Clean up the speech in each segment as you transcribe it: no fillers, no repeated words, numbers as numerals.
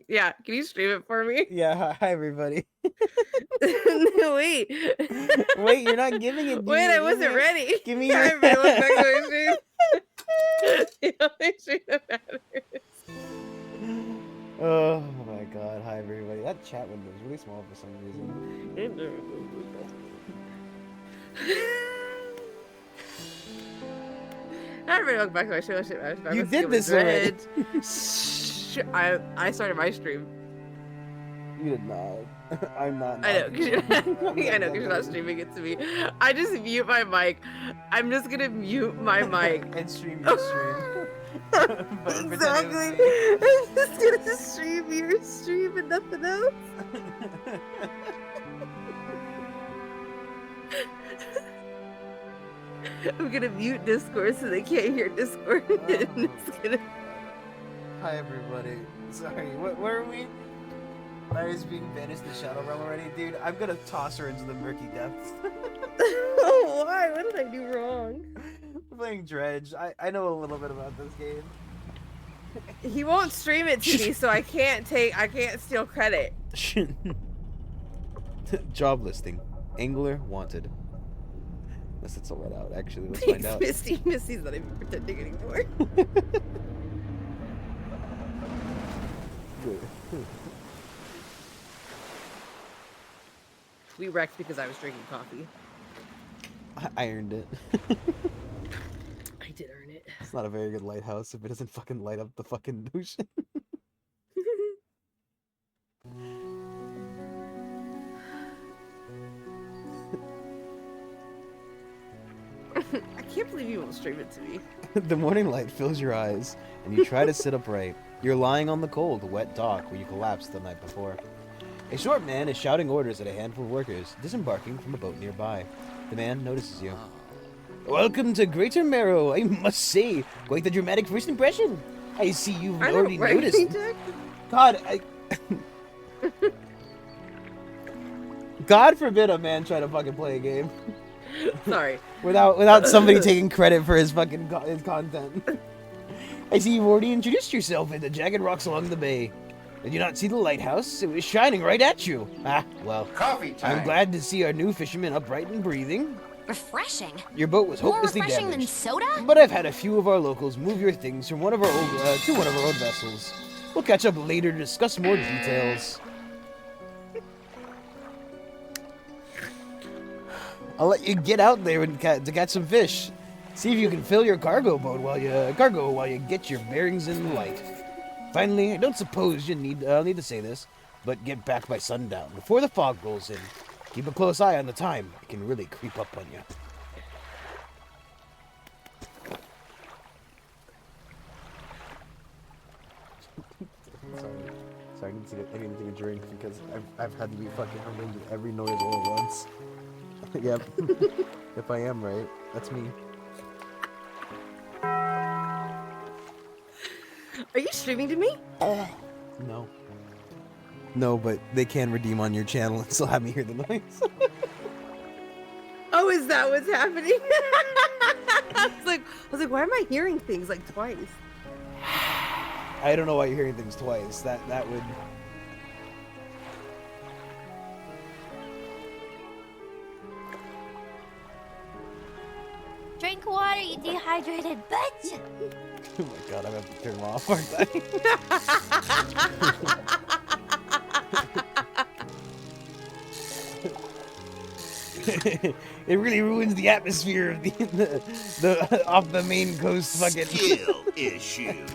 Yeah, can you stream it for me? Yeah, hi everybody. No, wait. Wait, you're not giving it. Wait, I wasn't ready. Give me your. Hi, everybody. Welcome back to my stream. The only stream that matters. Oh my god, hi everybody. That chat window is really small for some reason. Hi, everybody. Welcome back to my stream. You did this already. Shh. I started my stream. You did not. I'm not. I know, because you're not streaming it to me. I just mute my mic. I'm just gonna mute my mic and stream your stream. Exactly. I'm just gonna stream your stream and nothing else. I'm gonna mute Discord so they can't hear Discord. Hi everybody. Sorry, where are we? Larry's being banished to Shadow Realm already, dude. I'm gonna toss her into the murky depths. Oh, why? What did I do wrong? We're playing Dredge. I know a little bit about this game. He won't stream it to me, so I can't steal credit. Job listing. Angler wanted. Unless it's all right out. Actually, let's find out. Misty's not even pretending anymore. We wrecked because I was drinking coffee. I earned it. I did earn it. It's not a very good lighthouse if it doesn't fucking light up the fucking ocean. I can't believe you won't stream it to me. The morning light fills your eyes, and you try to sit upright. You're lying on the cold, wet dock where you collapsed the night before. A short man is shouting orders at a handful of workers, disembarking from a boat nearby. The man notices you. Welcome to Greater Marrow, I must say. Quite the dramatic first impression. I see you've already noticed. God, God forbid a man try to fucking play a game. Sorry. without somebody taking credit for his fucking his content. I see you've already introduced yourself in the jagged rocks along the bay. Did you not see the lighthouse? It was shining right at you. Ah, well. Coffee time. I'm glad to see our new fisherman upright and breathing. Refreshing. Your boat was hopelessly More refreshing damaged. than soda? But I've had a few of our locals move your things from one of our old to one of our old vessels. We'll catch up later to discuss more details. I'll let you get out there and to catch some fish. See if you can fill your cargo while you get your bearings in light. Finally, I don't suppose you need to say this, but get back by sundown before the fog rolls in. Keep a close eye on the time. It can really creep up on you. Sorry, I need to take a drink because I've had to be fucking reminded every noise all at once. Yep. If I am right, that's me. Are you streaming to me? No. No, but they can redeem on your channel and still have me hear the noise. Oh, is that what's happening? I was like, why am I hearing things like twice? I don't know why you're hearing things twice. That would. Drink water, you dehydrated bitch! Oh my god, I'm gonna have to turn them off, aren't I? It really ruins the atmosphere of the off the main coast fucking Skill issue.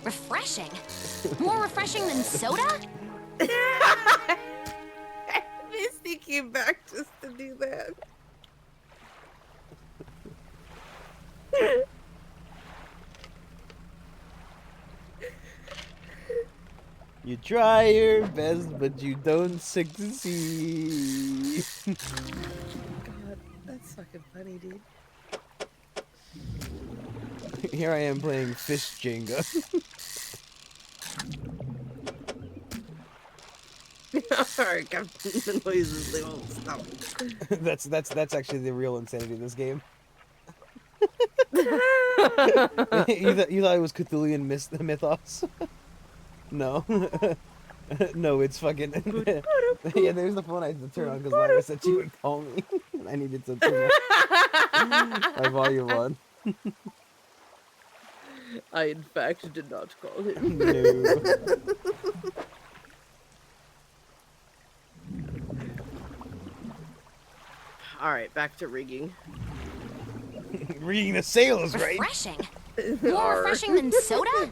Refreshing? More refreshing than soda? Misty came back just to do that. You try your best, but you don't succeed. God, that's fucking funny, dude. Here I am playing fish Jenga. Alright, Captain, the noises, they won't stop. That's actually the real insanity of this game. you thought it was Cthulhian mythos? No. No, it's fucking. Yeah, there's the phone I had to turn on because Lyra said she would call me. And I needed to turn my volume on. I, in fact, did not call him. No. All right, back to rigging. Reading the sails, right? Refreshing. More Arr. refreshing than soda?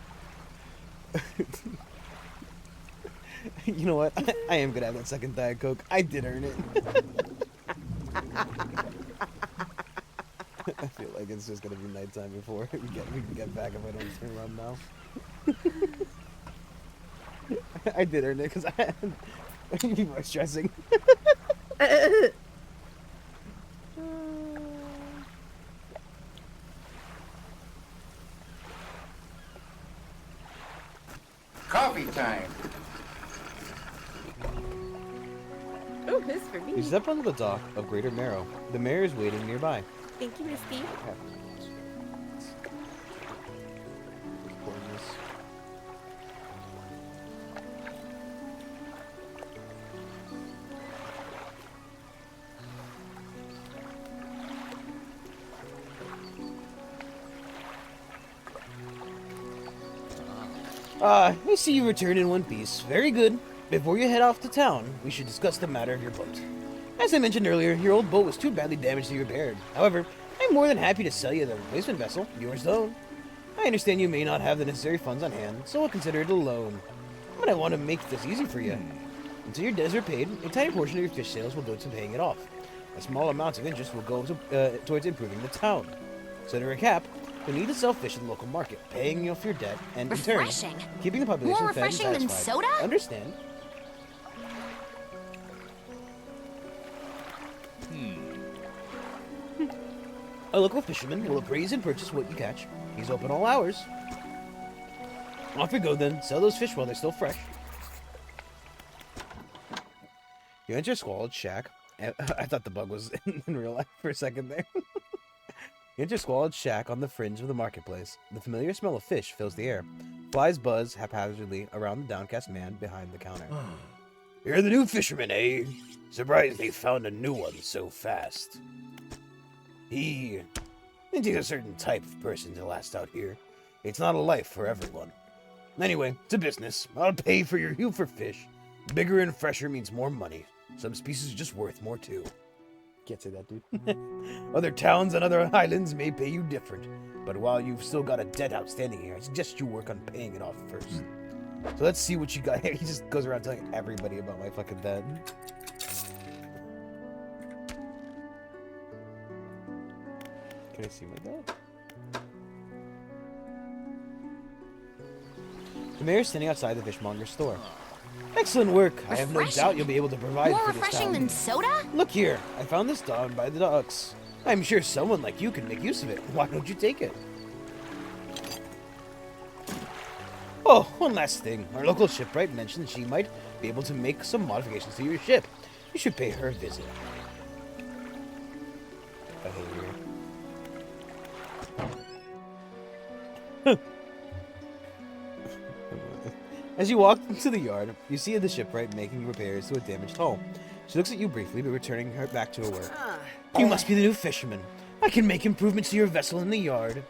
You know what? I am gonna have that second Diet Coke. I did earn it. I feel like it's just gonna be nighttime before we can get back if I don't turn around now. I did earn it because people are stressing. Coffee time. Oh, this for me. You step onto the dock of Greater Marrow. The mayor is waiting nearby. Thank you, Misty. I see you return in one piece. Very good. Before you head off to town, we should discuss the matter of your boat. As I mentioned earlier, your old boat was too badly damaged to be repaired. However, I'm more than happy to sell you the replacement vessel, yours to own. I understand you may not have the necessary funds on hand, so we'll consider it a loan. But I want to make this easy for you. Until your debts are paid, a tiny portion of your fish sales will go to paying it off. A small amount of interest will go towards improving the town. So to recap, you'll need to sell fish in the local market, paying off your debt, and in turn, Refreshing. keeping the population More fed and refreshing than satisfied. soda? Understand? A local fisherman will appraise and purchase what you catch. He's open all hours. Off you go then. Sell those fish while they're still fresh. You enter Squalid's shack. I thought the bug was in real life for a second there. You enter Squalid's shack on the fringe of the marketplace. The familiar smell of fish fills the air. Flies buzz haphazardly around the downcast man behind the counter. You're the new fisherman, eh? Surprised they found a new one so fast. It takes a certain type of person to last out here. It's not a life for everyone. Anyway, to business. I'll pay for your hue for fish. Bigger and fresher means more money. Some species are just worth more too. Can't say that, dude. Other towns and other islands may pay you different, but while you've still got a debt outstanding here, I suggest you work on paying it off first. So let's see what you got here. He just goes around telling everybody about my fucking debt. Can I see my debt? The mayor's standing outside the fishmonger's store. Excellent work. I have no doubt you'll be able to provide More for this refreshing town. than soda? Look here, I found this down by the docks. I'm sure someone like you can make use of it. Why don't you take it? Oh, one last thing. Our local shipwright mentioned she might be able to make some modifications to your ship. You should pay her a visit. As you walk into the yard, you see the shipwright making repairs to a damaged hull. She looks at you briefly, but returning her back to her work. You must be the new fisherman. I can make improvements to your vessel in the yard.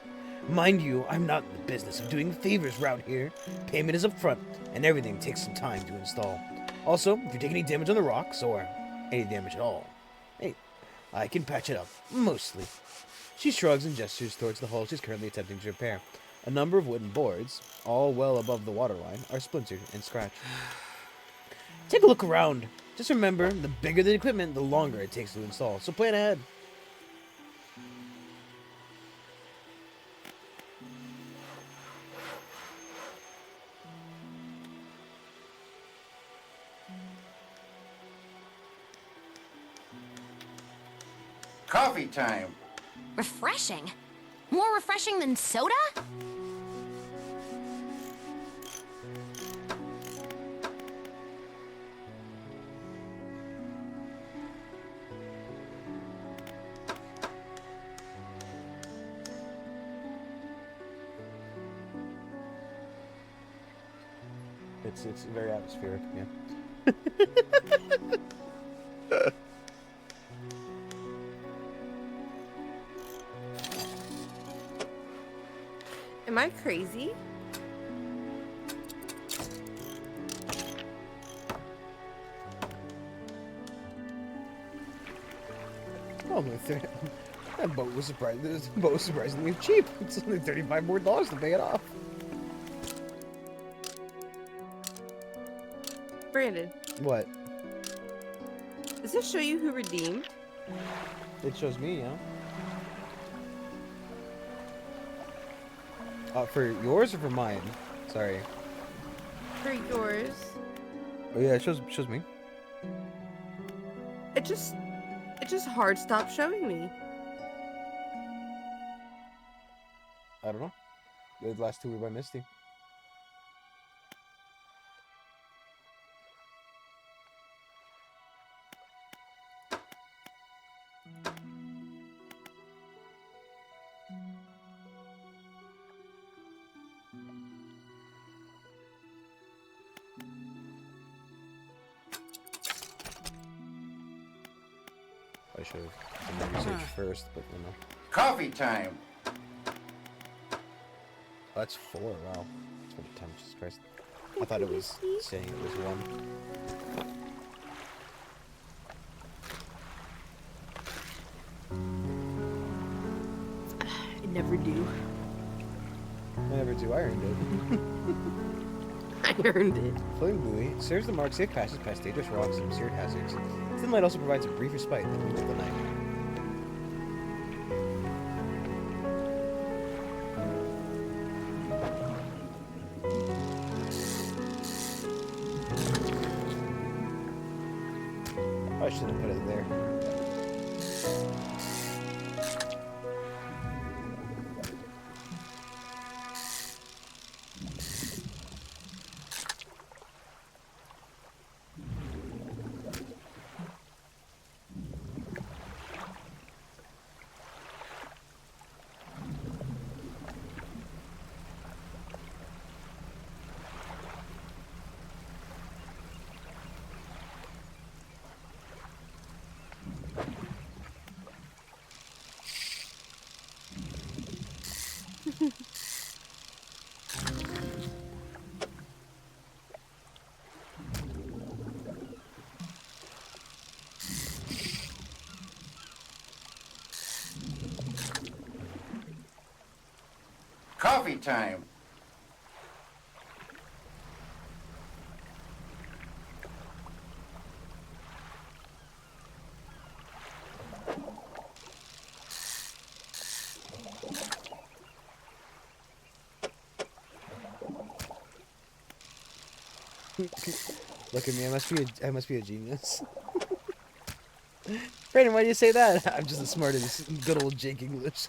Mind you, I'm not in the business of doing favors round here. Payment is upfront, and everything takes some time to install. Also, if you take any damage on the rocks, or any damage at all, hey, I can patch it up, mostly. She shrugs and gestures towards the hull she's currently attempting to repair. A number of wooden boards, all well above the waterline, are splintered and scratched. Take a look around. Just remember, the bigger the equipment, the longer it takes to install, so plan ahead. Coffee time. Refreshing? More refreshing than soda? It's very atmospheric. Yeah. Am I crazy? Oh, that boat was surprisingly cheap. It's only $35 more to pay it off. Brandon, What? does this show you who redeemed? It shows me, yeah. For yours or for mine? Sorry. For yours. Oh yeah, it shows me. It just hard stopped showing me. I don't know. The last two were by Misty. I should have done the research first, but you know. Coffee time. Oh, that's 4. Wow. That's what the time. Jesus Christ. I thought it was saying it was 1. I never do. I never do. I earned it. I earned it. Floating buoy serves the mark safe passage past dangerous rocks and obscure hazards. Thin light also provides a brief respite in the middle of the night. I should have put it there. Coffee time. Look at me, I must be a genius. Brandon, why do you say that? I'm just as smart as good old Jake English.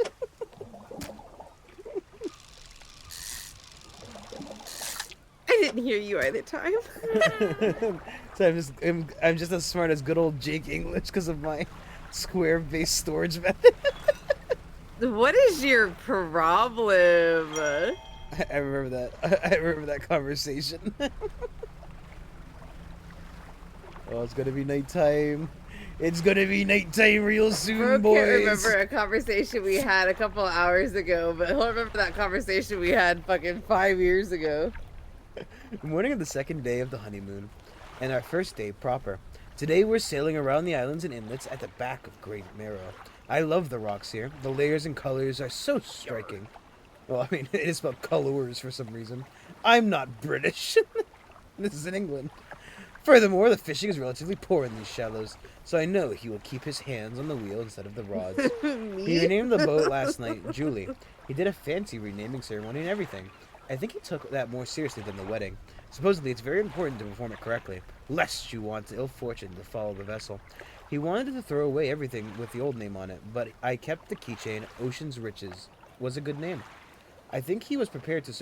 I didn't hear you either time. So I'm just as smart as good old Jake English because of my square-based storage method. What is your problem? I remember that. I remember that conversation. Oh, it's gonna be nighttime. It's gonna be nighttime real soon, Bro boys. can't remember a conversation we had a couple hours ago, but he'll remember that conversation we had fucking 5 years ago. The morning of the second day of the honeymoon, and our first day proper. Today we're sailing around the islands and inlets at the back of Great Marrow. I love the rocks here. The layers and colors are so striking. Well, I mean, it is spelled colors for some reason. I'm not British. This is in England. Furthermore, the fishing is relatively poor in these shallows, so I know he will keep his hands on the wheel instead of the rods. He renamed the boat last night Julie. He did a fancy renaming ceremony and everything. I think he took that more seriously than the wedding. Supposedly, it's very important to perform it correctly, lest you want ill fortune to follow the vessel. He wanted to throw away everything with the old name on it, but I kept the keychain. Ocean's Riches was a good name. I think he was prepared a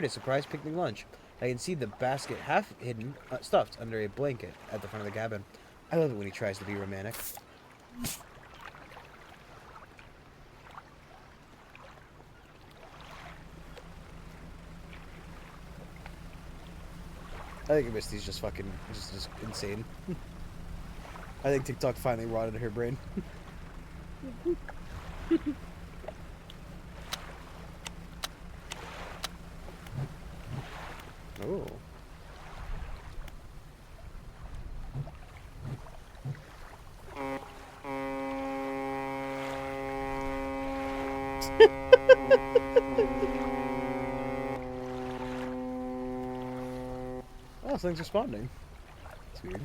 surprise picnic lunch. I can see the basket half hidden, stuffed under a blanket at the front of the cabin. I love it when he tries to be romantic. I think Misty's just fucking just insane. I think TikTok finally rotted her brain. Oh. Oh, something's responding. That's weird.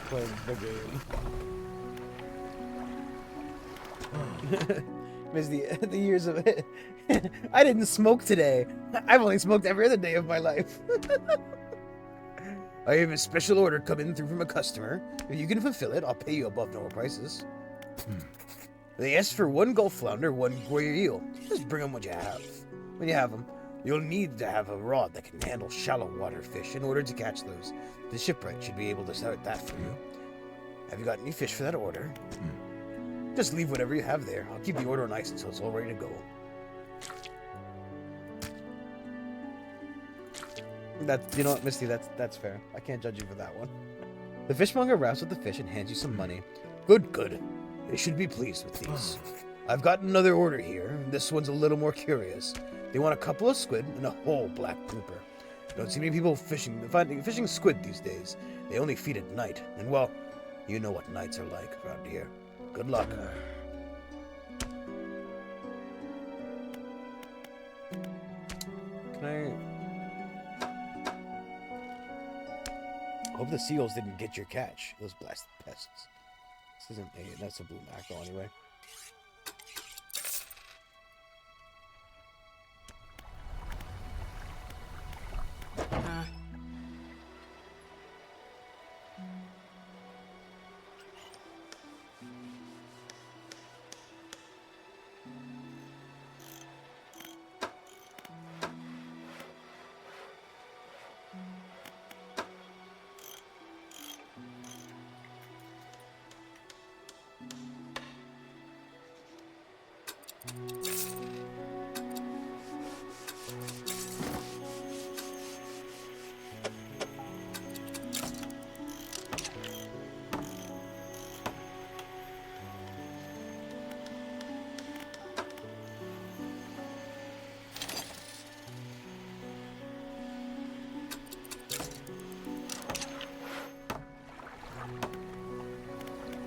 Playing the game. Miss the years of it. I didn't smoke today. I've only smoked every other day of my life. I have a special order coming through from a customer. If you can fulfill it, I'll pay you above normal prices. They asked for 1 Gulf flounder, 1 gray eel. Just bring them what you have. When you have them, you'll need to have a rod that can handle shallow water fish in order to catch those. The shipwright should be able to start that for you. Have you got any fish for that order? Just leave whatever you have there. I'll keep the order nice until it's all ready to go. You know what, Misty, that's fair. I can't judge you for that one. The fishmonger wraps with the fish and hands you some money. Good. They should be pleased with these. I've got another order here. This one's a little more curious. They want a couple of squid and a whole black grouper. Don't see many people fishing squid these days. They only feed at night. And well, you know what nights are like around here. Good luck. Can I hope the seals didn't get your catch, those blasted pests. This isn't that's a blue mackerel anyway.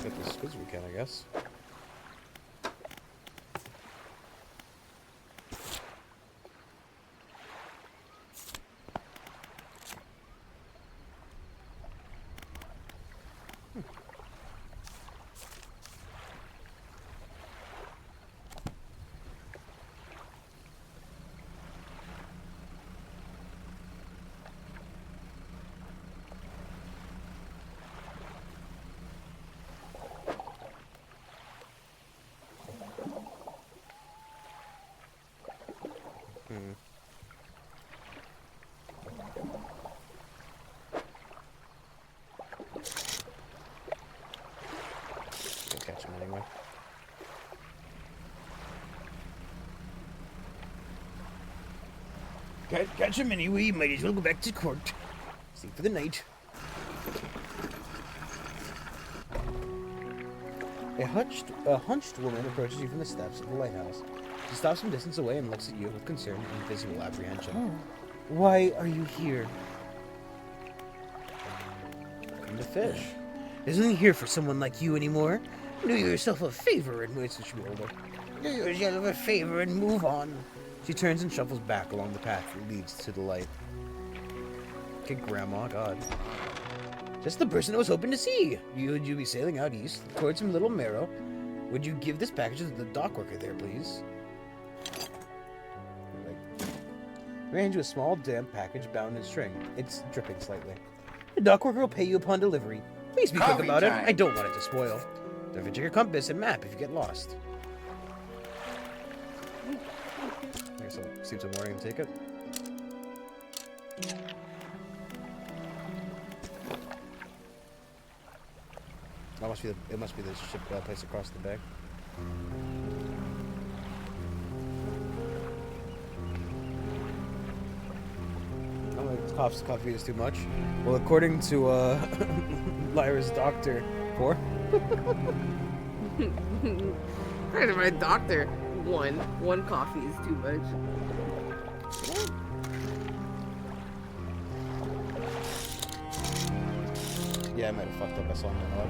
Get this as good as we can, I guess. Can't catch him anyway. Can't catch him anyway. Might as well go back to court. Sleep for the night. A hunched woman approaches you from the steps of the lighthouse. She stops some distance away and looks at you with concern and visible apprehension. Why are you here? Come to fish. There's nothing here for someone like you anymore. Do yourself a favor and wait till she be older. Do yourself a favor and move on. She turns and shuffles back along the path that leads to the light. Okay, Grandma, God. Just the person I was hoping to see. Would you be sailing out east towards some little marrow? Would you give this package to the dock worker there, please? We hand you a small, damp package bound in string. It's dripping slightly. The dock worker will pay you upon delivery. Please be quick about it. I don't want it to spoil. Don't forget your compass and map if you get lost. guess I'll sleep till morning and take it. It must be the ship place across the bay. Oh, coffee is too much. Well, according to Lyra's doctor, 4. According to my doctor, 1. 1 coffee is too much. Yeah, I might have fucked up. I saw him a lot.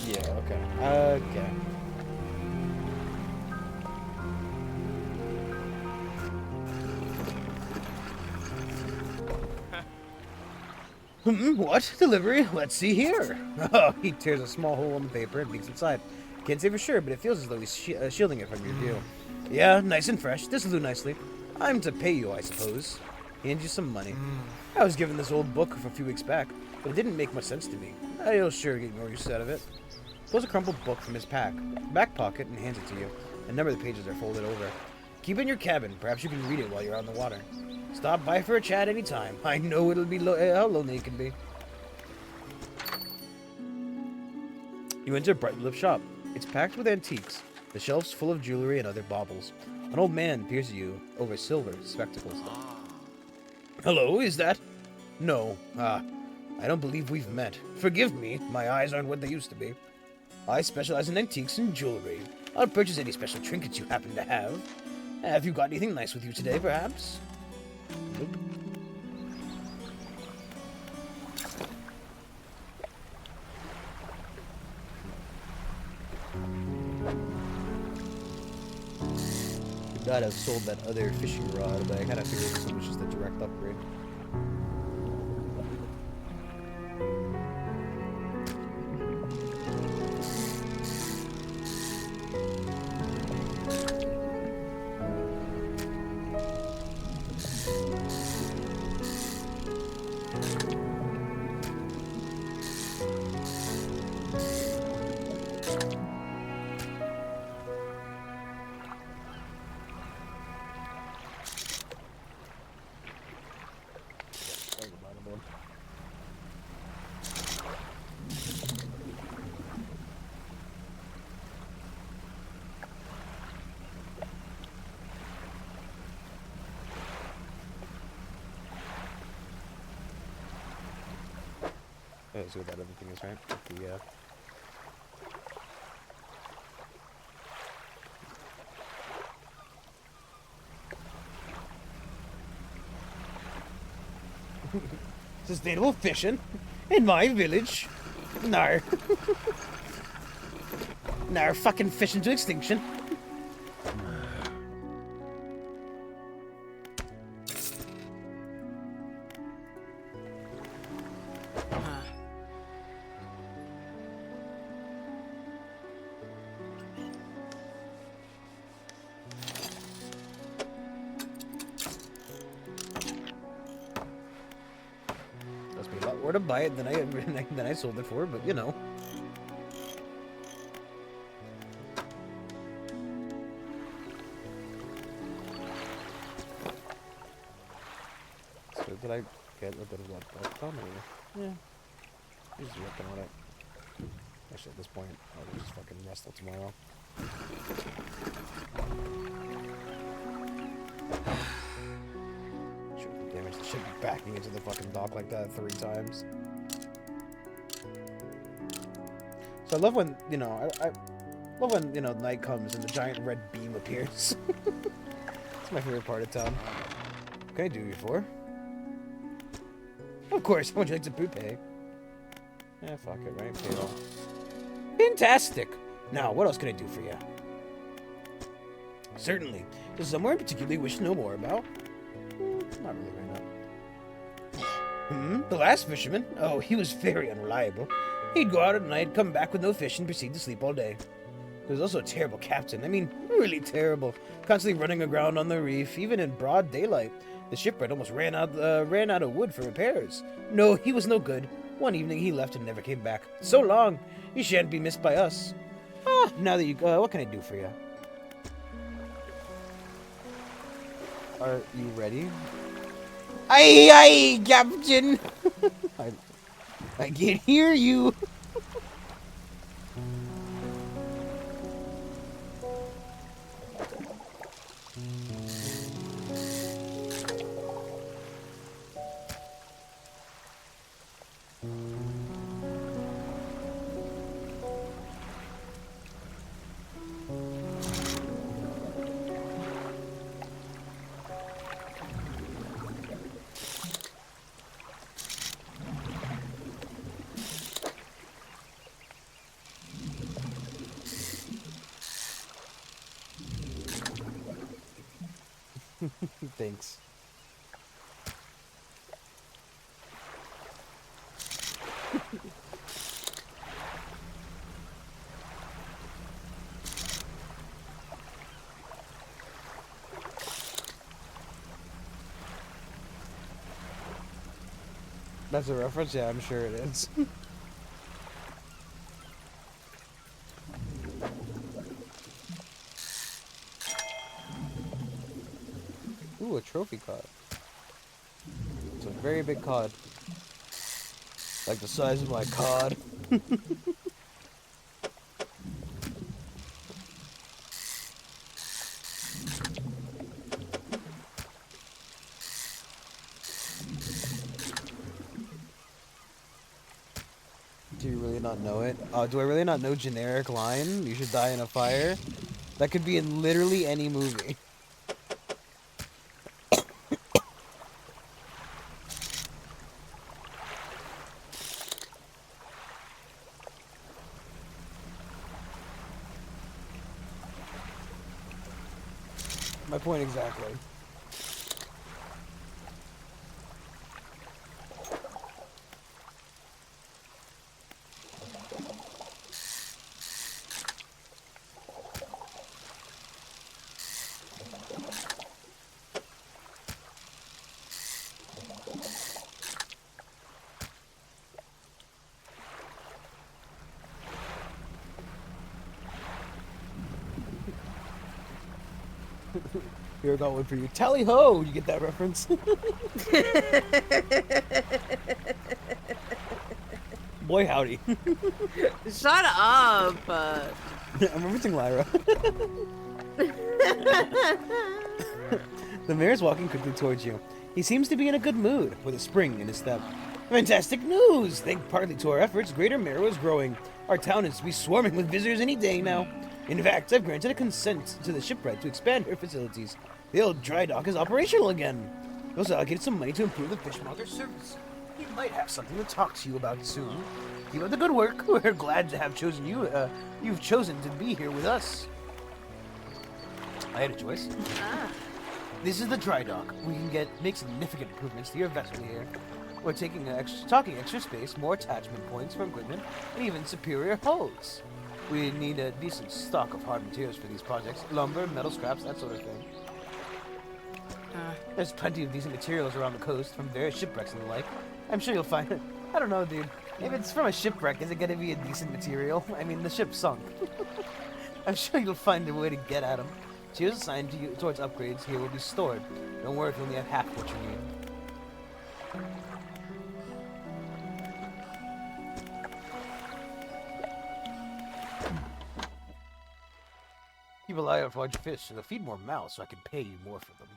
Yeah, okay. Okay. What? Delivery? Let's see here. Oh, he tears a small hole in the paper and peeks inside. Can't say for sure, but it feels as though he's shielding it from your view. Yeah, nice and fresh. This'll do nicely. I'm to pay you, I suppose. Hand you some money. I was given this old book a few weeks back, but it didn't make much sense to me. I'll sure get more use out of it. Pulls a crumpled book from his back pocket and hands it to you. A number of the pages are folded over. Keep it in your cabin. Perhaps you can read it while you're on the water. Stop by for a chat anytime. I know it'll be how lonely it can be. You enter a bright lit shop. It's packed with antiques. The shelves full of jewelry and other baubles. An old man peers at you over silver spectacles. Hello, is that? No. I don't believe we've met. Forgive me, my eyes aren't what they used to be. I specialize in antiques and jewelry. I'll purchase any special trinkets you happen to have. Have you got anything nice with you today, perhaps? Nope. Could not have sold that other fishing rod, but I kind of figured this one was just a direct upgrade. Let's see what that other thing is, right? The, Sustainable fishing in my village. Nar. Nar fucking fishing to extinction. Or to buy it than I sold it for, but you know. So did I get a bit of what done or yeah. Just working on it. Actually at this point, I'll just fucking rest till tomorrow. Damage the ship backing into the fucking dock like that 3 times. So I love when, you know, I love when, you know, night comes and the giant red beam appears. It's my favorite part of town. What can I do you for? Of course, how would you like to prepay? Yeah, fuck it, right? Payroll. Fantastic! Now, what else can I do for you? Certainly. Is somewhere in particular you wish to know more about? Not really right now. The last fisherman? Oh, he was very unreliable. He'd go out at night, come back with no fish, and proceed to sleep all day. He was also a terrible captain. I mean, really terrible. Constantly running aground on the reef, even in broad daylight. The shipwright almost ran out of wood for repairs. No, he was no good. One evening he left and never came back. So long! You shan't be missed by us. Ah, now that you go, what can I do for you? Are you ready? Aye, aye, Captain! I can hear you! Thanks. That's a reference? Yeah, I'm sure it is. Ooh, a trophy cod. It's a very big cod. Like the size of my cod. Do you really not know it? Do I really not know generic line? You should die in a fire? That could be in literally any movie. My point exactly. Here, I got one for you. Tally ho! You get that reference? Boy, howdy. Shut up. I'm referencing Lyra. The mayor's walking quickly towards you. He seems to be in a good mood, with a spring in his step. Fantastic news! Thanks partly to our efforts, Greater Mero is growing. Our town is to be swarming with visitors any day now. In fact, I've granted a consent to the shipwright to expand her facilities. The old dry dock is operational again. We also allocated some money to improve the fishmonger's service. He might have something to talk to you about soon. Keep up the good work. We're glad to have chosen you. You've chosen to be here with us. I had a choice. This is the dry dock. We can make significant improvements to your vessel here. We're talking extra space, more attachment points for equipment, and even superior hulls. We need a decent stock of hard materials for these projects. Lumber, metal scraps, that sort of thing. There's plenty of decent materials around the coast from various shipwrecks and the like. I'm sure you'll find it. I don't know, dude. If it's from a shipwreck, is it gonna be a decent material? I mean, the ship sunk. I'm sure you'll find a way to get at them. Materials assigned to you towards upgrades here will be stored. Don't worry if you only have half what you need. Keep an eye out for large fish, so they'll feed more mouths so I can pay you more for them.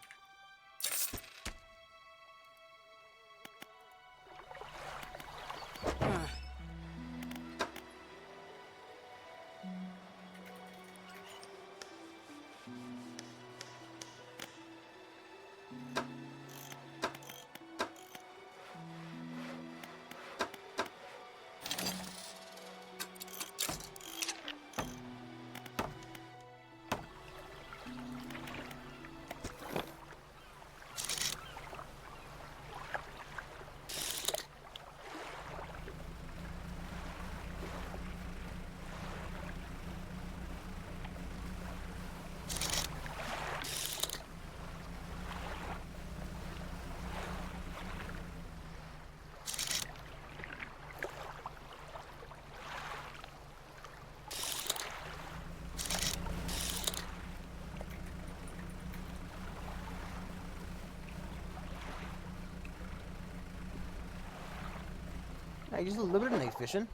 I just a little bit of night fishing.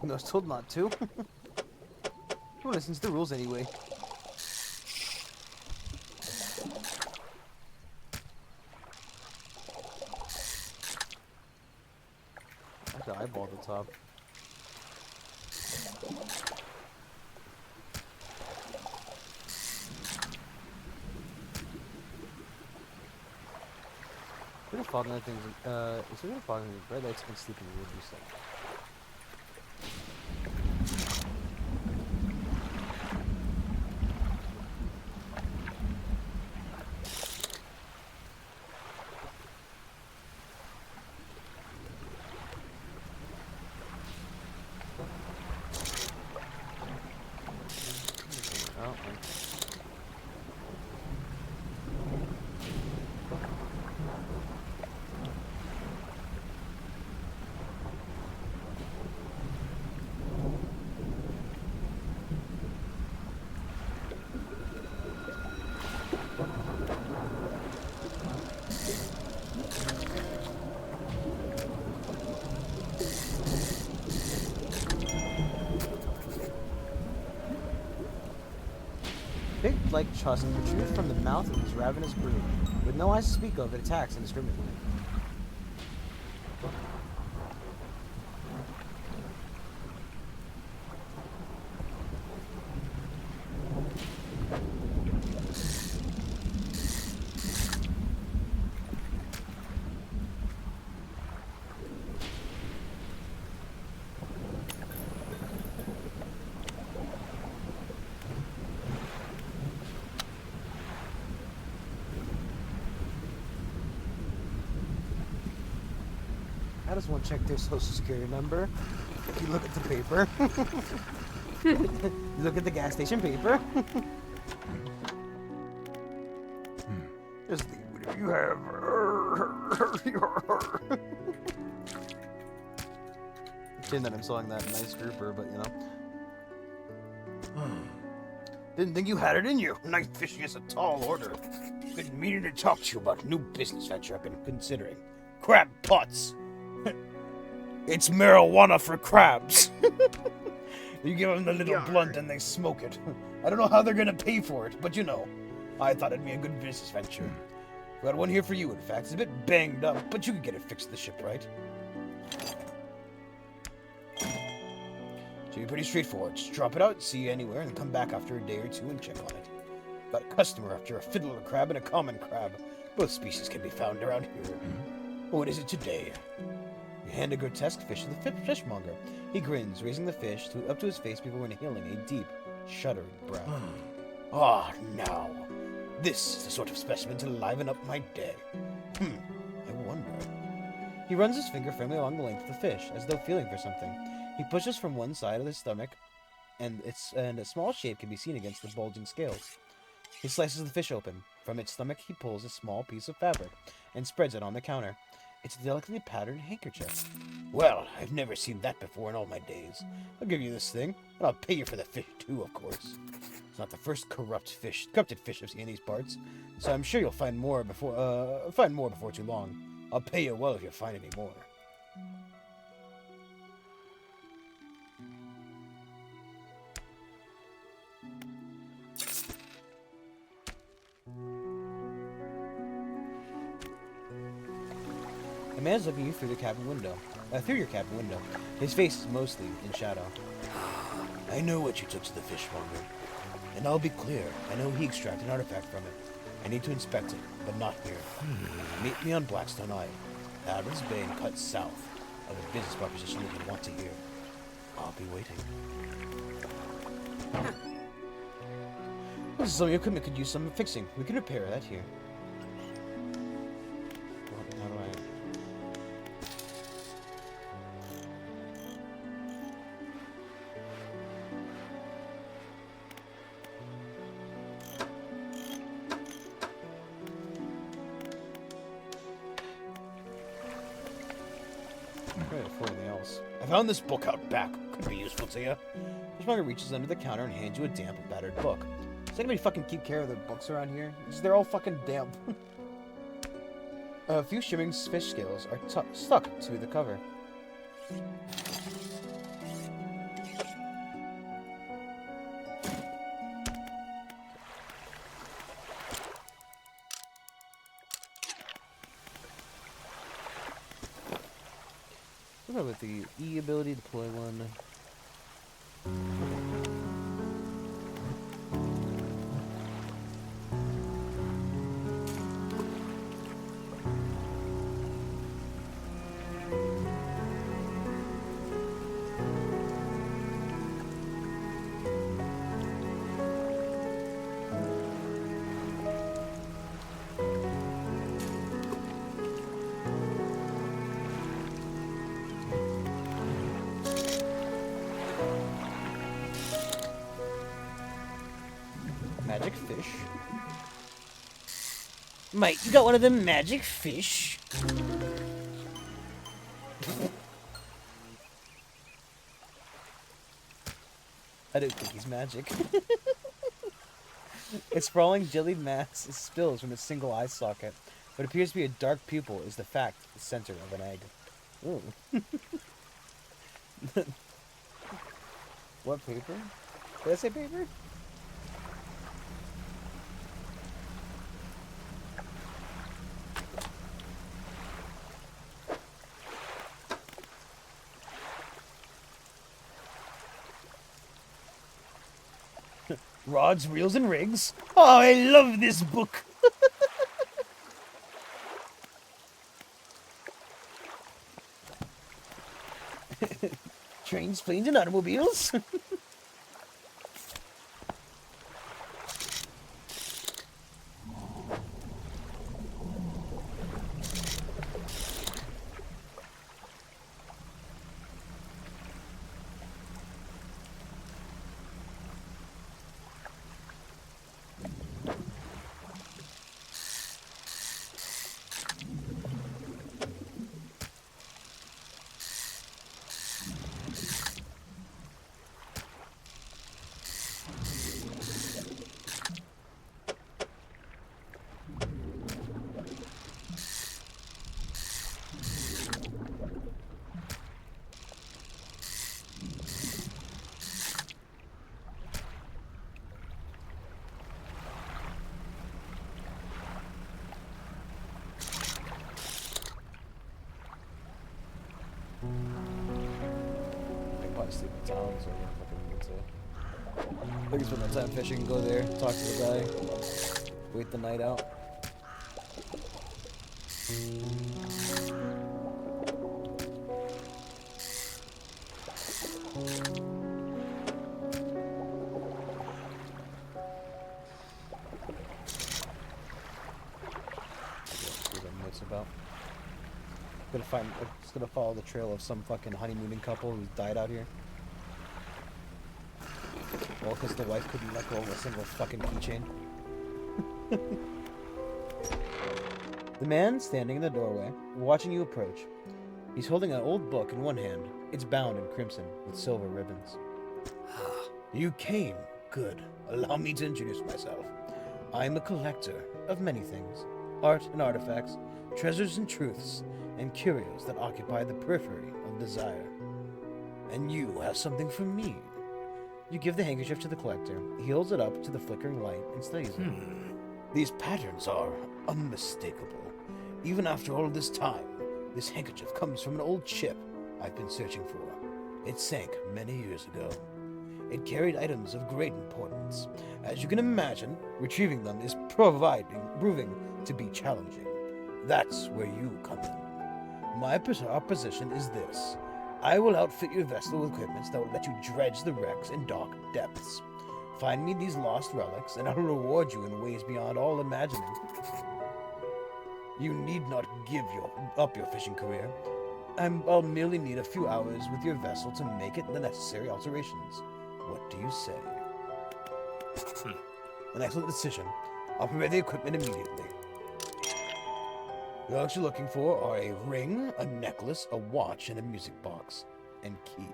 I was told not to. Who listens to the rules anyway? I have to eyeball the top. We're gonna fog on things. Is we're gonna fog on bright lights and sleeping would be safe. Big black tusk protrudes from the mouth of his ravenous brood. With no eyes to speak of, it attacks indiscriminately. I just want to check their social security number. If you look at the paper. You look at the gas station paper. Just leave whatever you have. Saying that I'm selling that nice grouper, but you know. Didn't think you had it in you. Night fishing is a tall order. Been meaning to talk to you about a new business venture I've been considering. Crab pots. It's marijuana for crabs. You give them the little blunt and they smoke it. I don't know how they're gonna pay for it, but you know, I thought it'd be a good business venture. Got one here for you, in fact. It's a bit banged up, but you can get it fixed to the ship, right? Should be pretty straightforward. Just drop it out, see you anywhere, and come back after a day or two and check on it. Got a customer after a fiddler crab and a common crab. Both species can be found around here. What is it today? You hand a grotesque fish to the fishmonger. He grins, raising the fish up to his face before inhaling a deep, shuddering breath. Ah, now. This is the sort of specimen to liven up my day. I wonder. He runs his finger firmly along the length of the fish, as though feeling for something. He pushes from one side of the stomach, and a small shape can be seen against the bulging scales. He slices the fish open. From its stomach, he pulls a small piece of fabric and spreads it on the counter. It's a delicately patterned handkerchief. Well, I've never seen that before in all my days. I'll give you this thing, and I'll pay you for the fish too, of course. It's not the first corrupted fish I've seen in these parts, so I'm sure you'll find more before too long. I'll pay you well if you find any more. A man's looking you through your cabin window. His face is mostly in shadow. I know what you took to the fishmonger. And I'll be clear, I know he extracted an artifact from it. I need to inspect it, but not here. Meet me on Blackstone Eye, Adams Bay and cut south. I have a business proposition that you want to hear. I'll be waiting. This is some of your equipment could use some fixing. We can repair that here. How do I... I found this book out back. Could be useful to you. Fishmonger reaches under the counter and hands you a damp, battered book. Does anybody fucking keep care of their books around here? They're all fucking damp. A few shimmering fish scales are stuck to the cover. What about with the E ability, deploy one? Magic fish. Mate, you got one of them magic fish? I don't think he's magic. Its sprawling jellied mass spills from its single eye socket. What appears to be a dark pupil is the fact the center of an egg. Ooh. What paper? Did I say paper? Rods, reels, and rigs. Oh, I love this book. Trains, planes, and automobiles. Sleep in town, so I'm gonna fucking need to. I can spend my time fishing, go there, talk to the guy, wait the night out. See what I'm nuts about. It's gonna follow the trail of some fucking honeymooning couple who's died out here. Well, because the wife couldn't let go of a single fucking keychain. The man standing in the doorway, watching you approach. He's holding an old book in one hand. It's bound in crimson with silver ribbons. You came. Good. Allow me to introduce myself. I'm a collector of many things. Art and artifacts, treasures and truths, and curios that occupy the periphery of desire. And you have something for me. You give the handkerchief to the collector. He holds it up to the flickering light and studies it. These patterns are unmistakable. Even after all this time, this handkerchief comes from an old ship I've been searching for. It sank many years ago. It carried items of great importance. As you can imagine, retrieving them is proving to be challenging. That's where you come in. My proposition is this. I will outfit your vessel with equipment that will let you dredge the wrecks in dark depths. Find me these lost relics, and I will reward you in ways beyond all imagining. You need not give up your fishing career. I'll merely need a few hours with your vessel to make it the necessary alterations. What do you say? An excellent decision. I'll prepare the equipment immediately. The items you're looking for are a ring, a necklace, a watch, and a music box. And key.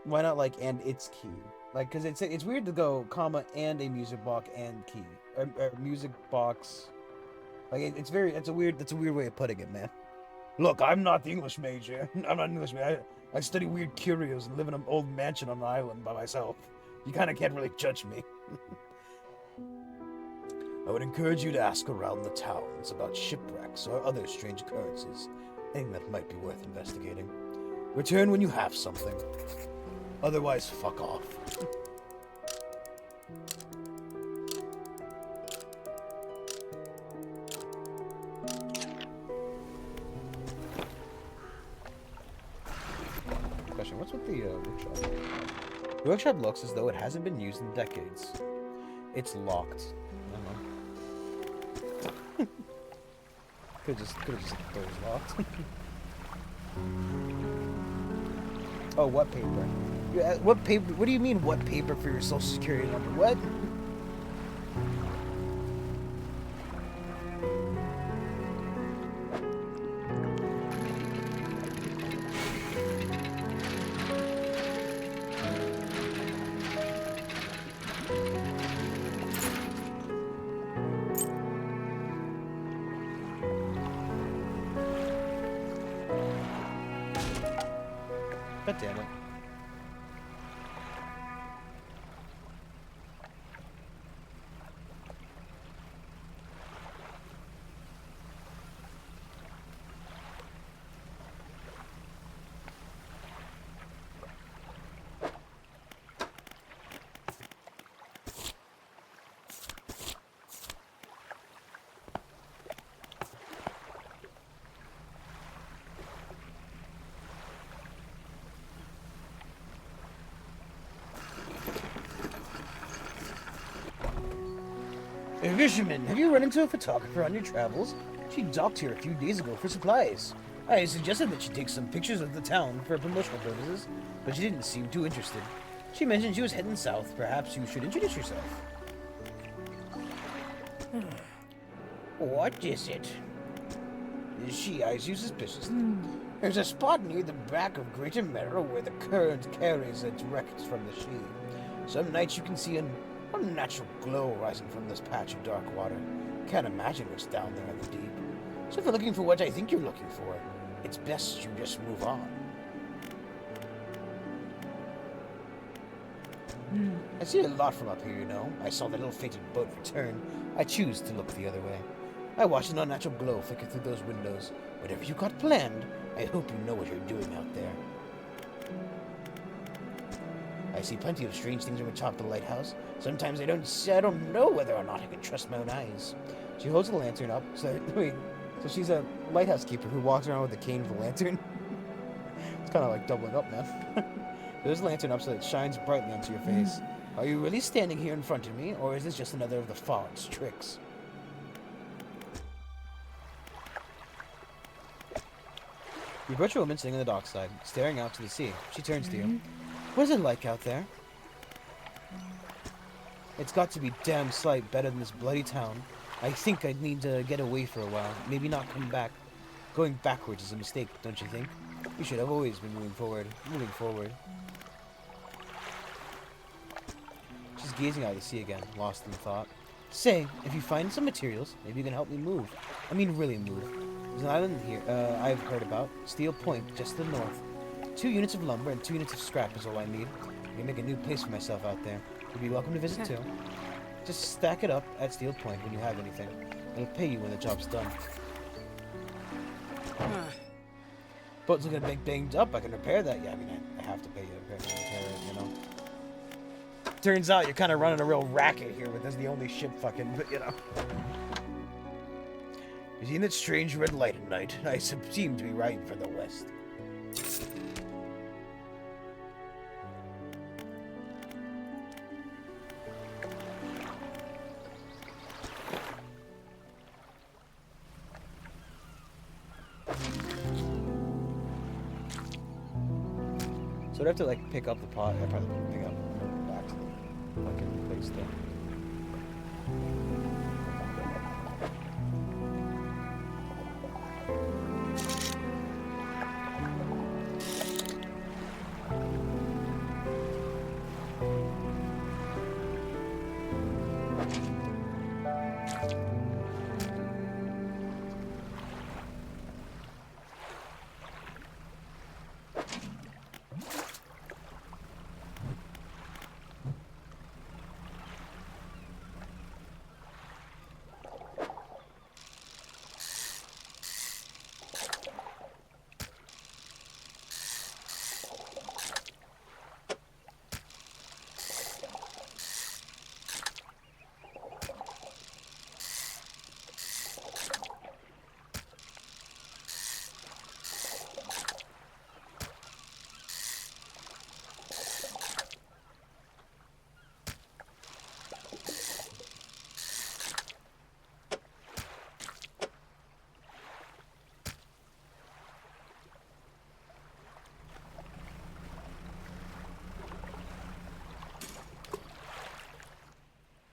Why not, like, and its key? Like, cause it's weird to go comma and a music box and key or music box. Like it's a weird way of putting it, man. Look, I'm not the English major. I'm not an English major. I study weird curios and live in an old mansion on an island by myself. You kind of can't really judge me. I would encourage you to ask around the towns about shipwrecks or other strange occurrences. Anything that might be worth investigating. Return when you have something. Otherwise, fuck off. Question, what's with the workshop? The workshop looks as though it hasn't been used in decades. It's locked. I don't know. Could've just the door was locked. Oh, what paper? What paper? What do you mean, what paper for your social security number? What? God damn it. Hey, fisherman, have you run into a photographer on your travels? She docked here a few days ago for supplies. I suggested that she take some pictures of the town for promotional purposes, but she didn't seem too interested. She mentioned she was heading south. Perhaps you should introduce yourself. What is it? She eyes you suspiciously. There's a spot near the back of Greater Merrow where the current carries its wrecks from the sea. Some nights you can see an unnatural glow rising from this patch of dark water. Can't imagine what's down there in the deep. So if you're looking for what I think you're looking for, it's best you just move on. I see a lot from up here, you know. I saw the little fated boat return. I choose to look the other way. I watch an unnatural glow flicker through those windows. Whatever you got planned, I hope you know what you're doing out there. I see plenty of strange things when we top the lighthouse. Sometimes I don't know whether or not I can trust my own eyes. She holds the lantern up. So she's a lighthouse keeper who walks around with a cane with a lantern. It's kind of like doubling up, man. There's a lantern up so it shines brightly onto your face. Are you really standing here in front of me, or is this just another of the fog's tricks? You approach a woman sitting on the dockside, staring out to the sea. She turns to you. What is it like out there? It's got to be damn sight better than this bloody town. I think I'd need to get away for a while. Maybe not come back. Going backwards is a mistake, don't you think? You should have always been moving forward. Moving forward. She's gazing out at the sea again, lost in thought. Say, if you find some materials, maybe you can help me move. I mean really move. There's an island here I've heard about. Steel Point, just to the north. 2 units of lumber and 2 units of scrap is all I need. I can make a new place for myself out there. You'd be welcome to visit too. Just stack it up at Steel Point when you have anything. I'll pay you when the job's done. Boat's looking a bit banged up. I can repair that. Yeah, I mean, I have to pay you to repair it, you know. Turns out you're kind of running a real racket here, but that's the only ship fucking, you know. You seen that strange red light at night? I seem to be riding for the west. So I'd have to like pick up the pot. I probably wouldn't pick up back to the fucking place though.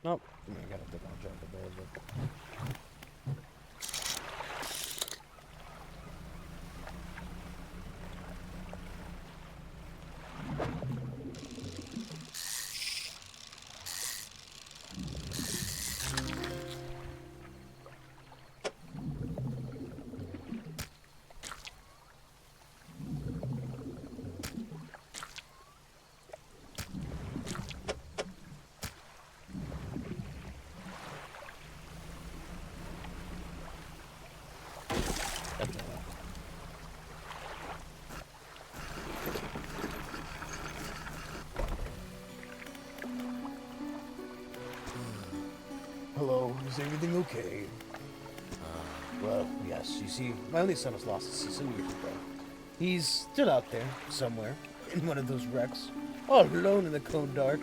Nope. I gotta take on track of there, but... Hello, is everything okay? Well, yes, you see, my only son was lost some years ago. He's still out there, somewhere, in one of those wrecks, all alone in the cold dark.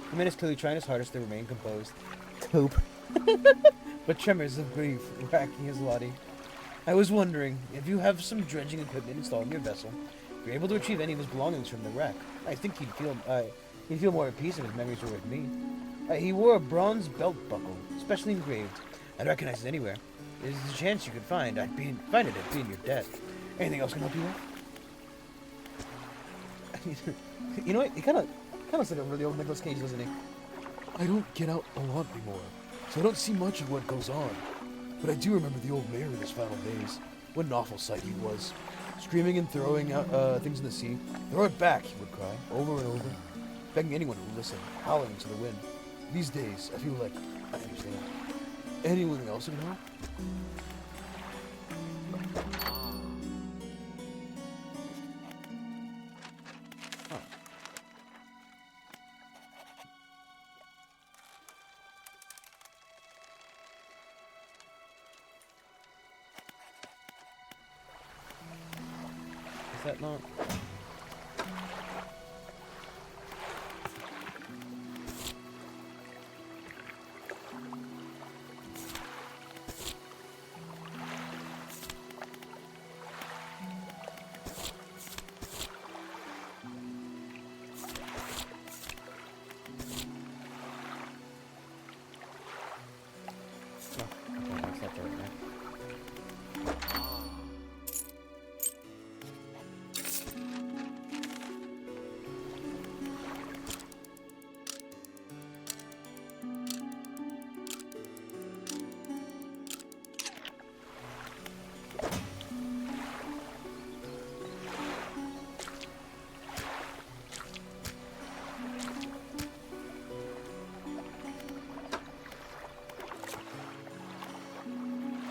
The man is clearly trying his hardest to remain composed. Cope. But tremors of grief racking his body. I was wondering, if you have some dredging equipment installed in your vessel, if you're able to retrieve any of his belongings from the wreck, I think he'd feel more at peace if his memories were with me. He wore a bronze belt buckle, specially engraved. I'd recognize it anywhere. There's a chance you could find it at being your debt. Anything else can help you with? You know what? He kind of looks like a really old Nicolas Cage, doesn't he? I don't get out a lot anymore, so I don't see much of what goes on. But I do remember the old mayor in his final days. What an awful sight he was. Screaming and throwing out things in the sea. Throw it back, he would cry, over and over, begging anyone to listen, howling to the wind. These days, I feel like I understand. Anyone else at all? Is that not? Okay, that's not right there.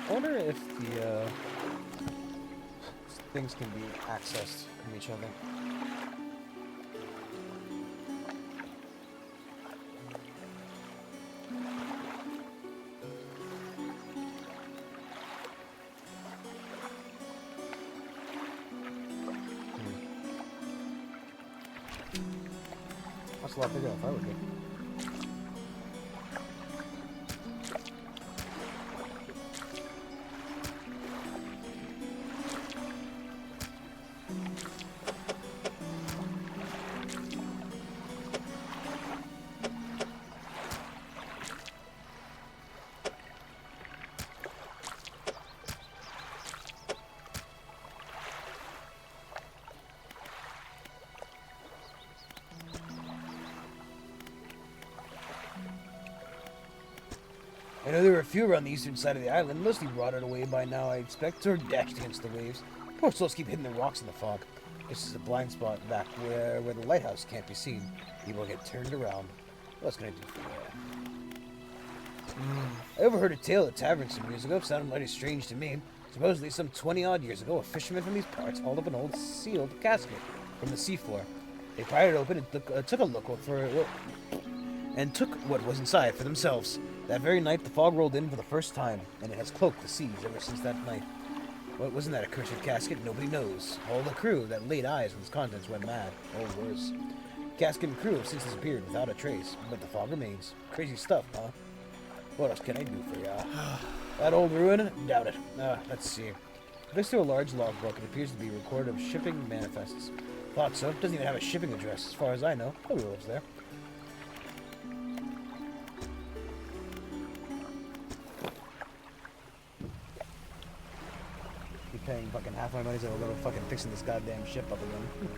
I wonder if the things can be accessed from each other. That's a lot bigger if I were good. I know there were a few around the eastern side of the island, mostly rotted away by now, I expect, or dashed against the waves. Poor souls keep hitting the rocks in the fog. This is a blind spot back where the lighthouse can't be seen. People get turned around. What else can I do for you? I overheard a tale at a tavern some years ago. It sounded mighty strange to me. Supposedly, some 20-odd years ago, a fisherman from these parts hauled up an old sealed casket from the seafloor. They pried it open and took a look and took what was inside for themselves. That very night, the fog rolled in for the first time, and it has cloaked the seas ever since that night. What was in that accursed casket? Nobody knows. All the crew that laid eyes on its contents went mad, or worse. Casket and crew have since disappeared without a trace, but the fog remains. Crazy stuff, huh? What else can I do for ya? That old ruin? Doubt it. Let's see. Next to a large logbook, it appears to be a record of shipping manifests. Thought so. Doesn't even have a shipping address, as far as I know. Nobody lives there. paying fucking half my money to a little fucking fixing this goddamn ship up again.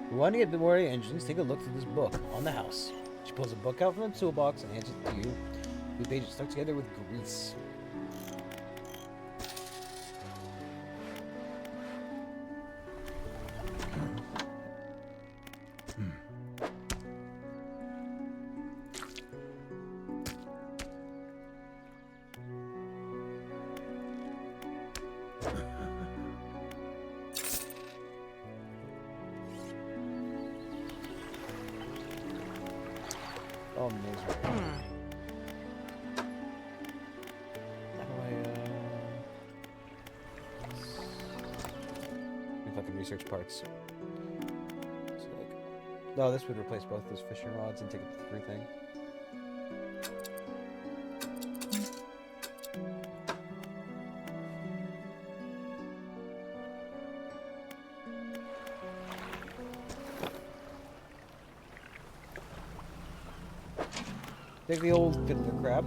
We want to get more engines. Take a look through this book on the house. She pulls a book out from the toolbox and hands it to you. The pages stuck together with grease. Oh, misery. How do I, fucking research parts. So, like... No, this would replace both those fishing rods and take up the free thing. Take the old fiddler crab.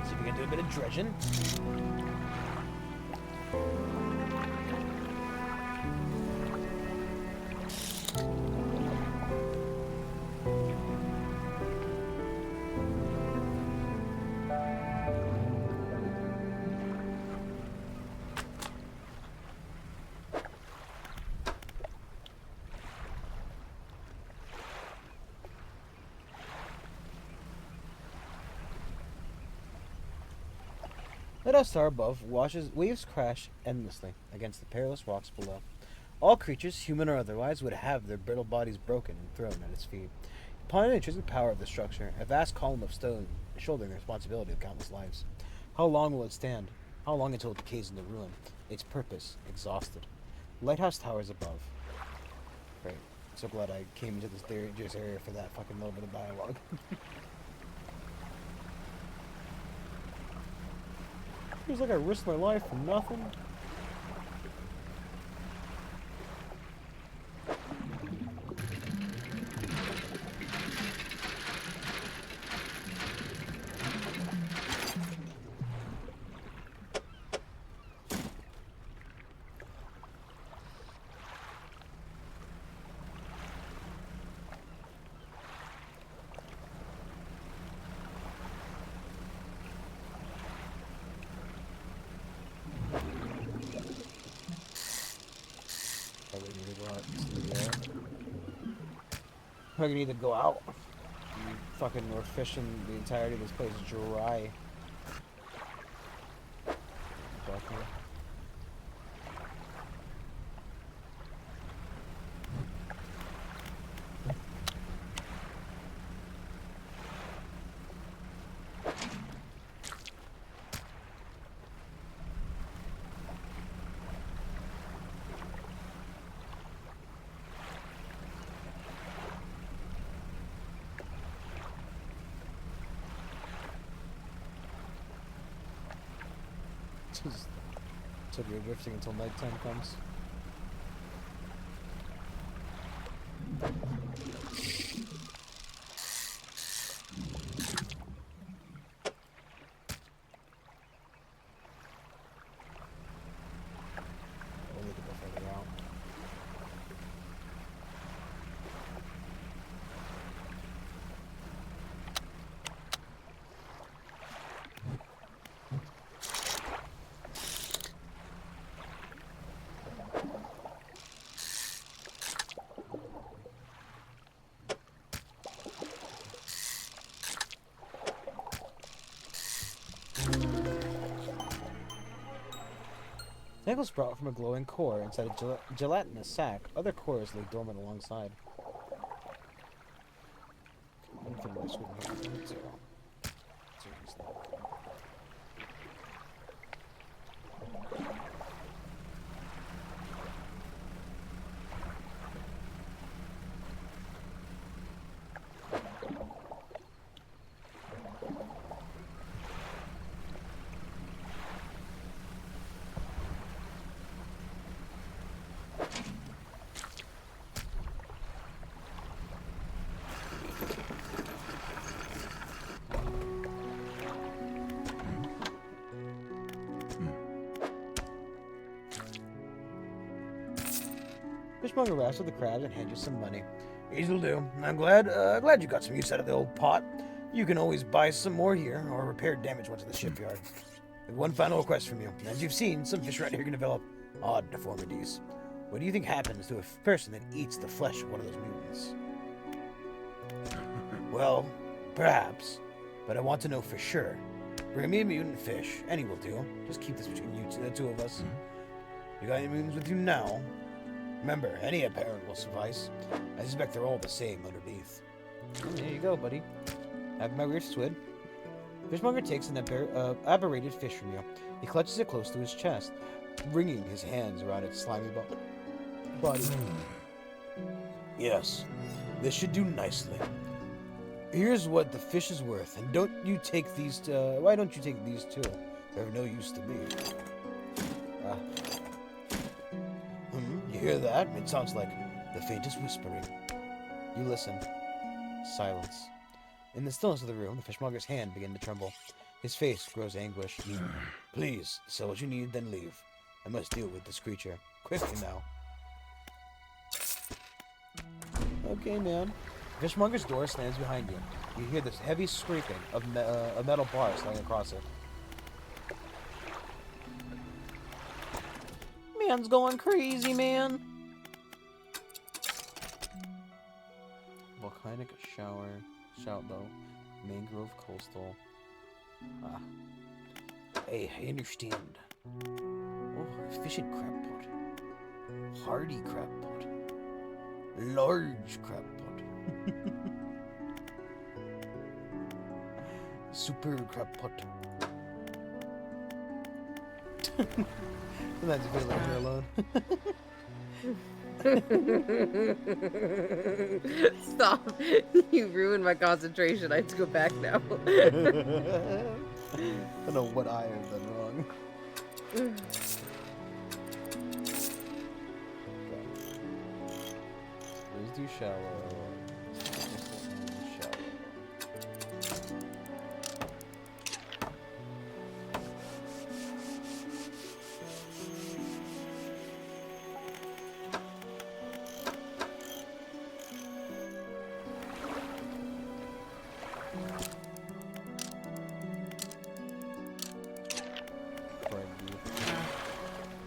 See if we can do a bit of dredging. The Death Star above waves crash endlessly against the perilous rocks below. All creatures, human or otherwise, would have their brittle bodies broken and thrown at its feet. Upon the intrinsic power of the structure, a vast column of stone shouldering the responsibility of countless lives. How long will it stand? How long until it decays into ruin? Its purpose exhausted. Lighthouse towers above. Great. So glad I came into this dangerous area for that fucking little bit of dialogue. Feels like I risked my life for nothing. Probably need to go out. We're fishing the entirety of this place dry. Definitely. So you're drifting until nighttime comes. We'll need to go further out. Tentacles sprout from a glowing core inside a gelatinous sac. Other cores lay dormant alongside. Infinitely sweet here. Zero. Seriously. Fishmonger wrestles the crabs and hands you some money. Easy'll do. I'm glad you got some use out of the old pot. You can always buy some more here, or repair damaged ones at the shipyard. I have one final request from you. As you've seen, some fish around here can develop odd deformities. What do you think happens to a person that eats the flesh of one of those mutants? Well, perhaps, but I want to know for sure. Bring me a mutant fish. Any will do. Just keep this between you two, the two of us. You got any mutants with you now? Remember, any apparent will suffice. I suspect they're all the same underneath. Oh, there you go, buddy. Have my weird squid. Fishmonger takes an aberrated fish from you. He clutches it close to his chest, wringing his hands around its slimy body. Yes, this should do nicely. Here's what the fish is worth, and don't you take these. Why don't you take these too? They're of no use to me. You hear that? It sounds like the faintest whispering. You listen. Silence. In the stillness of the room, the fishmonger's hand began to tremble. His face grows anguished. Please, sell what you need, then leave. I must deal with this creature. Quickly now. Okay, man. The fishmonger's door slams behind you. You hear this heavy scraping of a metal bar sliding across it. Man's going crazy, man. Volcanic shower, shout though, mangrove coastal. Hey, I understand. Oh, fishing crab pot, hardy crab pot, large crab pot, super crab pot. Sometimes you feel like you're alone. Stop. You ruined my concentration. I have to go back now. I don't know what I have done wrong. Let's do shallow.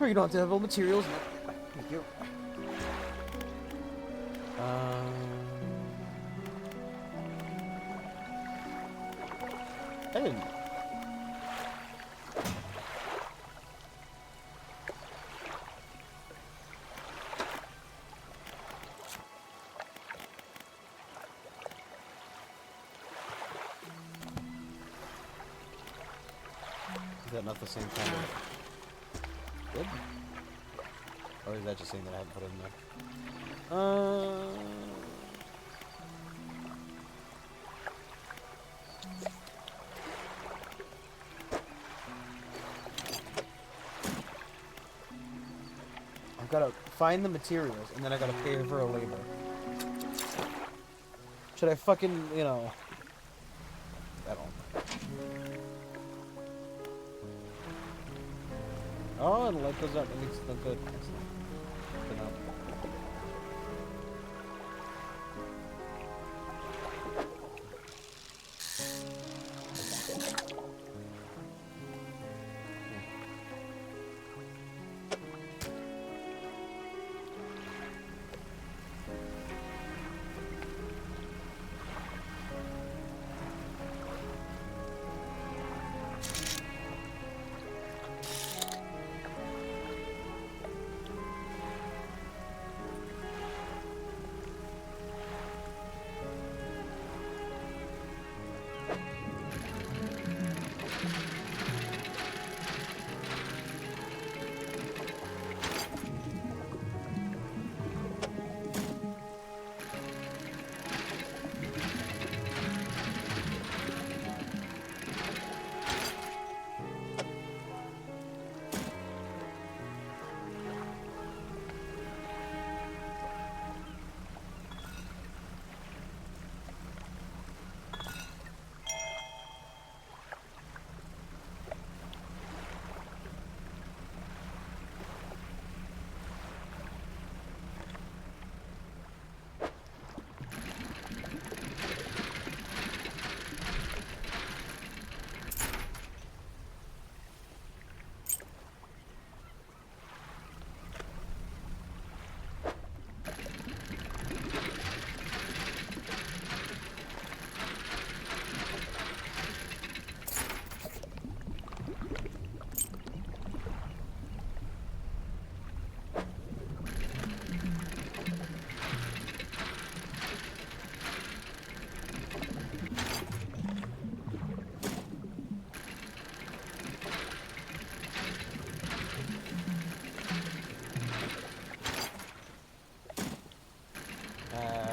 You don't have to have all materials. Thank you. I didn't. Is that not the same kind of? Good? Or is that just saying that I haven't put it in there? I've got to find the materials, and then I got to pay for a labor. Should I fucking, you know... I don't know. Oh, and light goes up. It makes it look good. Excellent. Good enough.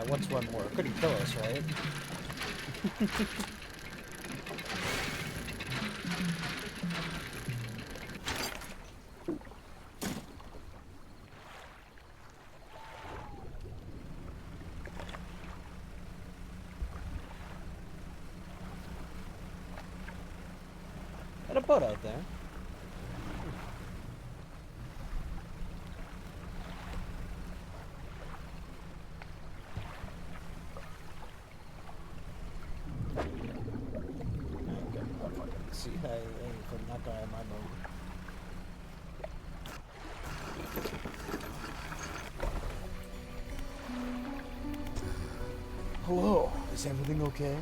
What's one more? Couldn't kill us, right? Got a boat out there. See, I put that guy on my boat. Hello, is everything okay?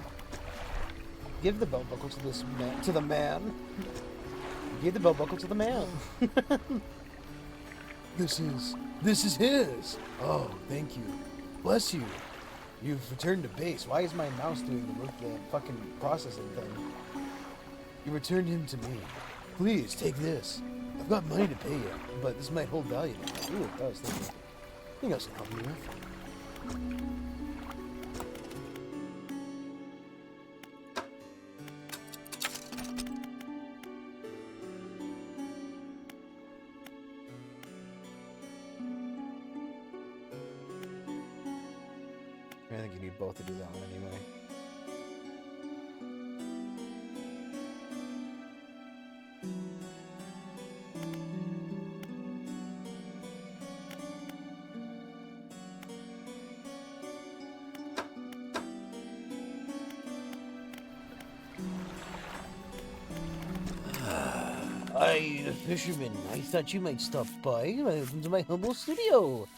Give the belt buckle to this man. To the man. Give the belt buckle to the man. This is his. Oh, thank you. Bless you. You've returned to base. Why is my mouse doing the fucking processing thing? You returned him to me. Please, take this. I've got money to pay you, but this might hold value now. Ooh, it does. Thank you. Anything else I can help you with? I think you need both to do that one anyway. The fisherman. I thought you might stop by. Welcome to my humble studio.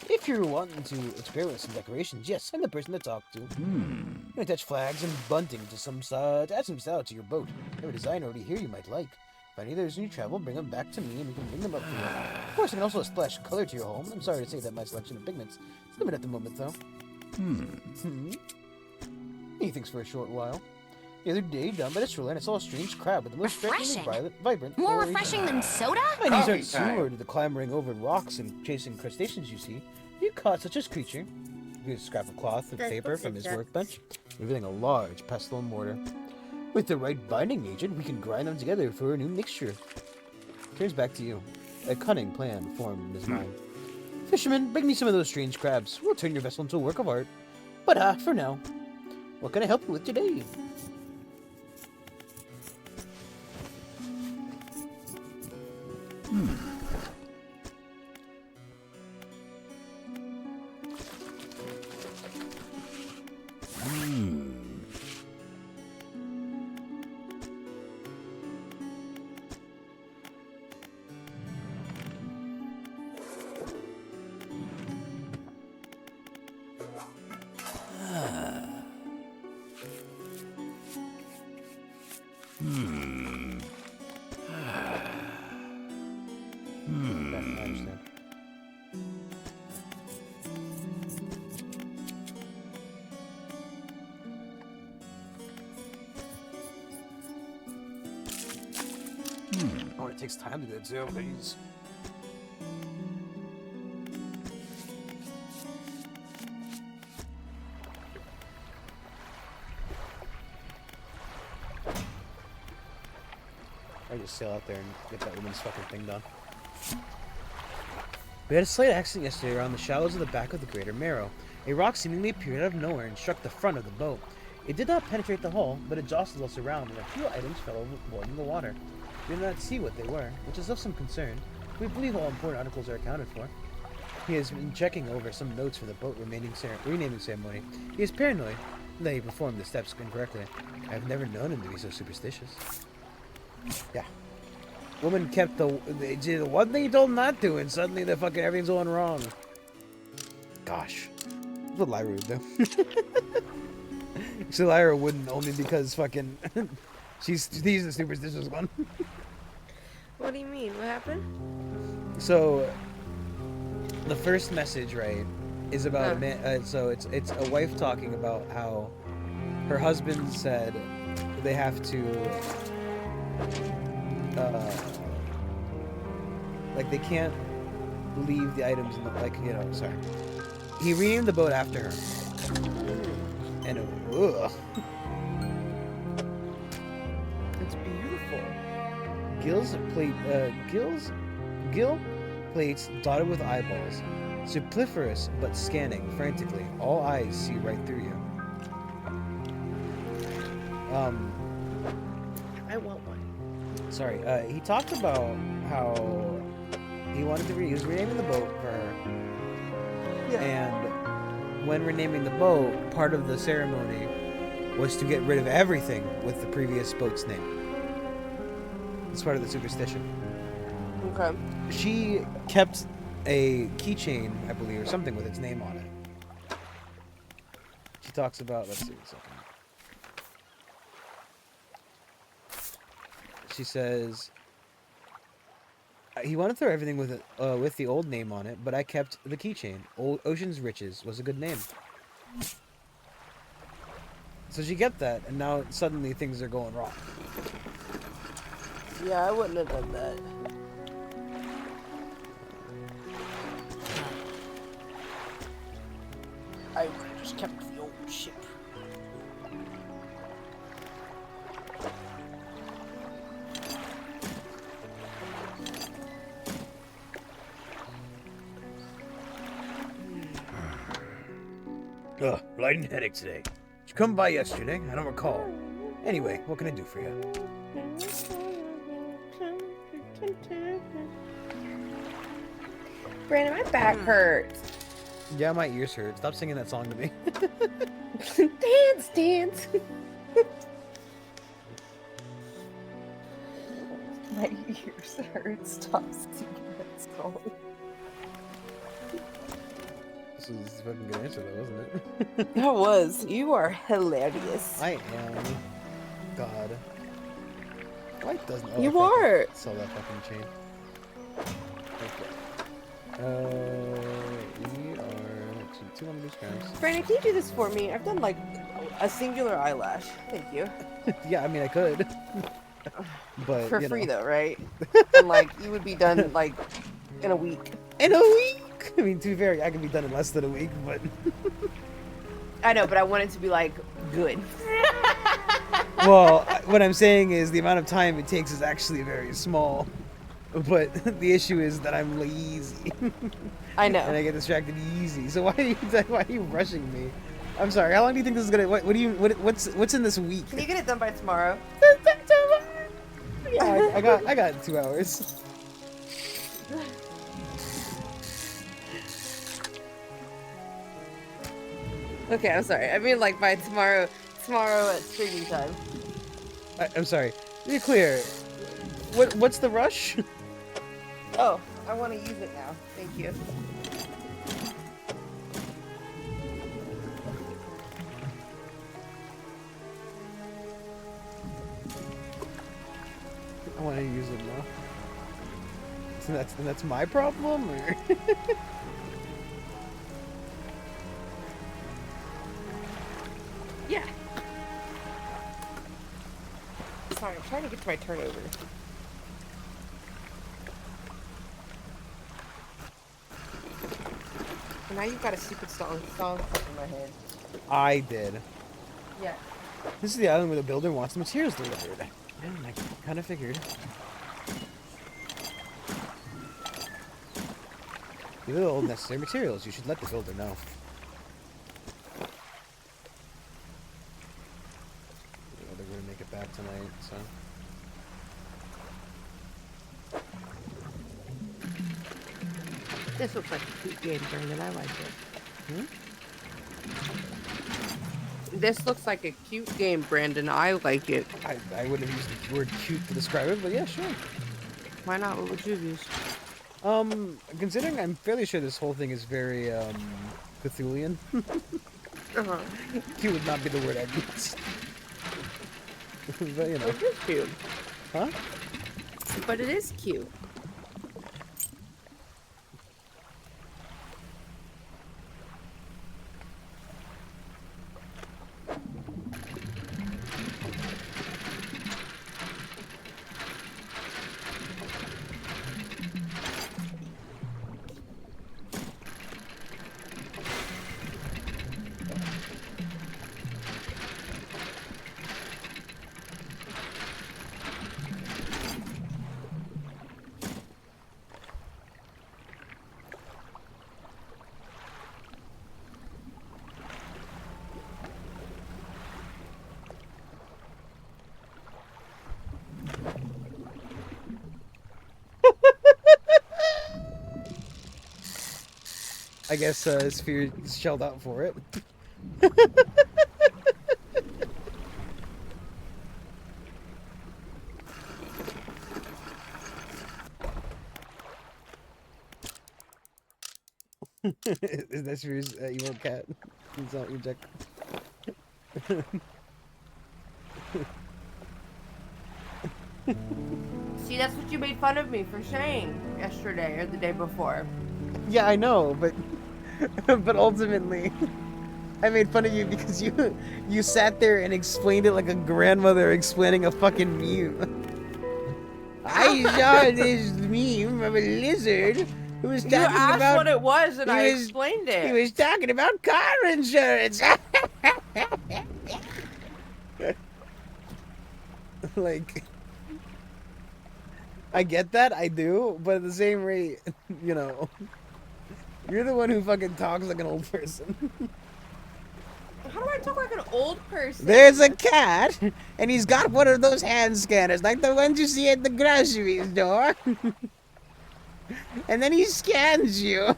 If you're wanting to experiment some decorations, yes, I'm the person to talk to. You attach flags and bunting to to add some style to your boat. I have a design already here you might like. If any of those when you travel, bring them back to me and we can bring them up for you. Of course, I can also splash color to your home. I'm sorry to say that my selection of pigments is limited at the moment, though. Methinks for a short while. The other day, down by the shoreline, I saw a strange crab with the most strikingly vibrant. More refreshing than soda? My knees aren't Coffee time. sore to the clambering over rocks and chasing crustaceans you see. You caught such a creature. Here's a scrap of cloth and That's paper from his picture. workbench, revealing a large pestle and mortar. With the right binding agent, we can grind them together for a new mixture. Turns back to you. A cunning plan formed in his mind. Fisherman, bring me some of those strange crabs. We'll turn your vessel into a work of art. But for now, what can I help you with today? I understand. Oh, it takes time to do it too. Please. I just sail out there and get that woman's fucking thing done. We had a slight accident yesterday around the shallows of the back of the Greater Marrow. A rock seemingly appeared out of nowhere and struck the front of the boat. It did not penetrate the hull, but it jostled us around, and a few items fell overboard in the water. We did not see what they were, which is of some concern. We believe all important articles are accounted for. He has been checking over some notes for the boat renaming ceremony. He is paranoid that he performed the steps incorrectly. I've never known him to be so superstitious. Yeah. Woman kept the one thing he told him not to, and suddenly the fucking everything's going wrong. Gosh. That's what Lyra would do. So Lyra wouldn't, only because fucking he's the superstitious one. What do you mean? What happened? So the first message, right, is about a man. So it's a wife talking about how her husband said they have to like they can't leave the items in the sorry. He renamed the boat after her. And ugh. It's beautiful. Gill plates dotted with eyeballs. Superfluous but scanning frantically. All eyes see right through you. I want one. Sorry. He talked about how he wanted to he was renaming the boat for her. Yeah. And when renaming the boat, part of the ceremony was to get rid of everything with the previous boat's name. It's part of the superstition. Okay. She kept a keychain, I believe, or something with its name on it. She talks about, let's see a second. She says, he wanted to throw everything with the old name on it, but I kept the keychain. Old Ocean's Riches was a good name. So she kept that, and now suddenly things are going wrong. Yeah, I wouldn't have done that. I would have just kept the old ship. Ugh, riding headache today. Did you come by yesterday? I don't recall. Anyway, what can I do for you? Brandon, my back hurts. Yeah, my ears hurt. Stop singing that song to me. Dance, dance. My ears hurt. Stop singing that song. This was a fucking good answer, though, wasn't it? That was. You are hilarious. I am. God. Why doesn't? Oh, You I think I are. Saw that fucking chain. Okay. We are two on loose crowns. Brandon, can you do this for me? I've done like a singular eyelash. Thank you. Yeah, I mean I could, but For you free know. though, right? And like you would be done like in a week. In a week. I mean, to be fair, I can be done in less than a week, but. I know, but I want it to be like good. Well, what I'm saying is the amount of time it takes is actually very small. But the issue is that I'm lazy. I know. And I get distracted easy. So why are you rushing me? I'm sorry. How long do you think this is gonna? What's in this week? Can you get it done by tomorrow? Yeah, I got 2 hours. Okay, I'm sorry. I mean like by tomorrow at streaming time. I'm sorry. To be clear, what's the rush? Oh, I want to use it now. Thank you. I want to use it now. So that's my problem, or? Yeah. Sorry, I'm trying to get to my turnover. And now you've got a stupid song stuck in my head. I did. Yeah. This is the island where the builder wants the materials delivered. Yeah, I kind of figured. You have all necessary materials. You should let the builder know. Yeah, they're gonna make it back tonight, so. This looks like a cute game, Brandon. I like it. This looks like a cute game, Brandon. I like it. I wouldn't have used the word cute to describe it, but yeah, sure. Why not? What would you use? Considering I'm fairly sure this whole thing is very, Cthulhian. Uh-huh. Cute would not be the word I'd use. But, you know. It is cute. Huh? But it is cute. guess Sphere shelled out for it. Is that Sphere's emote cat? He's not reject. See, that's what you made fun of me for saying yesterday or the day before. Yeah, I know, but but ultimately, I made fun of you because you sat there and explained it like a grandmother explaining a fucking meme. I saw this meme of a lizard who was You talking asked about what it was, and he I was- explained it. he was talking about car insurance. Like, I get that, I do, but at the same rate, you know, you're the one who fucking talks like an old person. How do I talk like an old person? There's a cat, and he's got one of those hand scanners, like the ones you see at the grocery store. And then he scans you.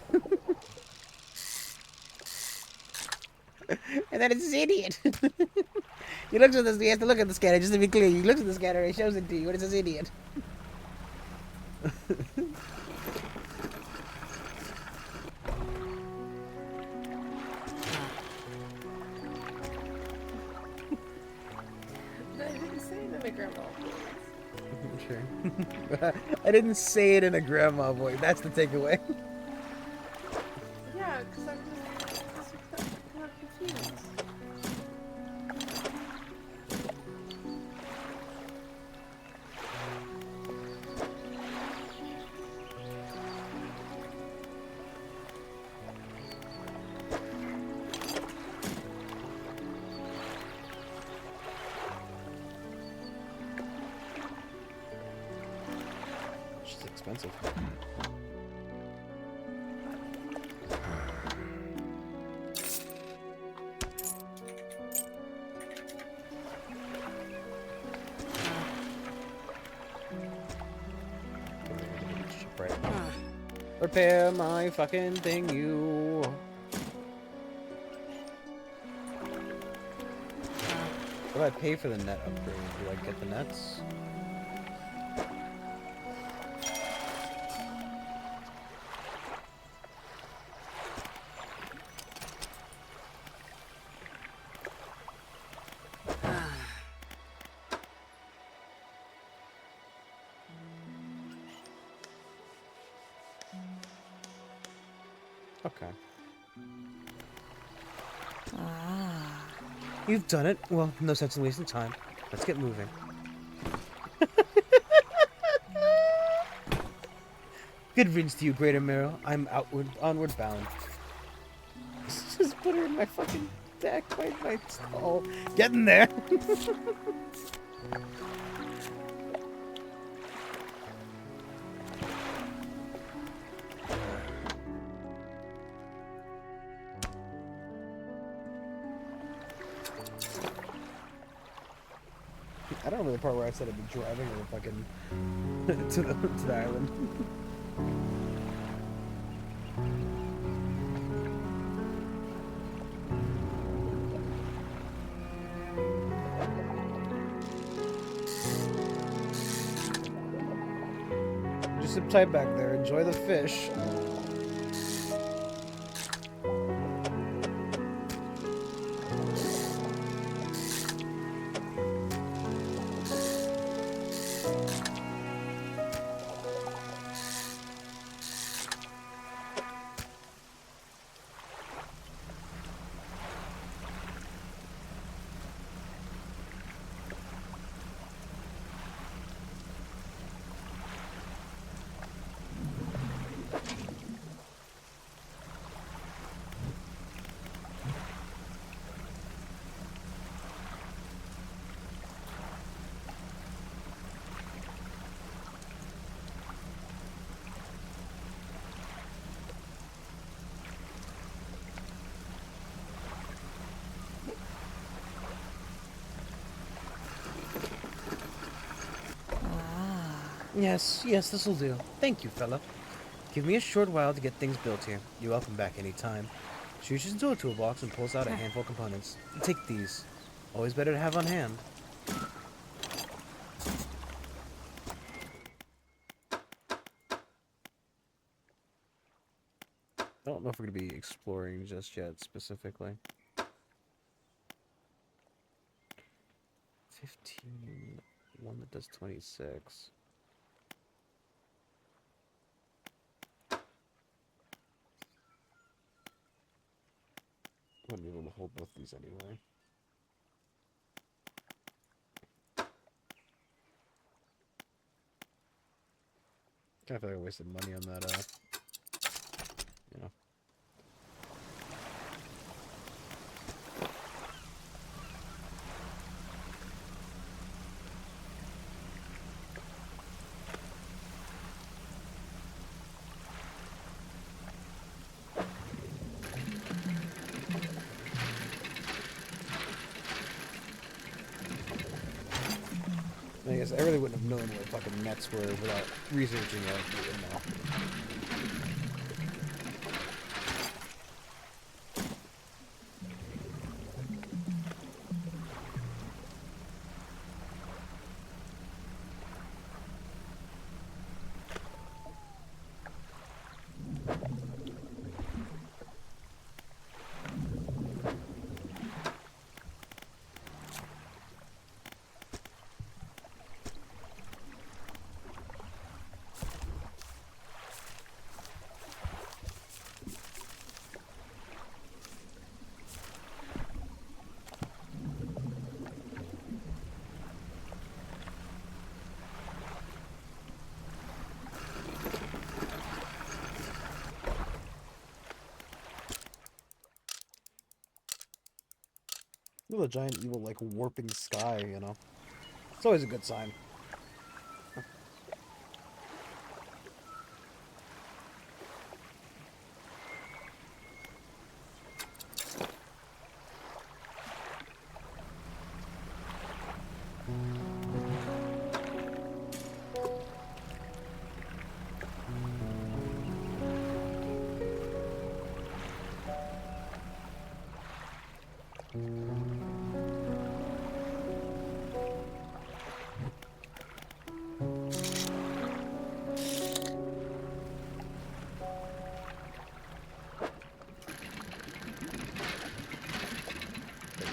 And then it's this idiot. He looks at this, he has to look at the scanner, just to be clear. He looks at the scanner, he shows it to you, and it's this idiot. I didn't say it in a grandma voice. Sure. I didn't say it in a grandma voice. That's the takeaway. Yeah, because I'm not confused. She's expensive. Right. Repair my fucking thing, you. What do I pay for the net upgrade? Do I get the nets? Okay. You've done it. Well, no sense in wasting time. Let's get moving. Good riddance to you, Greater Mirror. I'm onward bound. Just put her in my fucking deck, my stall. Getting there. I don't remember the part where I said I'd be driving her fucking to the island. Just sit tight back there. Enjoy the fish. Yes, this'll do. Thank you, fella. Give me a short while to get things built here. You're welcome back any time. She reaches into a toolbox and pulls out a handful of components. Take these. Always better to have on hand. I don't know if we're going to be exploring just yet, specifically. 15. One that does 26. Wouldn't be able to hold both these anyway. Kind of feel like I wasted money on that, you know. I guess I really wouldn't have known what fucking nets were without researching it, you know. Look at the giant evil, like, warping sky, you know? It's always a good sign.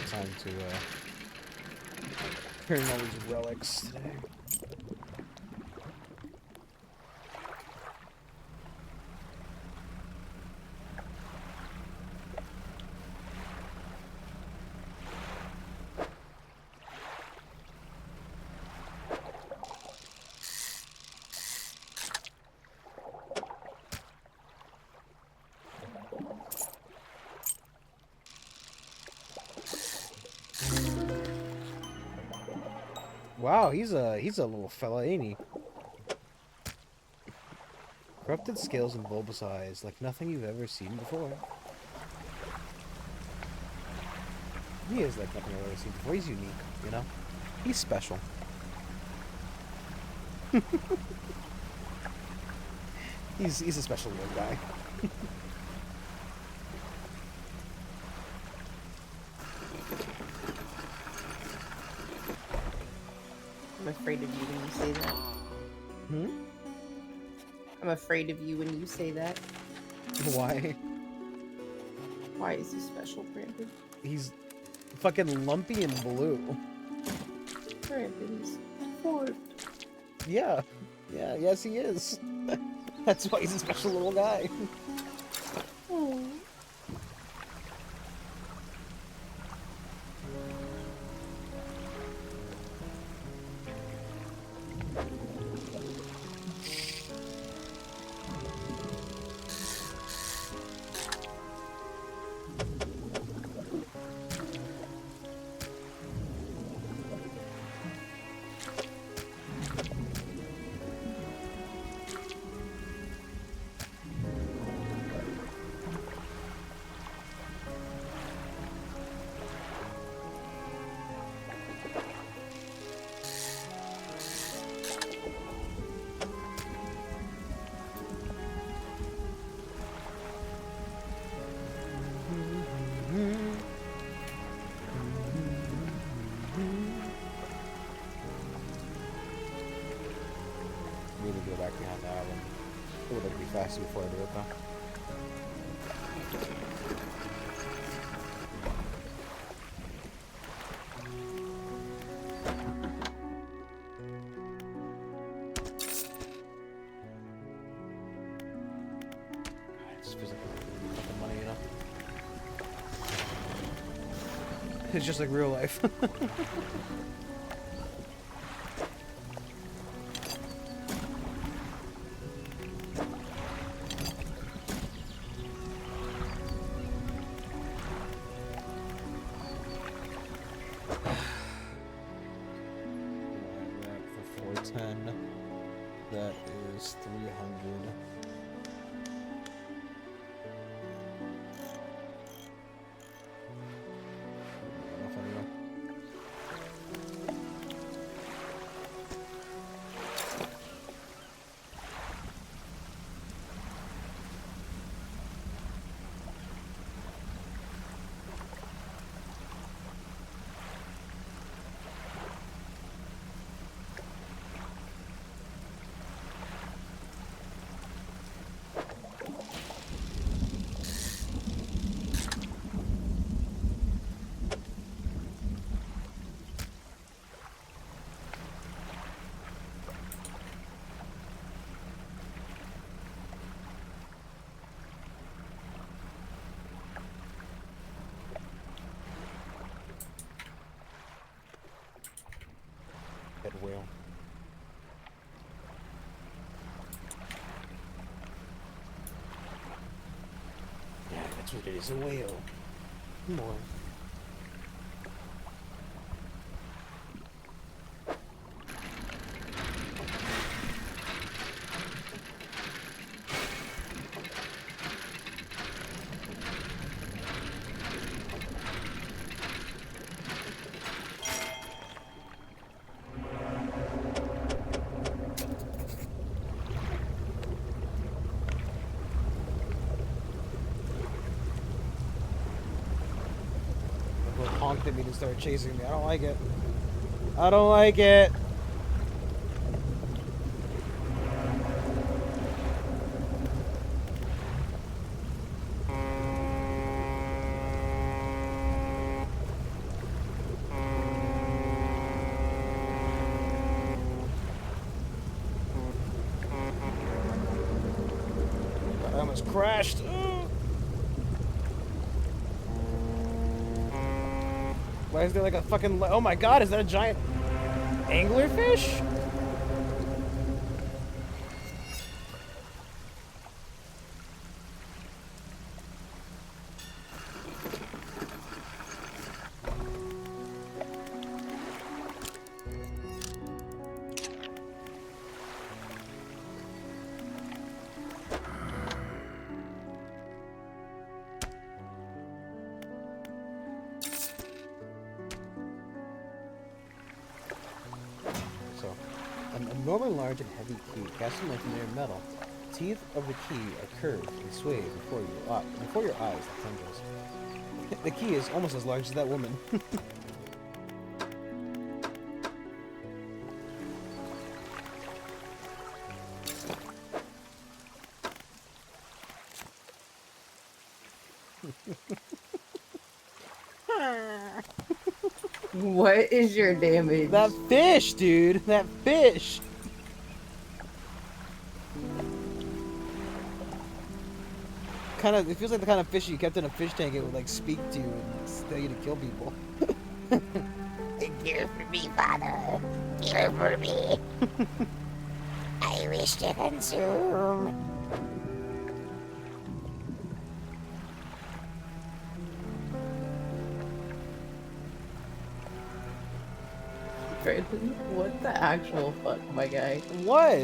Time to turn all these relics today. Wow, he's a little fella, ain't he? Corrupted scales and bulbous eyes, like nothing you've ever seen before. He is like nothing I've ever seen before. He's unique, you know? He's special. he's a special little guy. I'm afraid of you when you say that. Hmm? I'm afraid of you when you say that. Why? Why is he special, Brandon? He's fucking lumpy and blue. Brandon's forward. Yeah. Yeah, yes he is. That's why he's a special little guy. Oh. taxi before I do it, though. It's physically fucking money, you know? It's just like real life. For 410, that is 300. Head whale. Yeah, that's what it is, a whale. Come on. Honked at me to start chasing me. I don't like it. I don't like it. I almost crashed. Why is there like a fucking... Oh my god, is that a giant anglerfish? Normally large and heavy key, cast from engineered metal. Teeth of the key are curved and sway before your eyes like tendrils. The key is almost as large as that woman. What is your damage? That fish, dude! That fish! It feels like the kind of fish you kept in a fish tank. It would like speak to you and tell you to kill people. Care for me, father. Care for me. I wish to consume. What the actual fuck, my guy? What?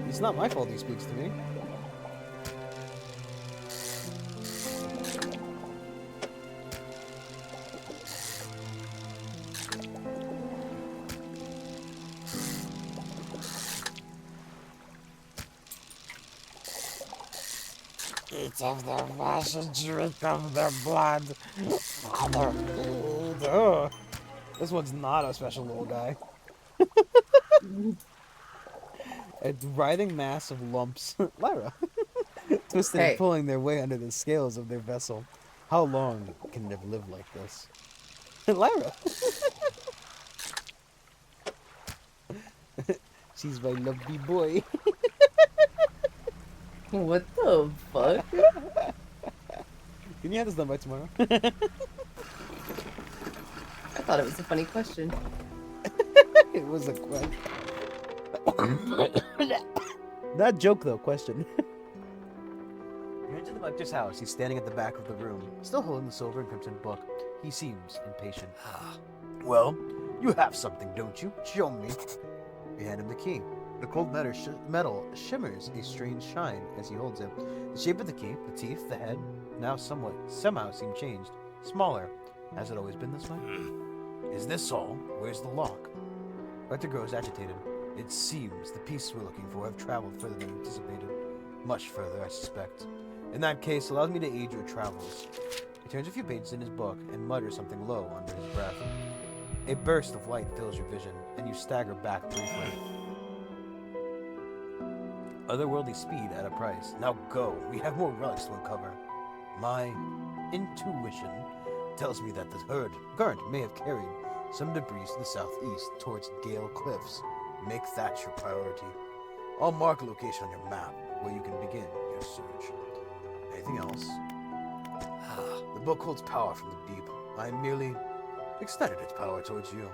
It's not my fault he speaks to me. Eat of the flesh and drink of the blood, father. Ugh. This one's not a special little guy. A writhing mass of lumps. Lyra. Twisted Hey. and pulling their way under the scales of their vessel. How long can it have lived like this? Lyra. She's my lovely boy. What the fuck? Can you have this done by tomorrow? I thought it was a funny question. It was a question. Not joke though, question. You enter the Lecter's house. He's standing at the back of the room, still holding the silver and crimson book. He seems impatient. Well, you have something, don't you? Show me. You hand him the key. The cold metal shimmers a strange shine as he holds it. The shape of the key, the teeth, the head, now somehow seem changed. Smaller. Has it always been this way? Is this all? Where's the lock? Lecter grows agitated. It seems the pieces we're looking for have traveled further than anticipated. Much further, I suspect. In that case, allow me to aid your travels. He turns a few pages in his book and mutters something low under his breath. A burst of light fills your vision, and you stagger back briefly. Otherworldly speed at a price. Now go. We have more relics to uncover. My intuition tells me that the current may have carried some debris to the southeast towards Gale Cliffs. Make that your priority. I'll mark a location on your map where you can begin your search. Anything else? The book holds power from the deep. I merely extended its power towards you.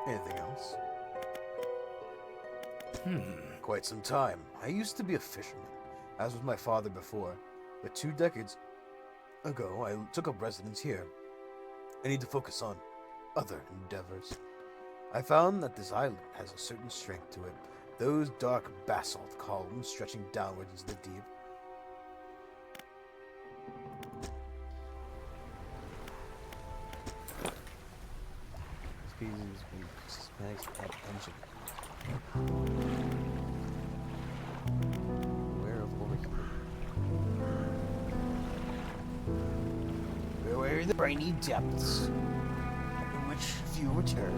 Anything else? Quite some time. I used to be a fisherman, as was my father before, but 2 decades ago I took up residence here. I need to focus on other endeavors. I found that this island has a certain strength to it. Those dark basalt columns stretching downwards into the deep. Aware of overheating. Where are the briny depths, in which few return?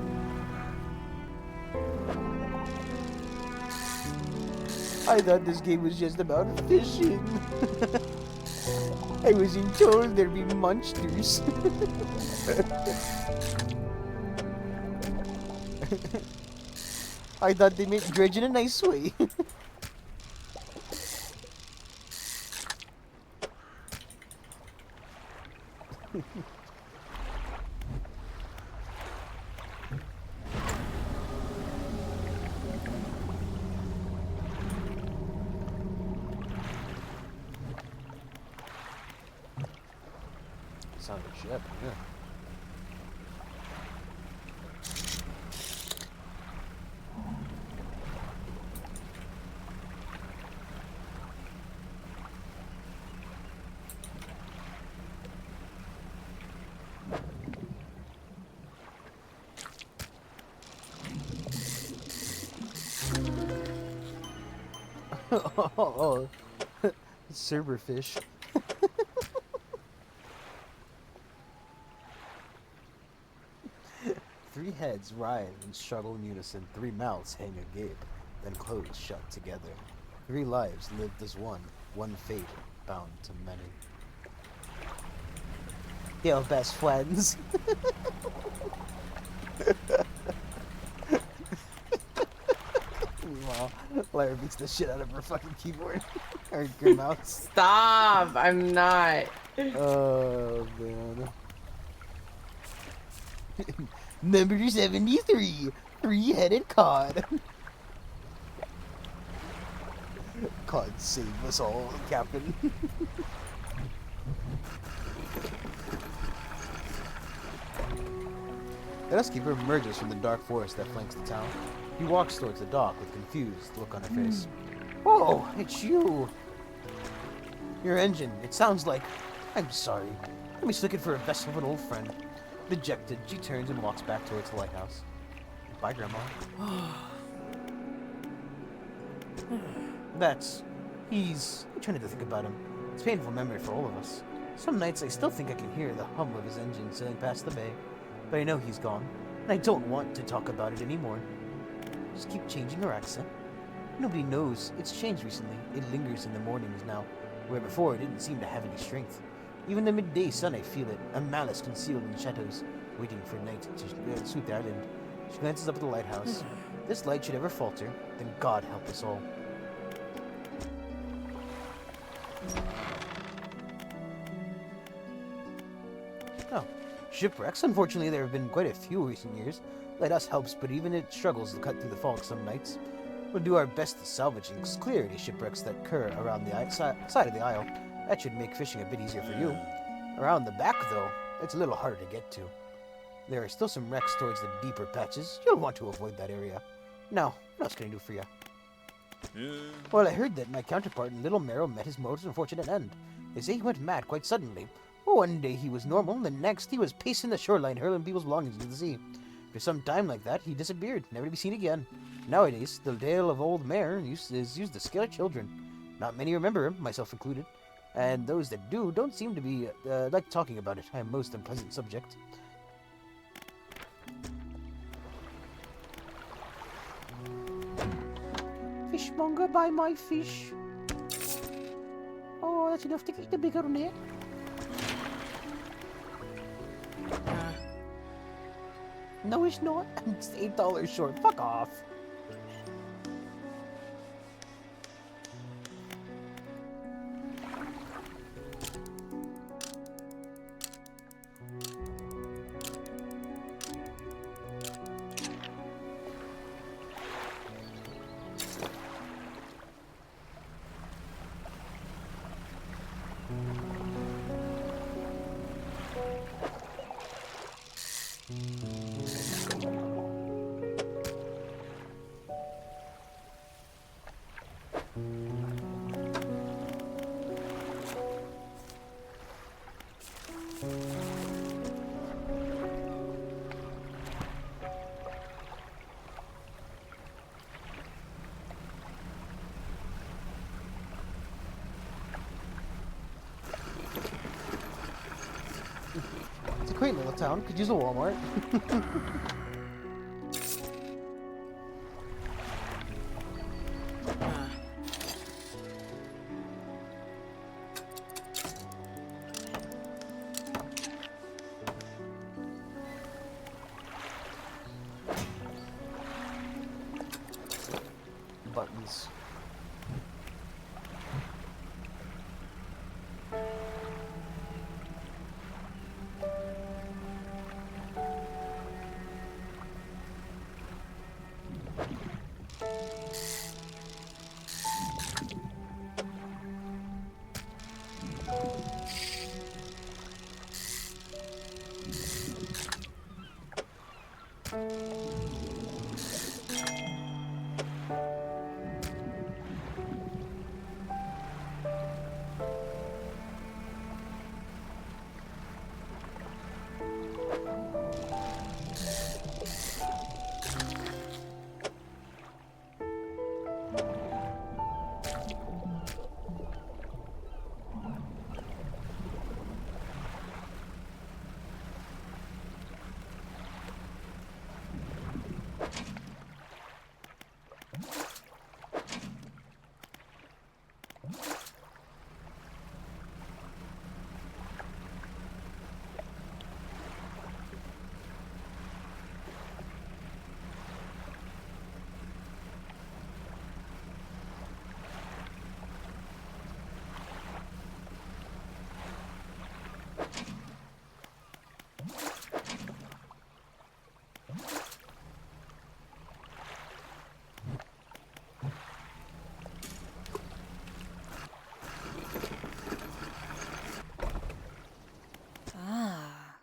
I thought this game was just about fishing. I wasn't told there'd be monsters. I thought they meant Dredge in a nice way. Sound of a ship, yeah. Oh, Cerberfish. 3 heads writhe and struggle in unison. 3 mouths hang agape, then close shut together. 3 lives lived as one. 1 fate bound to many. Yo, best friends. Meanwhile, Lara beats the shit out of her fucking keyboard. Or her mouse. Stop! I'm not. Oh, man. Number 73, 3-headed cod. Cod save us all, Captain. The housekeeper emerges from the dark forest that flanks the town. He walks towards the dock with a confused look on her face. Oh, it's you. Your engine, it sounds like... I'm sorry. I mistook it for a vessel of an old friend. Dejected, she turns and walks back towards the lighthouse. Bye, Grandma. I'm trying to think about him. It's a painful memory for all of us. Some nights I still think I can hear the hum of his engine sailing past the bay, but I know he's gone. and I don't want to talk about it anymore. Just keep changing her accent. Nobody knows. It's changed recently. It lingers in the mornings now, where before it didn't seem to have any strength. Even the midday sun, I feel it, a malice concealed in shadows, waiting for night to sweep the island. She glances up at the lighthouse. If this light should ever falter, then God help us all. Oh, shipwrecks. Unfortunately, there have been quite a few recent years. Lighthouse helps, but even it struggles to cut through the fog some nights. We'll do our best to salvage and clear any shipwrecks that occur around the side of the isle. That should make fishing a bit easier for you. Around the back, though, it's a little harder to get to. There are still some wrecks towards the deeper patches. You'll want to avoid that area. Now, what else can I do for you? Well, I heard that my counterpart in Little Marrow met his most unfortunate end. They say he went mad quite suddenly. Oh, one day he was normal, the next he was pacing the shoreline, hurling people's belongings into the sea. For some time like that, he disappeared, never to be seen again. Nowadays, the tale of old Mare is used to scare children. Not many remember him, myself included. And those that do don't seem to be like talking about it. A most unpleasant subject. Fishmonger, buy my fish. Oh, that's enough to keep the bigger net. No, it's not. It's $8 short. Fuck off. It's a quaint little town. Could use a Walmart. Buttons.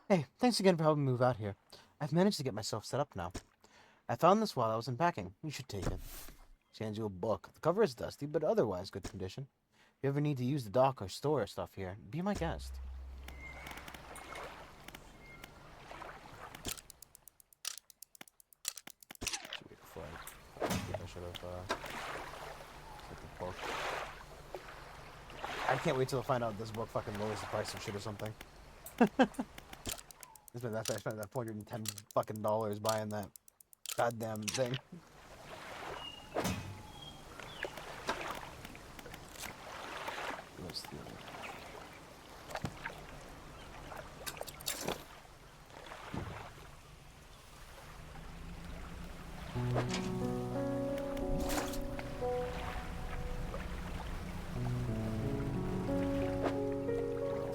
Hey, thanks again for helping me move out here. I've managed to get myself set up now. I found this while I was unpacking. You should take it. She hands you a book. The cover is dusty, but otherwise good condition. If you ever need to use the dock or store stuff here, be my guest. Wait before I should have took the book. I can't wait till I find out this book fucking lowers the price of shit or something. I spent that $410 fucking buying that goddamn thing. What's the other?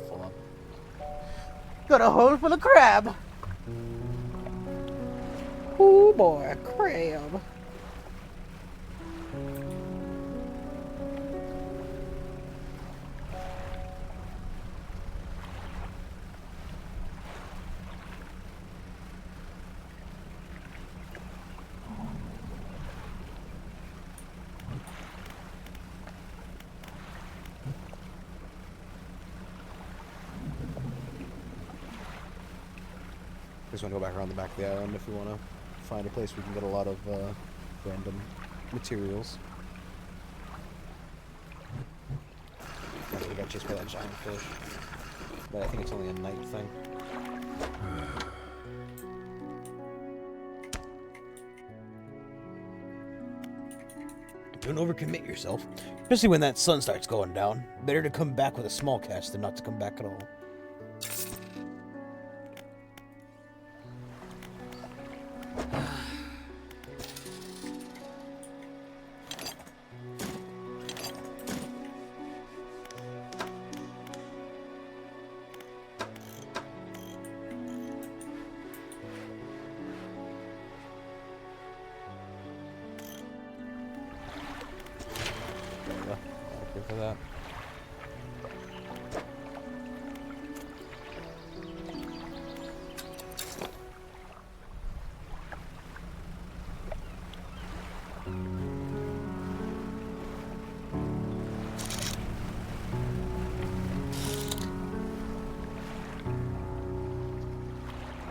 Full up. Got a hole full of crab. Oh boy, crab. Just want to go back around the back of the island if we want to find a place we can get a lot of random materials. We got chased by that giant fish, but I think it's only a night thing. Don't overcommit yourself, especially when that sun starts going down. Better to come back with a small catch than not to come back at all. For that.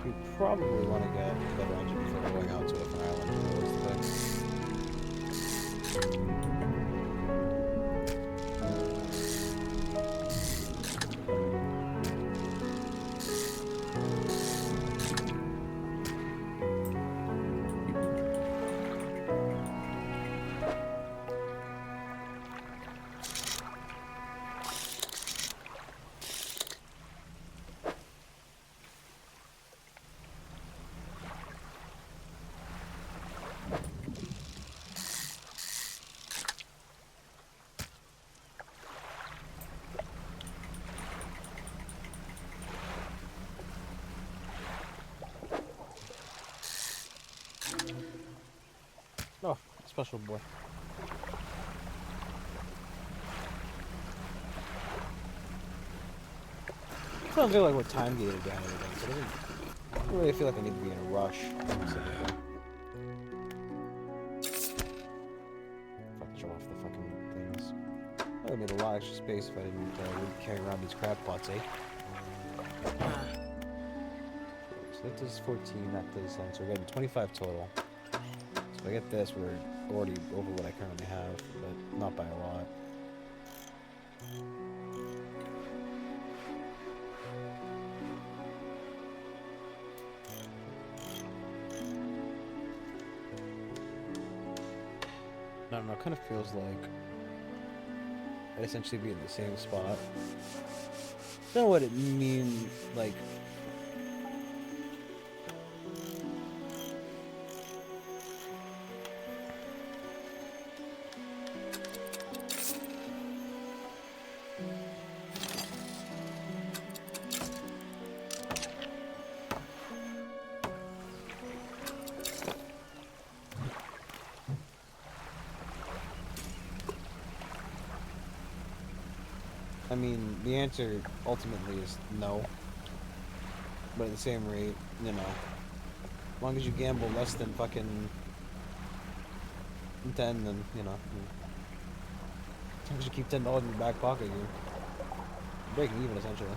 We probably want to get a better engine before going out to a different island. Oh, special boy. Sounds really like we're time gated behind everything, so I don't really feel like I need to be in a rush. Fuck, show off the fucking things. I would need a lot extra space if I didn't carry around these crab pots, eh? So that does 14, that does 10, so we're getting 25 total. If I get this, we're already over what I currently have, but not by a lot. I don't know, it kind of feels like I'd essentially be in the same spot. I don't know what it means, like... I mean, the answer ultimately is no. But at the same rate, you know, as long as you gamble less than fucking 10, then, you know, as long as you keep $10 in your back pocket, you're breaking even, essentially.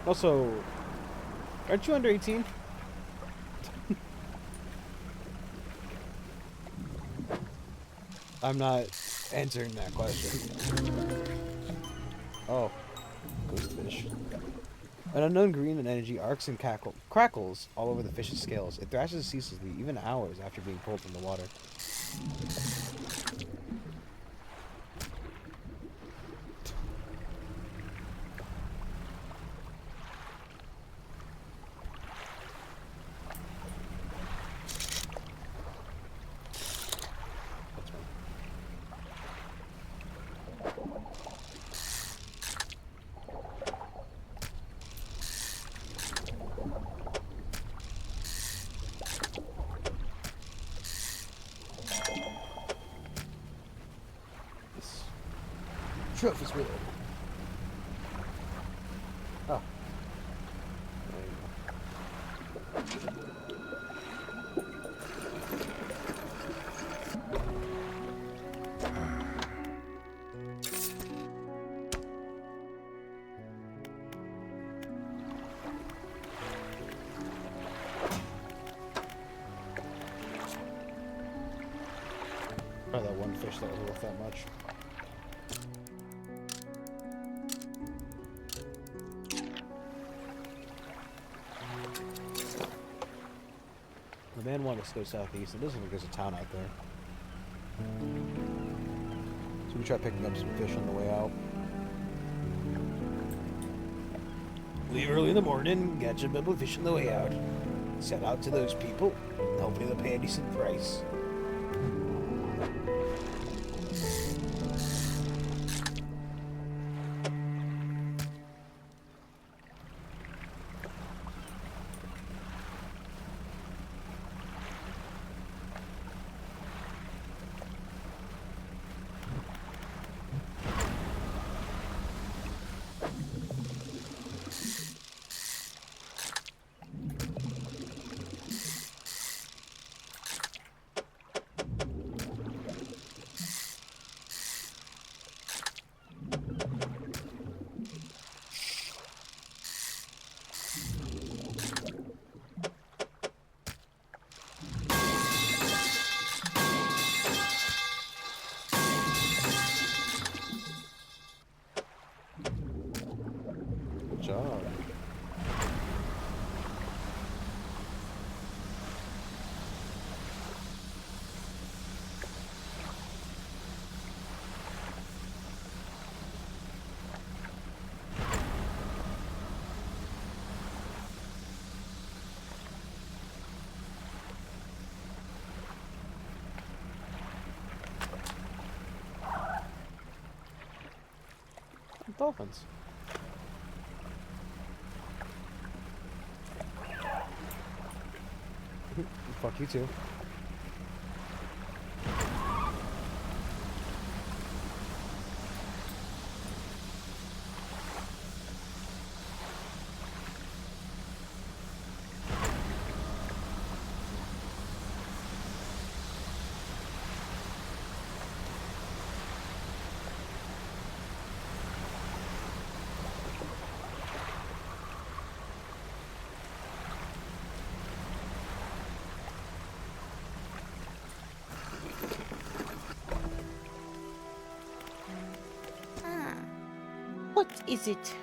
Also, aren't you under 18? I'm not answering that question. Oh, ghostfish. An unknown green energy arcs and crackles all over the fish's scales. It thrashes ceaselessly, even hours after being pulled from the water. Trophy's real. Oh. Probably that one fish that was worth that much. The man wanted us to go southeast. It doesn't look like there's a town out there. So we try picking up some fish on the way out. Leave early in the morning, catch a couple of fish on the way out. Set out to those people. Hopefully they'll pay a decent price. Good job. Dolphins. Fuck you too. What is it?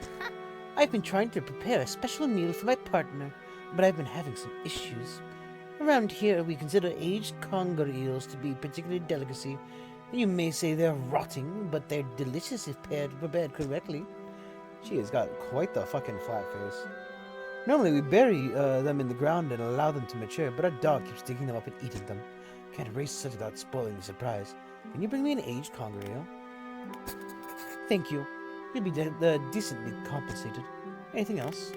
I've been trying to prepare a special meal for my partner, but I've been having some issues. Around here, we consider aged conger eels to be particularly delicacy. You may say they're rotting, but they're delicious if prepared correctly. She has got quite the fucking flat face. Normally we bury them in the ground and allow them to mature, but our dog keeps digging them up and eating them. Can't raise such without spoiling the surprise. Can you bring me an aged conger eel? Thank you. You'll be decently compensated. Anything else?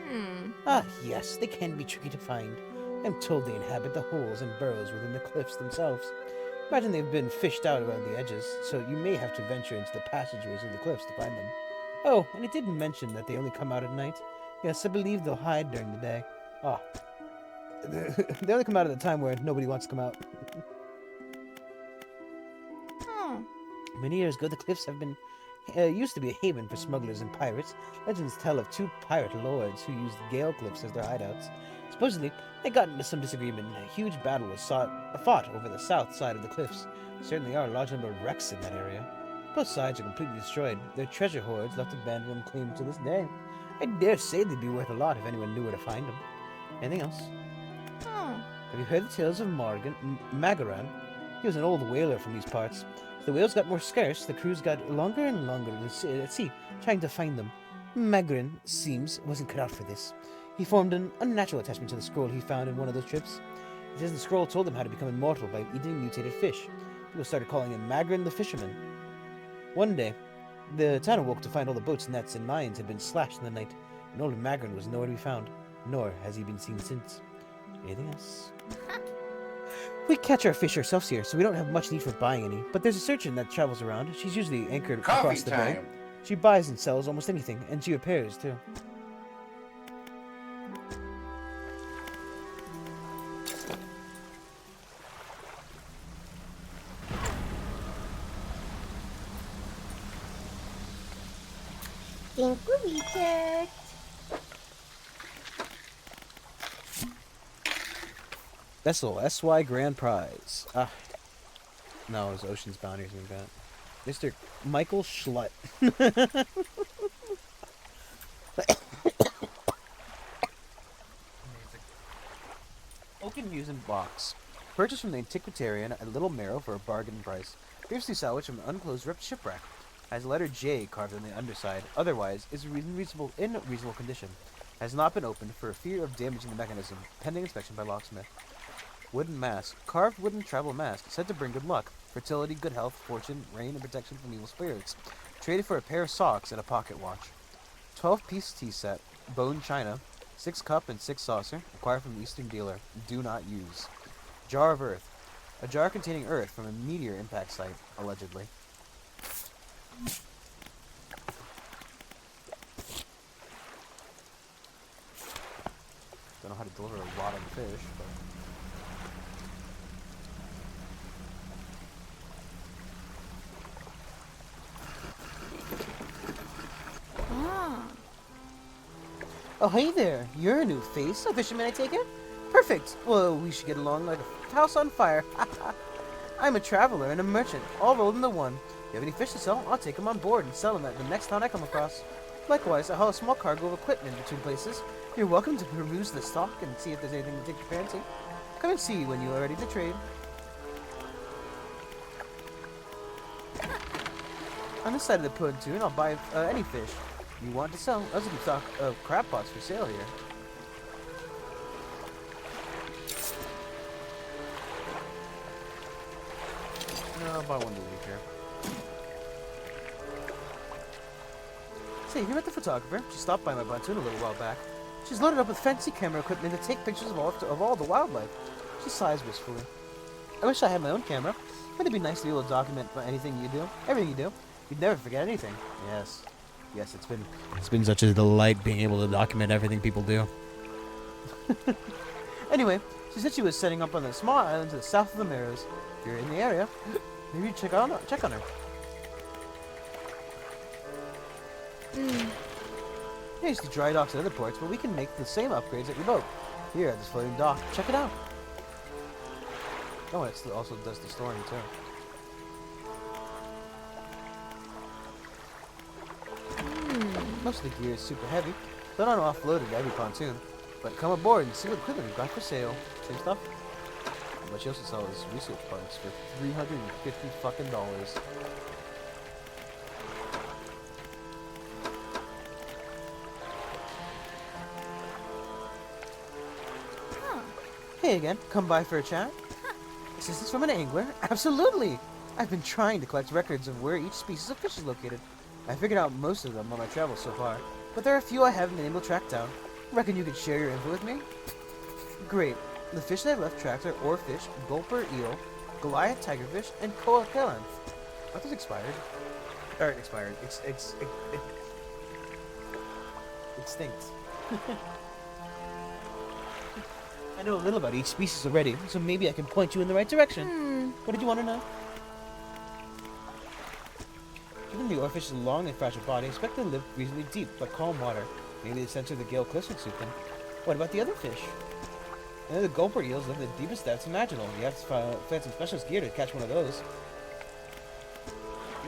Hmm. Ah, yes, they can be tricky to find. I'm told they inhabit the holes and burrows within the cliffs themselves. Imagine they've been fished out around the edges, so you may have to venture into the passageways of the cliffs to find them. Oh, and it didn't mention that they only come out at night. Yes, I believe they'll hide during the day. Ah. They only come out at the time where nobody wants to come out. Many years ago, the cliffs have been used to be a haven for smugglers and pirates. Legends tell of two pirate lords who used the Gale Cliffs as their hideouts. Supposedly, they got into some disagreement and a huge battle was fought over the south side of the cliffs. There certainly are a large number of wrecks in that area. Both sides are completely destroyed. Their treasure hoards left abandoned and unclaimed to this day. I dare say they'd be worth a lot if anyone knew where to find them. Anything else? Oh. Have you heard the tales of Magaran? He was an old whaler from these parts. The whales got more scarce, the crews got longer and longer at sea, trying to find them. Magaran, seems, wasn't cut out for this. He formed an unnatural attachment to the scroll he found in one of those trips. It says the scroll told him how to become immortal by eating mutated fish. People started calling him Magaran the Fisherman. One day, the town awoke to find all the boats, nets, and mines had been slashed in the night, and old Magaran was nowhere to be found, nor has he been seen since. Anything else? We catch our fish ourselves here, so we don't have much need for buying any, but there's a surgeon that travels around. She's usually anchored Coffee across the bay. time. She buys and sells almost anything, and she repairs, too. Think we'll be checked. Vessel, SY Grand Prize. Ah. No, it was Ocean's Bounty or something like that. Mr. Michael Schlutt. Oaken Museum Box. Purchased from the antiquarian at Little Marrow for a bargain price. Previously salvaged from an unclosed ripped shipwreck. Has a letter J carved on the underside. Otherwise, is in reasonable condition. Has not been opened for fear of damaging the mechanism. Pending inspection by locksmith. Wooden mask. Carved wooden travel mask. Said to bring good luck. Fertility, good health, fortune, rain, and protection from evil spirits. Traded for a pair of socks and a pocket watch. 12-piece tea set. Bone china. 6 cup and 6 saucer. Acquired from an Eastern dealer. Do not use. Jar of earth. A jar containing earth from a meteor impact site, allegedly. Don't know how to deliver a lot of fish, but... Oh, hey there. You're a new face. A fisherman, I take it? Perfect. Well, we should get along like a house on fire. I'm a traveler and a merchant, all rolled into one. If you have any fish to sell, I'll take them on board and sell them at the next town I come across. Likewise, I haul a small cargo of equipment between places. You're welcome to peruse the stock and see if there's anything to take your fancy. Come and see when you are ready to trade. On this side of the pontoon, I'll buy any fish you want to sell. I also keep stock of crab pots for sale here. No, I'll buy one to leave here. Say, have you met the photographer? She stopped by my pontoon a little while back. She's loaded up with fancy camera equipment to take pictures of all the wildlife. She sighs wistfully. I wish I had my own camera. Wouldn't it be nice to be able to document anything you do? Everything you do. You'd never forget anything. Yes. Yes, it's been such a delight being able to document everything people do. Anyway, she said she was setting up on a small island to the south of the Marrows. If you're in the area, maybe check on her. Here's the dry docks at other ports, but we can make the same upgrades at your boat. Here at this floating dock. Check it out. Oh, it also does the storing too. Most of the gear is super heavy, but not offloaded to every pontoon. But come aboard and see what equipment we've got for sale. Same stuff. But she also sells research parts for $350 fucking dollars. Hey again, come by for a chat? Assistance from an angler? Absolutely! I've been trying to collect records of where each species of fish is located. I figured out most of them on my travels so far, but there are a few I haven't been able to track down. Reckon you could share your info with me? Great. The fish that I've left tracked are oarfish, gulper eel, Goliath tigerfish, and koa kalanth. Are those expired? Or expired. Extinct. I know a little about each species already, so maybe I can point you in the right direction. What did you want to know? Given the oarfish's long and fragile body, I expect they live reasonably deep, but calm water. Maybe the center of the gale cliffs would suit them. What about the other fish? And the gulper eels live in the deepest depths imaginable. You have to find some specialist gear to catch one of those.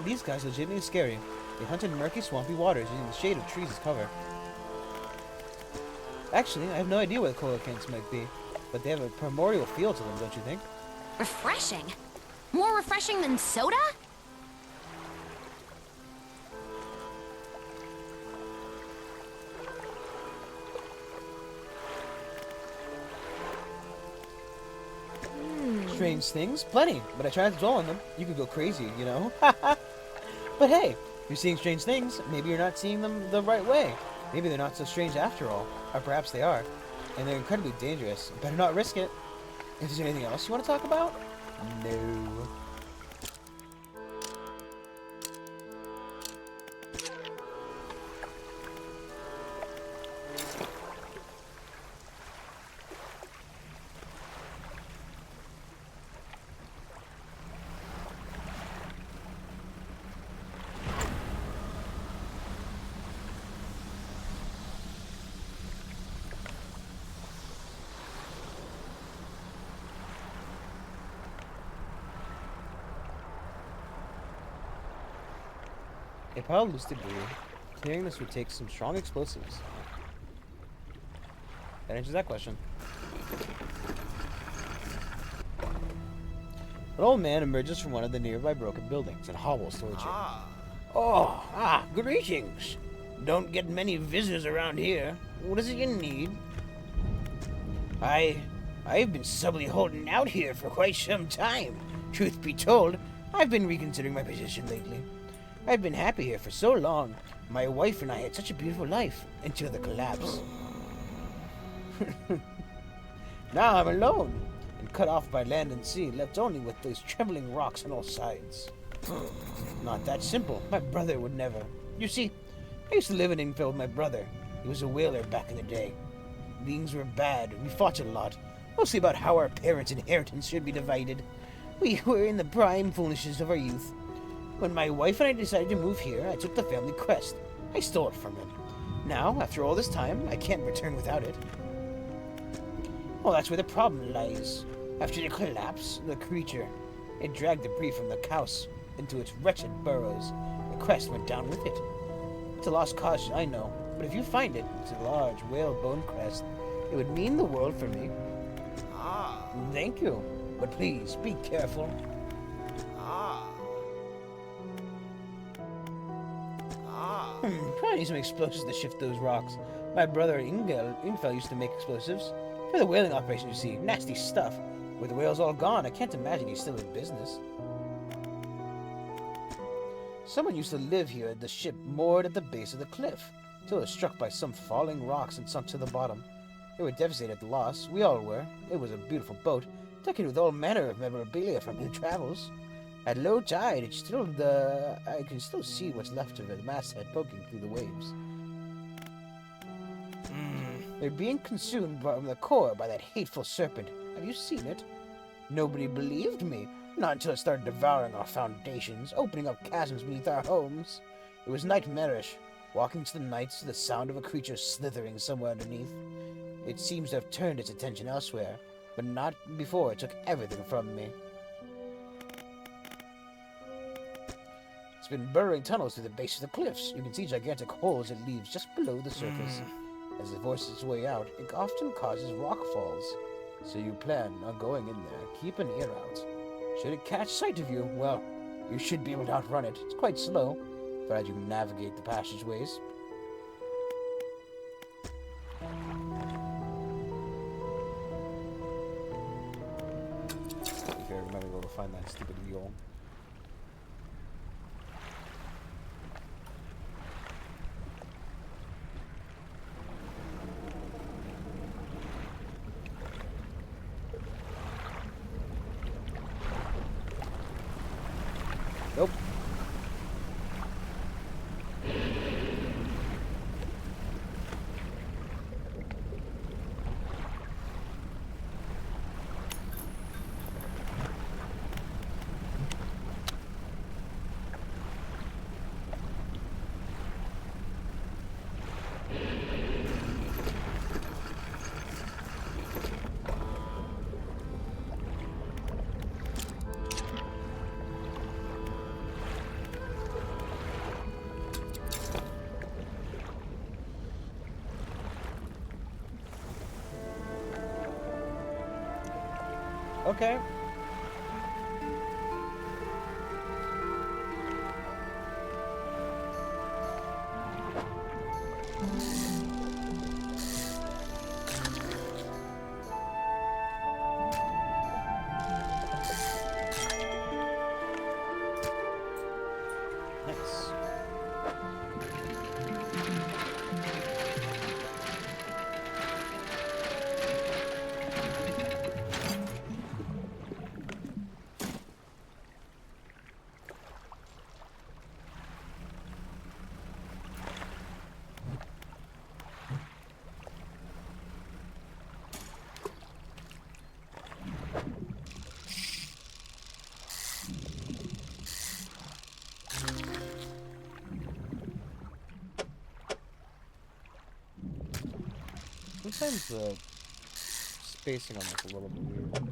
These guys are legitimately scary. They hunt in murky, swampy waters using the shade of trees as cover. Actually, I have no idea where the coelacanths might be, but they have a primordial feel to them, don't you think? Refreshing? More refreshing than soda? Strange things? Plenty, but I tried to dwell on them. You could go crazy, you know? But hey, you're seeing strange things, maybe you're not seeing them the right way. Maybe they're not so strange after all. Or perhaps they are. And they're incredibly dangerous. Better not risk it. Is there anything else you want to talk about? No. A pile of loose debris. Clearing this would take some strong explosives. That answers that question. An old man emerges from one of the nearby broken buildings and hobbles towards you. Greetings. Don't get many visitors around here. What is it you need? I've been subtly holding out here for quite some time. Truth be told, I've been reconsidering my position lately. I've been happy here for so long. My wife and I had such a beautiful life until the collapse. Now I'm alone and cut off by land and sea, left only with those trembling rocks on all sides. Not that simple. My brother would never. You see, I used to live in Ingfield with my brother. He was a whaler back in the day. Things were bad. We fought a lot, mostly about how our parents' inheritance should be divided. We were in the prime foolishness of our youth. When my wife and I decided to move here, I took the family crest. I stole it from him. Now, after all this time, I can't return without it. Well, that's where the problem lies. After the collapse, the creature, it dragged debris from the house into its wretched burrows. The crest went down with it. It's a lost cause, I know, but if you find it, it's a large whalebone crest. It would mean the world for me. Thank you, but please, be careful. Probably need some explosives to shift those rocks. My brother Ingfell used to make explosives. For the whaling operation, you see. Nasty stuff. With the whales all gone, I can't imagine he's still in business. Someone used to live here at the ship moored at the base of the cliff, till it was struck by some falling rocks and sunk to the bottom. They were devastated at the loss. We all were. It was a beautiful boat, decorated with all manner of memorabilia from their travels. At low tide, I can still see what's left of it, the masthead poking through the waves. They're being consumed from the core by that hateful serpent. Have you seen it? Nobody believed me. Not until it started devouring our foundations, opening up chasms beneath our homes. It was nightmarish, walking to the nights to the sound of a creature slithering somewhere underneath. It seems to have turned its attention elsewhere, but not before it took everything from me. It's been burrowing tunnels through the base of the cliffs. You can see gigantic holes it leaves just below the surface. As it forces its way out, it often causes rock falls. So you plan on going in there. Keep an ear out. Should it catch sight of you, well, you should be able to outrun it. It's quite slow, but as you can navigate the passageways. If I remember to go to find that stupid eel. Nope. Okay. Nice. Sometimes the spacing on this a little bit weird.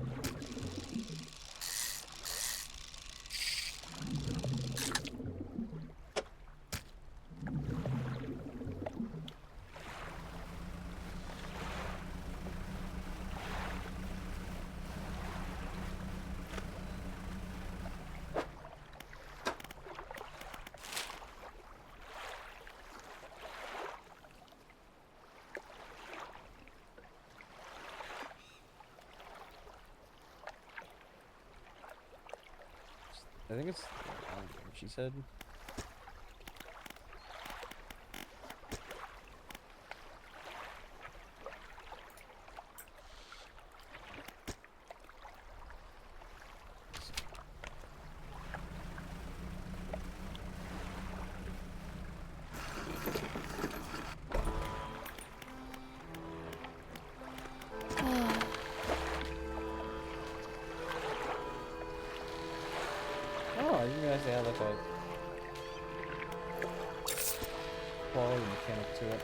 I think it's she said. Oh, I didn't realize they had like a quality mechanic to it.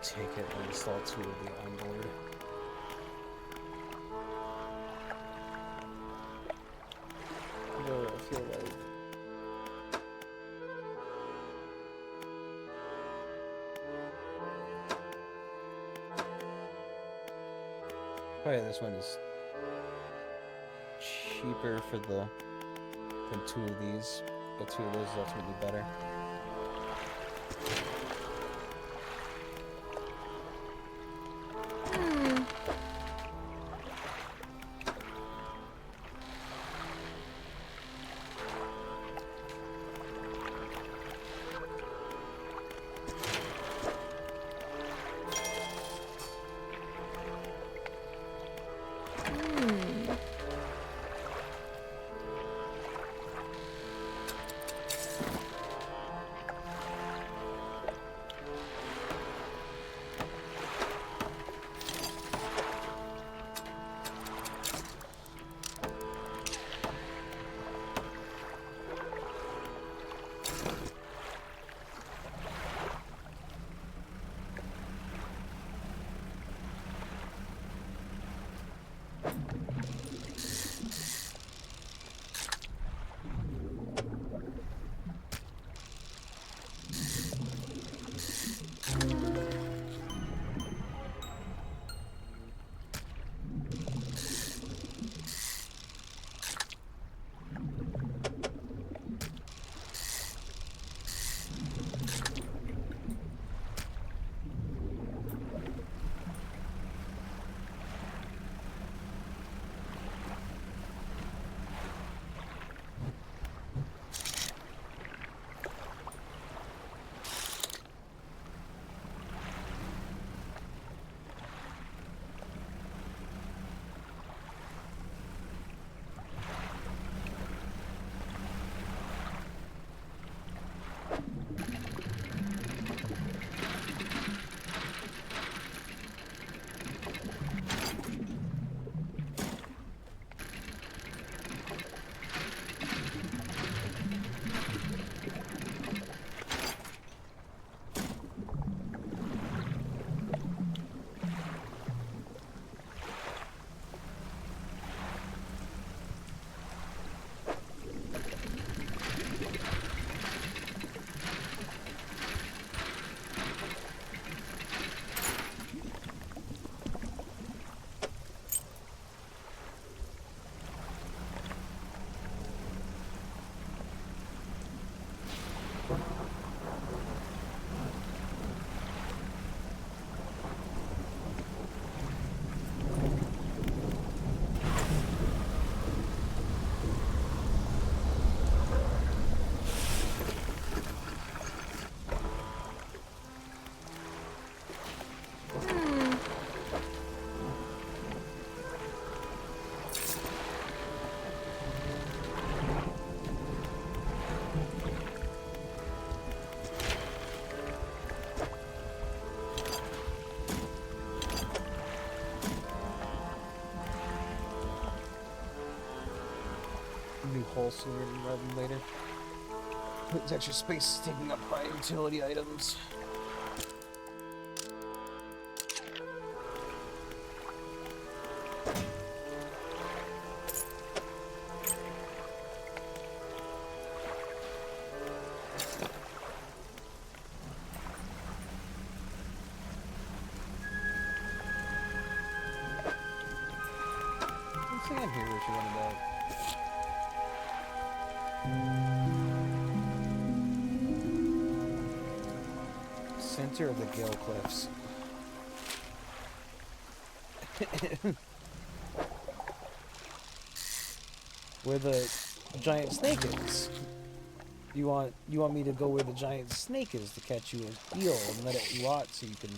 Take it and install two of the onboard. I feel like probably this one is cheaper for than two of these, but two of those is ultimately better. sooner rather than later. This extra space is taking up my utility items. Let's see in here what you want about. Center of the Gale Cliffs. Where the giant snake is. You want me to go where the giant snake is to catch you an eel and let it rot so you can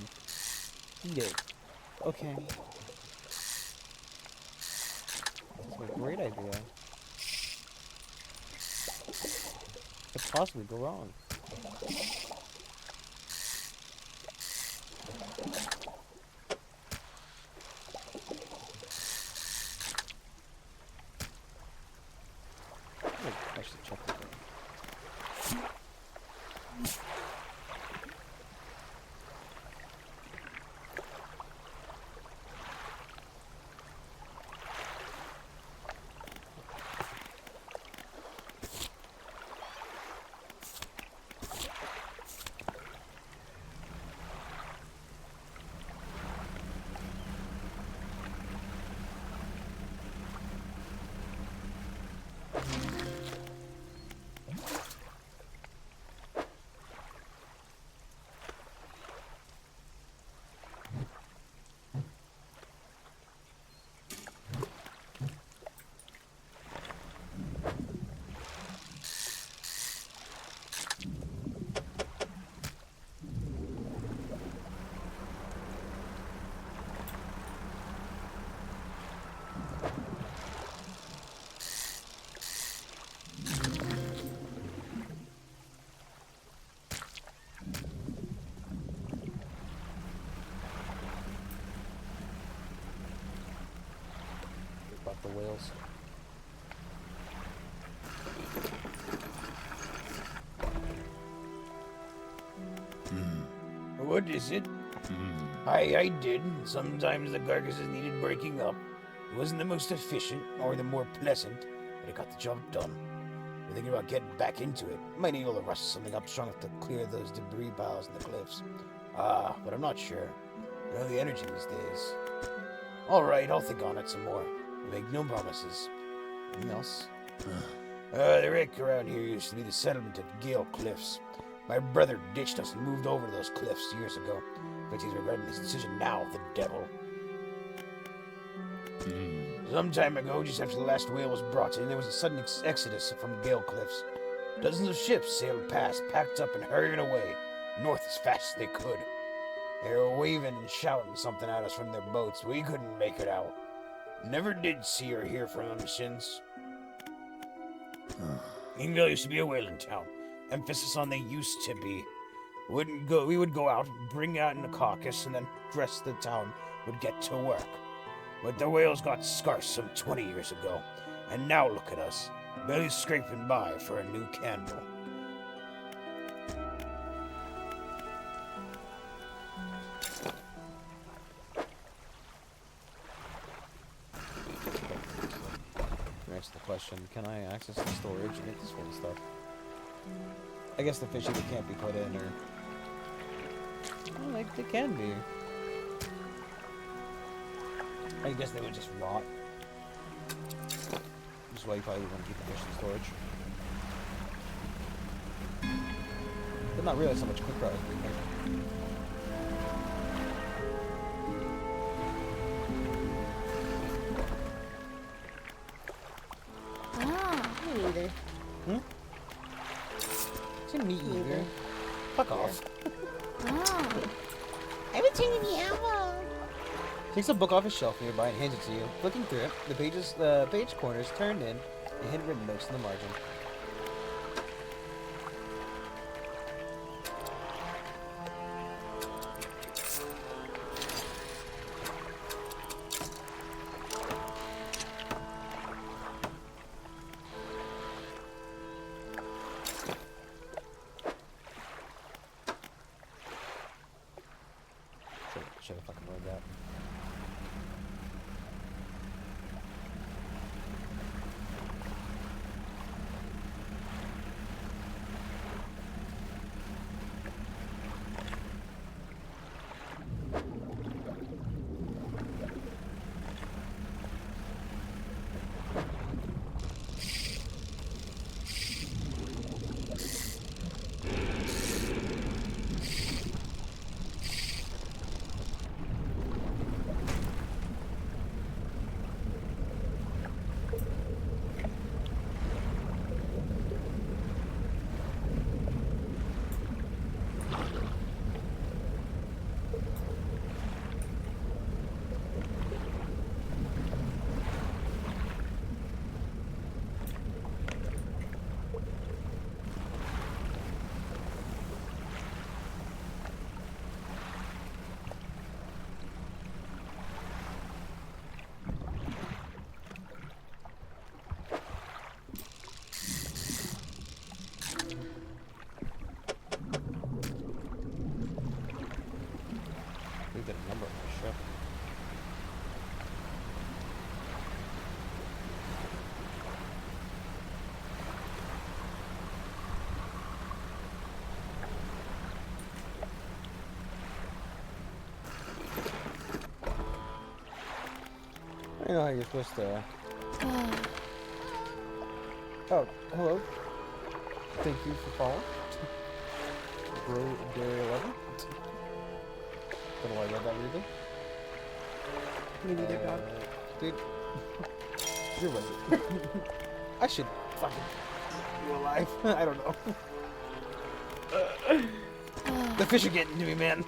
eat it. Okay. That's a great idea. Could possibly go wrong. I should check that out. About the whales. What is it? I did. Sometimes the carcasses needed breaking up. It wasn't the most efficient or the more pleasant, but it got the job done. We're thinking about getting back into it. Might need to rust something up strong enough to clear those debris piles in the cliffs. But I'm not sure. I know the energy these days. Alright, I'll think on it some more. I make no promises. Anything else? The wreck around here used to be the settlement at Gale Cliffs. My brother ditched us and moved over to those cliffs years ago. But he's regretting his decision now, the devil. Some time ago, just after the last whale was brought in, there was a sudden exodus from Gale Cliffs. Dozens of ships sailed past, packed up and hurrying away, north as fast as they could. They were waving and shouting something at us from their boats. We couldn't make it out. Never did see or hear from them since. Engville used to be a whaling town. Emphasis on they used to be. We would go out, bring out in a carcass, and then the rest of the town would get to work. But the whales got scarce some 20 years ago, and now look at us, barely scraping by for a new candle. To answer the question, can I access the storage and get this full of stuff? I guess the fish either can't be put in or... Well, like, they can be. I guess they would just rot. Which is why you probably want to keep the fish in storage. But not realize how much quick route is being made. Me either. It's a meat eater. Fuck off. I've been taking the ammo. Takes a book off his shelf nearby and hands it to you. Flicking through it, the page corners turned in and handwritten notes in the margin. I know how you're supposed to. Oh, hello. Thank you for following. Bro, Dairy 11. Don't know why I read that weirdly. Me neither, dog. Dude, you're right. I should fucking you alive. I don't know. The fish are getting to me, man.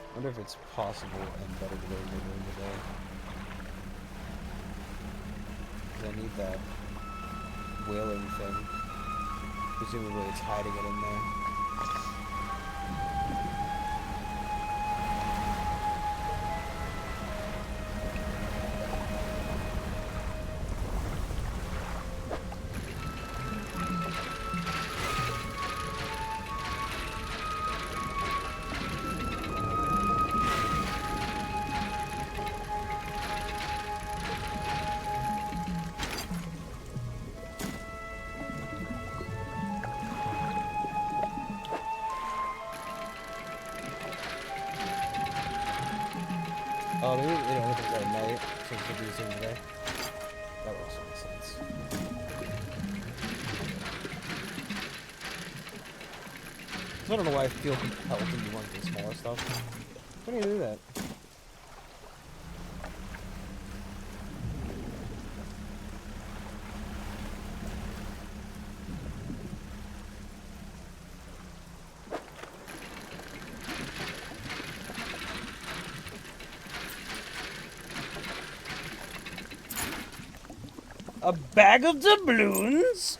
I wonder if it's possible and better to go later in the day. 'Cause I need that whaling thing. Presumably it's hiding it in there. Oh, maybe it only comes out at night, so it's gonna be the same today. That also makes sense. So I don't know why I feel compelled to do one of the smaller stuff. Why do you do that? A bag of doubloons?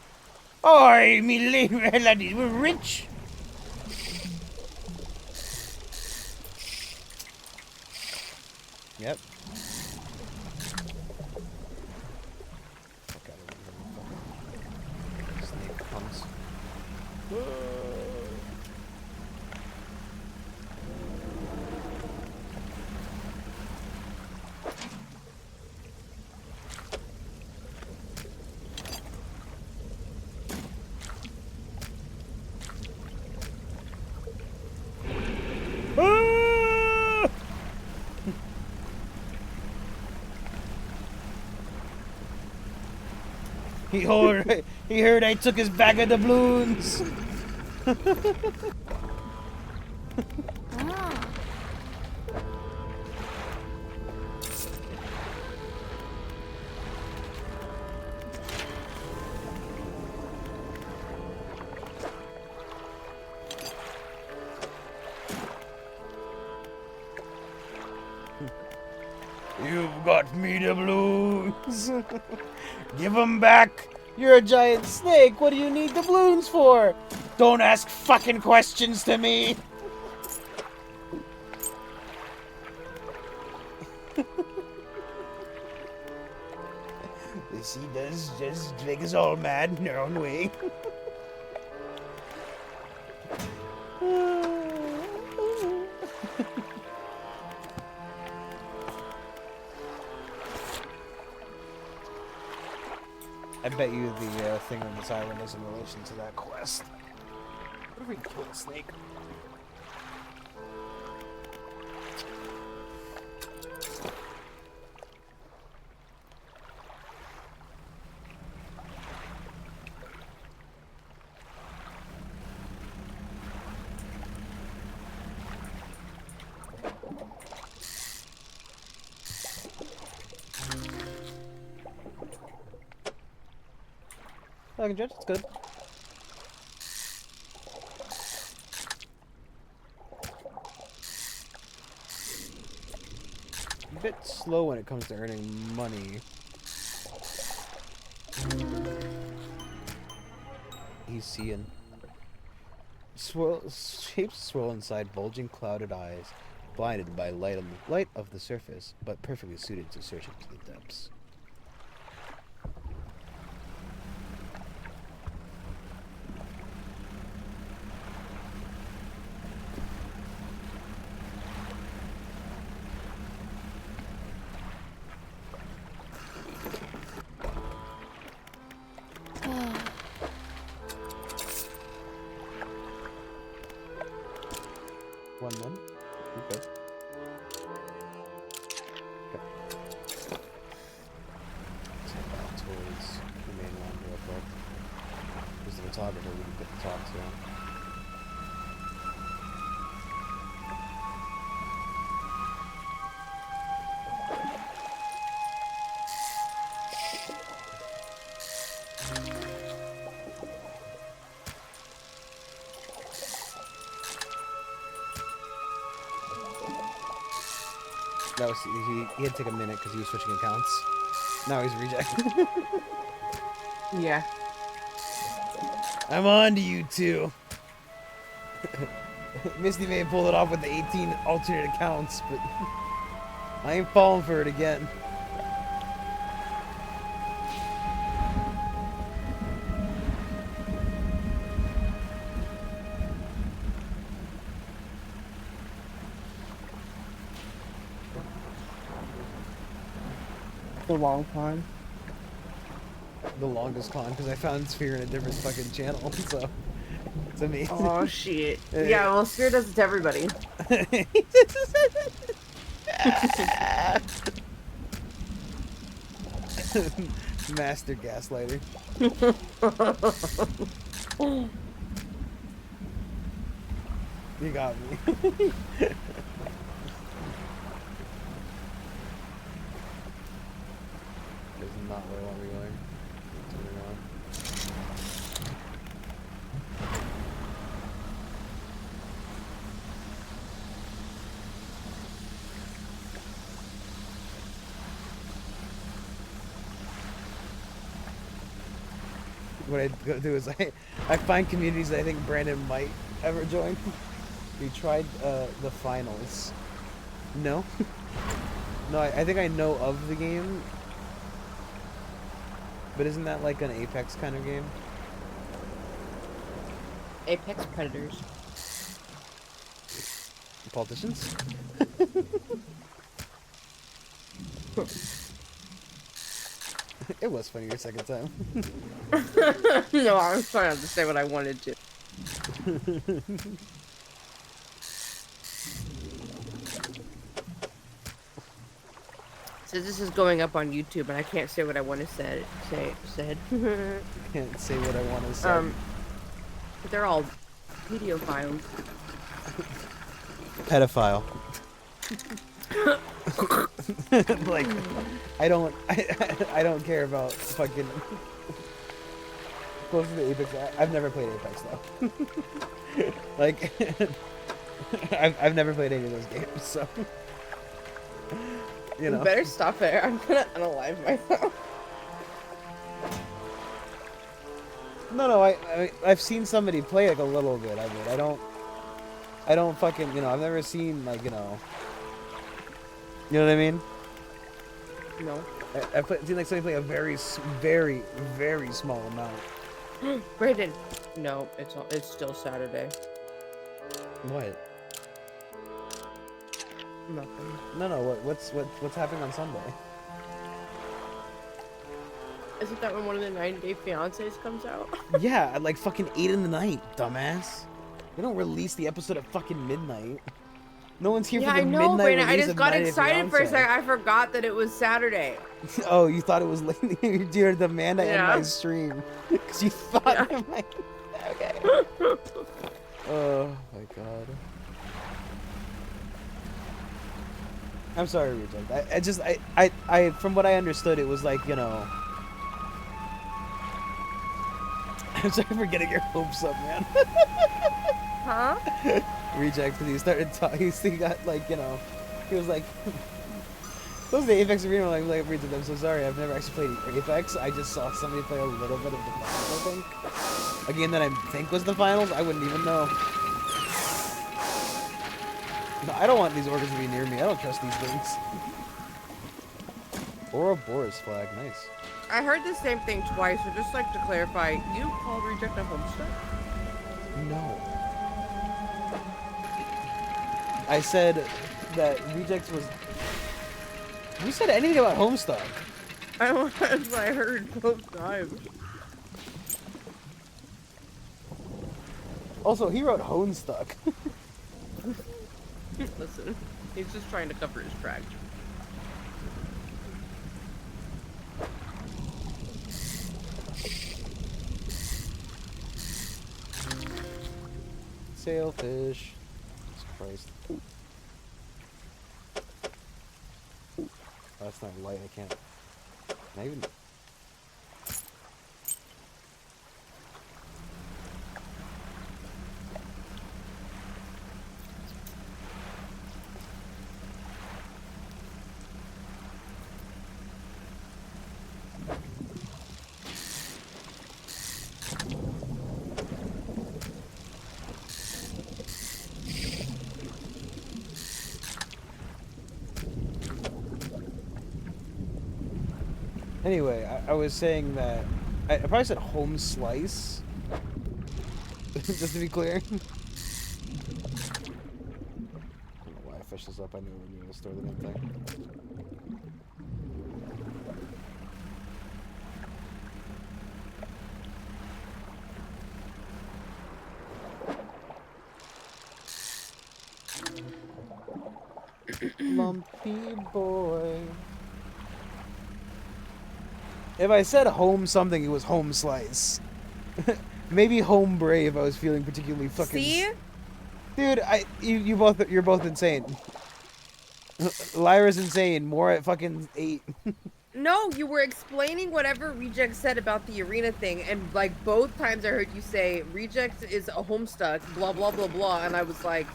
Aye, me laddies, we're rich. Yep. Fuck out of here. Snake comes. He heard I took his bag of doubloons. You've got me doubloons. Give 'em back. You're a giant snake. What do you need doubloons for? Don't ask fucking questions to me. This he does just make us all mad in their own way. I bet you the thing on this island is in relation to that quest. What if we kill the snake? I can judge, it's good. A bit slow when it comes to earning money. He's seeing. Shapes swirl inside bulging, clouded eyes, blinded by light of the surface, but perfectly suited to search into the depths. That was he had to take a minute because he was switching accounts. Now he's reject. Yeah. I'm on to you two. Misty may have pulled it off with the 18 alternate accounts, but I ain't falling for it again. The long pond. The longest con because I found Sphere in a different fucking channel, so it's amazing. Oh shit. Yeah, well, Sphere does it to everybody. Master gaslighter. You got me. This is not where I want to be going. Turn around. What I go do is I find communities that I think Brandon might ever join. We tried the finals. No? No, I think I know of the game. But isn't that like an Apex kind of game? Apex Predators. Politicians? It was funny your second time. No, I was trying not to say what I wanted to. So this is going up on YouTube, and I can't say what I want to say. Said. Can't say what I want to say. They're all video files. Pedophile. Like, I don't care about fucking. Closer to Apex, I've never played Apex though. Like, I've never played any of those games, so. You know. You better stop it. I'm gonna unalive myself. No, I've seen somebody play like a little bit of it. I don't fucking, you know, I've never seen like, you know what I mean? No. I've seen like somebody play a very, very, very small amount. Brandon. No, it's still Saturday. What? Nothing. No, what's happening on Sunday? Isn't that when one of the 90-Day Fiancés comes out? Yeah, at like fucking 8 in the night, dumbass. They don't release the episode at fucking midnight. No one's here Yeah, for the I know, midnight Brandon. I release just of got 90 Day excited for a Fiancé. second. I forgot that it was Saturday. Oh, you thought it was late? You're the man to end Yeah. my stream. Because you thought Yeah. it might... Okay. Oh, my God. I'm sorry, Reject. I from what I understood, it was like, you know... I'm sorry for getting your hopes up, man. Huh? Reject, because he started talking, he got, like, you know... He was like... What was the Apex Arena? Like, Reject, I'm so sorry, I've never actually played Apex. I just saw somebody play a little bit of the finals, I think. A game that I think was the finals, I wouldn't even know. No, I don't want these orders to be near me. I don't trust these things. Ouroboros flag, nice. I heard the same thing twice, so just like to clarify, you called Reject a homestead? No. I said that Rejects was... Who said anything about Homestuck? That's what I heard both times. Also, he wrote Homestuck. Listen, he's just trying to cover his tracks. Sailfish. Jesus Christ. Oh, that's not light, I can't. Not even... Anyway, I was saying that I probably said home slice. Just to be clear. I don't know why I fished this up. I knew we needed to store the damn thing. Lumpy boy. If I said home something, it was home slice. Maybe home brave. I was feeling particularly fucking. See? Dude, you're both insane. Lyra's insane. More at fucking 8. No, you were explaining whatever Reject said about the arena thing, and like both times I heard you say Reject is a homestuck, blah blah blah blah, and I was like,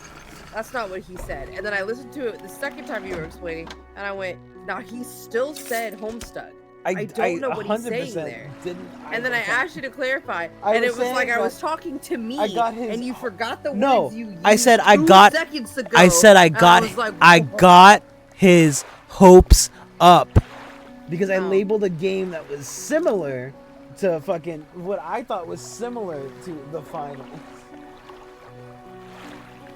that's not what he said. And then I listened to it the second time you were explaining, and I went, now he still said homestuck. I don't know what he's saying there. And then I asked you to clarify, and it was like I was talking to me, and you forgot the words you used I said 2 seconds ago. I said I got. was like, I "What?" got his hopes up. Because I No. labeled a game that was similar to fucking what I thought was similar to the finals.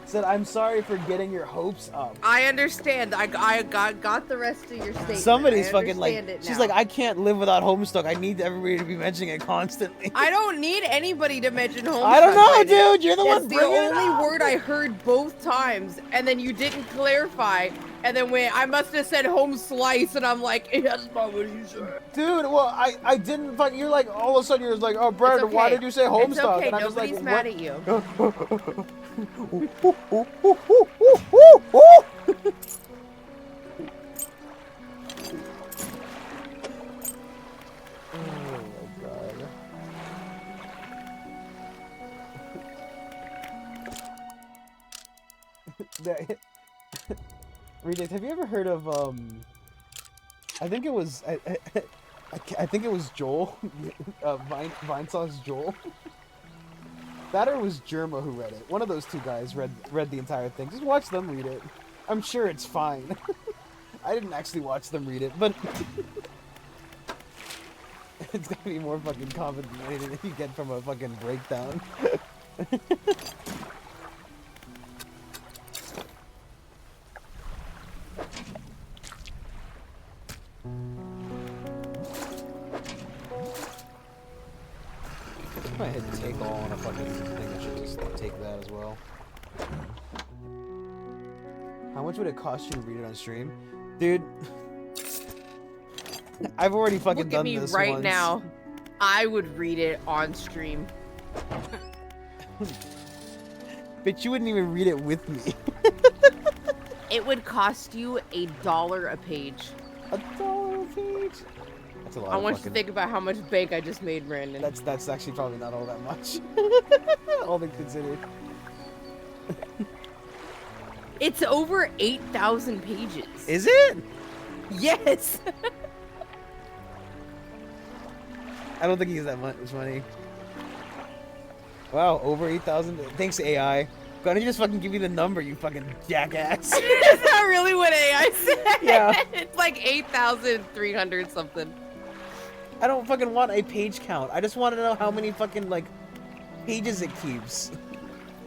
Said, I'm sorry for getting your hopes up. I understand. I got the rest of your statement. Somebody's I fucking like, understand it she's now. like, I can't live without Homestuck. I need everybody to be mentioning it constantly. I don't need anybody to mention Homestuck. I don't know, right now. dude. You're the That's one the bringing it only up. word I heard both times, and then you didn't clarify. And then when I must have said home slice, and I'm like, that's not what you said. Dude, well, I didn't fucking. You're like, all of a sudden, you're like, oh, Brandon, It's why okay. did you say It's Homestuck? okay. And I'm just Nobody's like, mad what? at you. Oh my god. Reject, have you ever heard of I think it was I think it was Joel, Vine Sauce Joel. That or was Germa who read it. One of those two guys read the entire thing. Just watch them read it. I'm sure it's fine. I didn't actually watch them read it, but it's gonna be more fucking common than anything that you get from a fucking breakdown. If I hit take all on a fucking thing, I should just take that as well. How much would it cost you to read it on stream? Dude, I've already fucking Look done at me this right once. now. I would read it on stream. But you wouldn't even read it with me. It would cost you $1 a page. $1 a page? That's a lot I of want you fucking... to think about how much bank I just made, Brandon. That's actually probably not all that much. All things considered. It's over 8,000 pages. Is it? Yes. I don't think he's that much money. Wow, over 8,000. Thanks, AI. Why don't you just fucking give me the number, you fucking jackass? That's not really what AI said. Yeah. It's like 8,300 something. I don't fucking want a page count. I just want to know how many fucking, like, pages it keeps.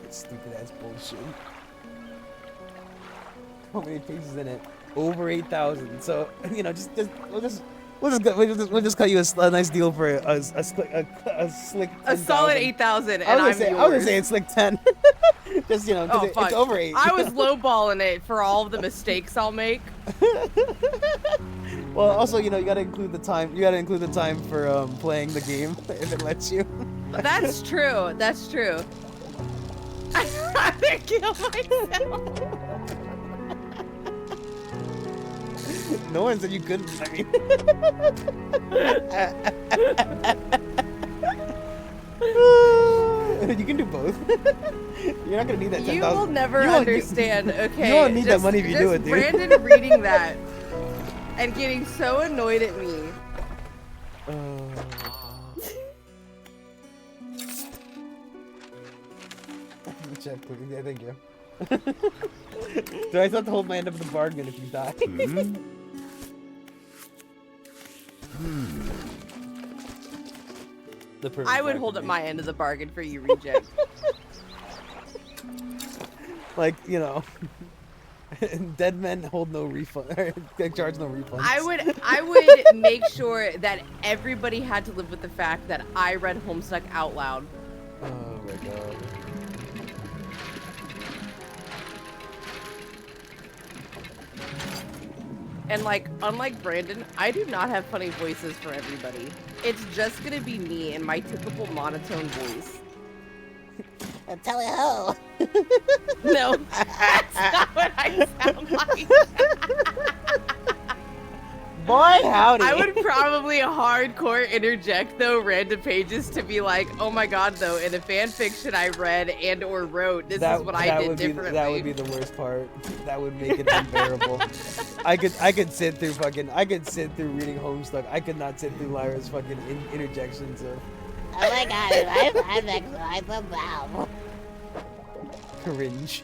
It's stupid ass bullshit. How many pages in it? Over 8,000. So, you know, we'll just cut you a nice deal for a slick A 10,000. solid 8,000, I and I'm was yours. gonna say it's like 10. Just, you know, 'cause Oh, it's fuck. over 8. I was lowballing it for all of the mistakes I'll make. Well, also, you know, you gotta include the time. You gotta include the time for playing the game if it lets you. That's true. That's true. I would kill myself. No one said you couldn't. I mean, you can do both. You're not gonna need that 10,000. You will never You won't- understand. Okay. you won't need that money if you do it, dude. Brandon reading that and getting so annoyed at me. Check, please. Yeah, thank you. Do I still have to hold my end of the bargain if you die? The perfect I would bar hold for up me. my end of the bargain for you, Reject. Like, you know, dead men hold no refund. They charge no refunds. I would make sure that everybody had to live with the fact that I read Homestuck out loud. Oh my god. And like, unlike Brandon, I do not have funny voices for everybody. It's just gonna be me and my typical monotone voice. Tally ho! No, that's not what I sound like. Boy, howdy. I would probably hardcore interject though random pages to be like, oh my god, though, in a fan fiction I read and or wrote, this is what I did differently. That would be the worst part. That would make it unbearable. I could sit through reading Homestuck. I could not sit through Lyra's fucking interjections of Oh my god, I'm excellent. I'm wow. cringe.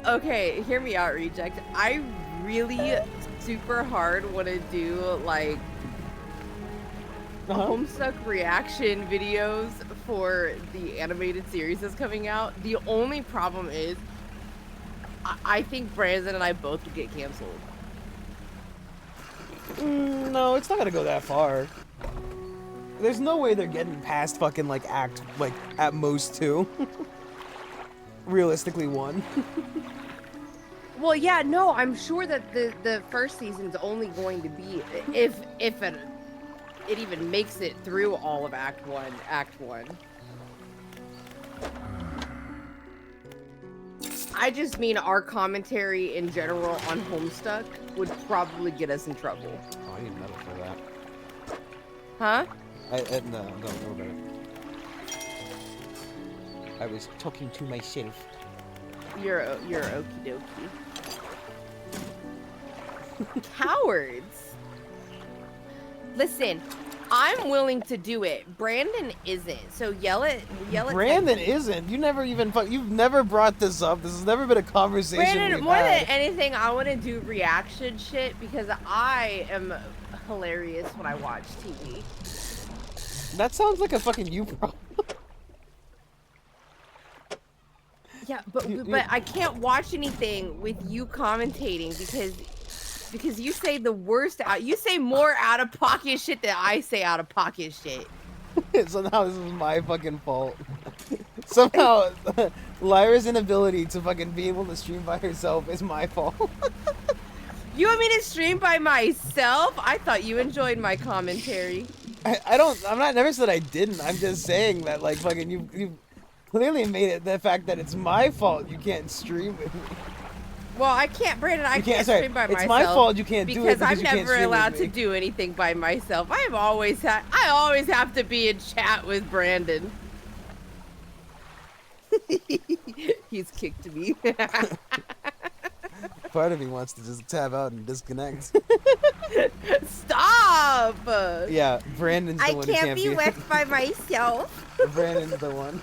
Okay, hear me out, Reject. I really super hard want to do like Homestuck reaction videos for the animated series that's coming out. The only problem is I think Brandon and I both would get canceled. No, it's not gonna go that far. There's no way they're getting past fucking like at most 2. Realistically 1. Well, yeah, no, I'm sure that the first season's only going to be if it even makes it through all of Act 1. I just mean our commentary in general on Homestuck would probably get us in trouble. Oh, I need metal for that. Huh? No, don't know about it. I was talking to myself. You're okie dokie. Cowards. Listen, I'm willing to do it. Brandon isn't. So yell at Brandon isn't. You never even you've never brought this up. This has never been a conversation Brandon, we've more had. than anything, I want to do reaction shit because I am hilarious when I watch TV. That sounds like a fucking you problem. Yeah, but I can't watch anything with you commentating because you say the worst you say more out of pocket shit than I say out of pocket shit. Somehow this is my fucking fault. Somehow Lyra's inability to fucking be able to stream by herself is my fault. You want me to stream by myself? I thought you enjoyed my commentary. I never said I didn't. I'm just saying that like fucking you clearly made it the fact that it's my fault you can't stream with me. Well, I can't, Brandon. I can't stream by myself. It's my fault you can't do it because I'm you can't never stream allowed with to me. do anything by myself. I always have to be in chat with Brandon. He's kicked me. Part of me wants to just tab out and disconnect. Stop! Yeah, Brandon's the one who can't be left by myself. Brandon's the one.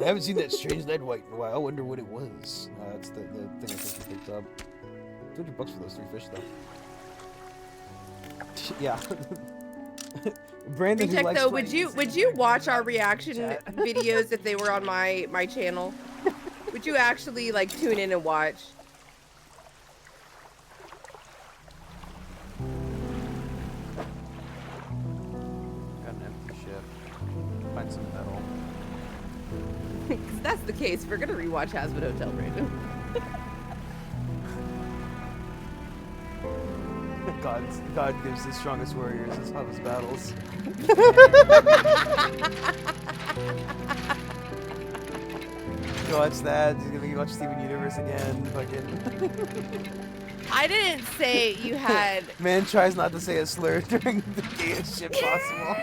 I haven't seen that strange lead white in a while. I wonder what it was. That's the thing I think you picked up. $200 for those 3 fish, though. Yeah. Brandon, who Reject likes though, playing would you watch our reaction videos if they were on my channel? Would you actually like tune in and watch? Got an empty ship. Find some metal. Because that's the case. We're gonna rewatch Hazbin Hotel, Brandon. God gives the strongest warriors his toughest battles. You watch that. You're gonna watch Steven Universe again. Fucking. I didn't say you had. Man tries not to say a slur during the gayest shit possible.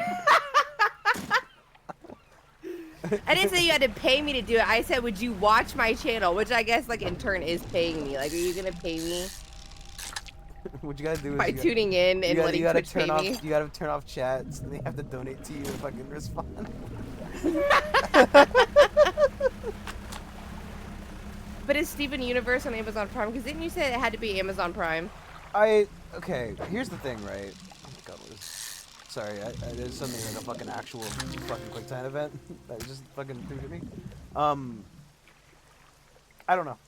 I didn't say you had to pay me to do it. I said, would you watch my channel? Which I guess, like, in turn is paying me. Like, are you gonna pay me What you gotta do is by tuning in and letting Twitch pay me? You gotta turn off chats, and they have to donate to you to fucking respond. But is Steven Universe on Amazon Prime? Because didn't you say it had to be Amazon Prime? Okay, here's the thing, right? Oh my god, what is... Sorry, I did something like a fucking actual fucking QuickTime event that just fucking threw to me. I don't know.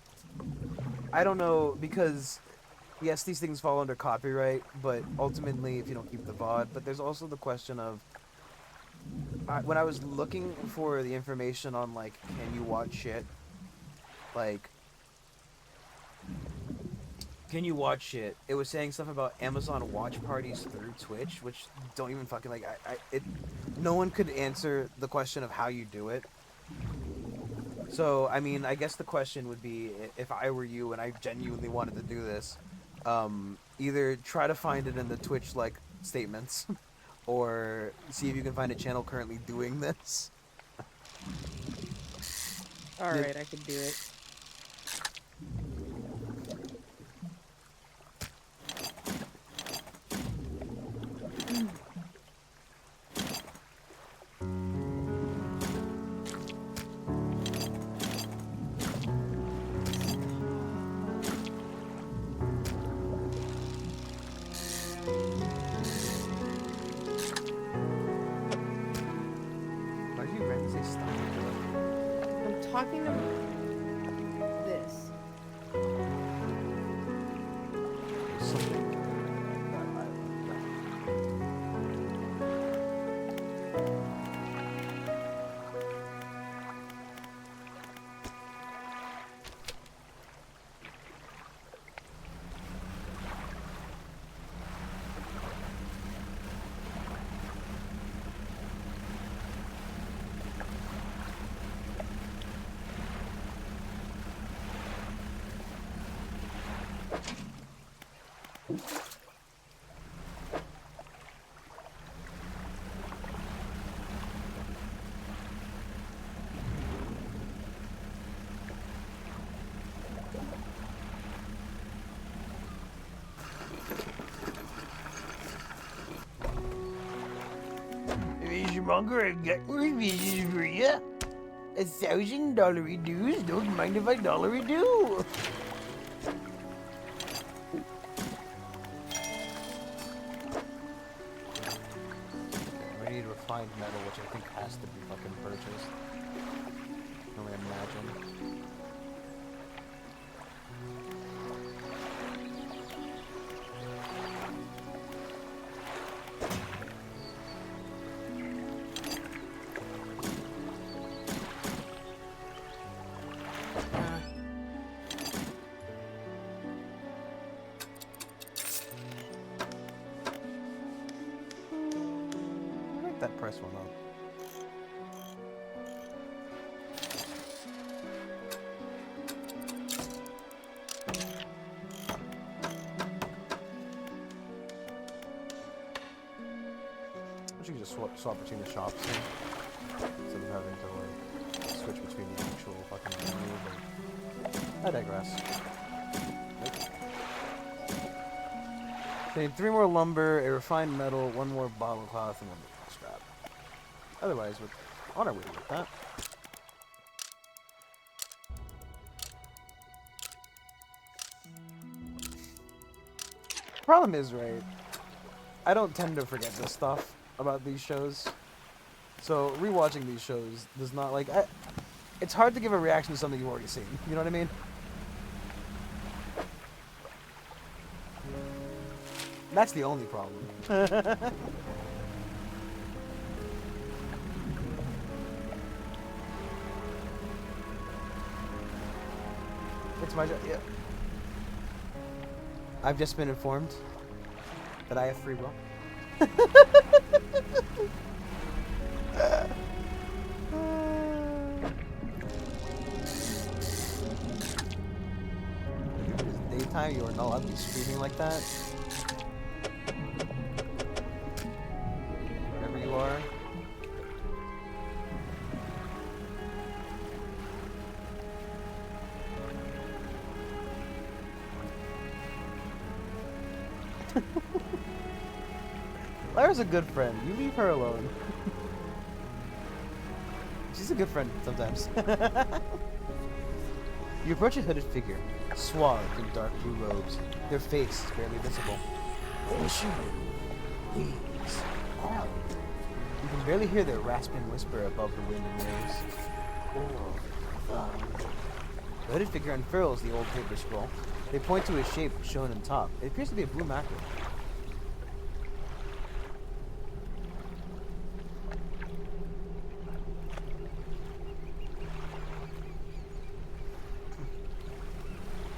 I don't know because, yes, these things fall under copyright, but ultimately, if you don't keep the VOD, but there's also the question of, when I was looking for the information on, like, can you watch shit? Like, can you watch shit? It was saying stuff about Amazon watch parties through Twitch, which don't even fucking, like, no one could answer the question of how you do it. So, I mean, I guess the question would be, if I were you and I genuinely wanted to do this, either try to find it in the Twitch, like, statements, or see if you can find a channel currently doing this. Alright, I could do it. Why did you randomly say stop? I'm talking to this. Something. Mr. Monger, I've got revisions for you. $1,000 dues. Don't mind if I dollar do. We need refined metal, which I think has to be fucking purchased. I can only imagine. That press one up. I should just swap between the shops here, instead of having to like switch between the actual fucking menu, but I digress. Okay, 3 more lumber, a refined metal, 1 more bottle cloth, and 1 more scrap. Otherwise, we're on our way with that. Problem is, right, I don't tend to forget this stuff about these shows. So, rewatching these shows does not, like, it's hard to give a reaction to something you've already seen. You know what I mean? That's the only problem. It's my job, yeah. I've just been informed that I have free will. It's daytime, you are not allowed to be screaming like that. Wherever you are. Lyra's a good friend. You leave her alone. She's a good friend sometimes. You approach a hooded figure, swathed in dark blue robes. Their face is barely visible. Please, help. You can barely hear their rasping whisper above the wind and waves. The hooded figure unfurls the old paper scroll. They point to a shape shown in top. It appears to be a blue mackerel.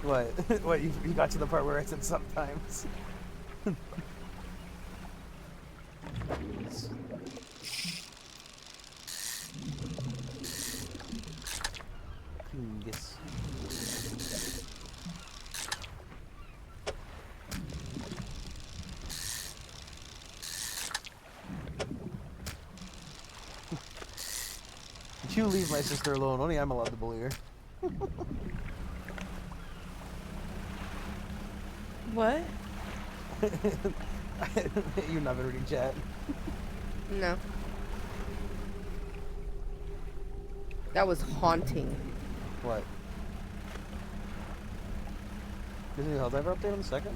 What? What? You got to the part where I said sometimes. Yes. You leave my sister alone. Only I'm allowed to bully her. What? You're not been reading chat. No. That was haunting. What? There's a new Helldiver update on the 2nd?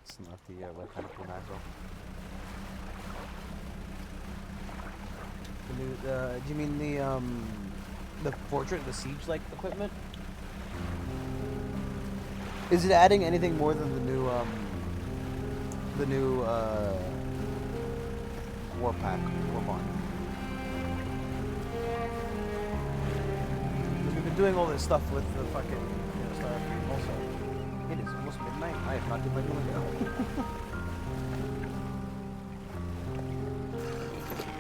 It's not the what kind of blue mackerel. The new, do you mean the portrait, the siege-like equipment? Is it adding anything more than the new war pack, war bond? Because we've been doing all this stuff with the fucking Starfleet also. It is almost midnight. I have not did my window.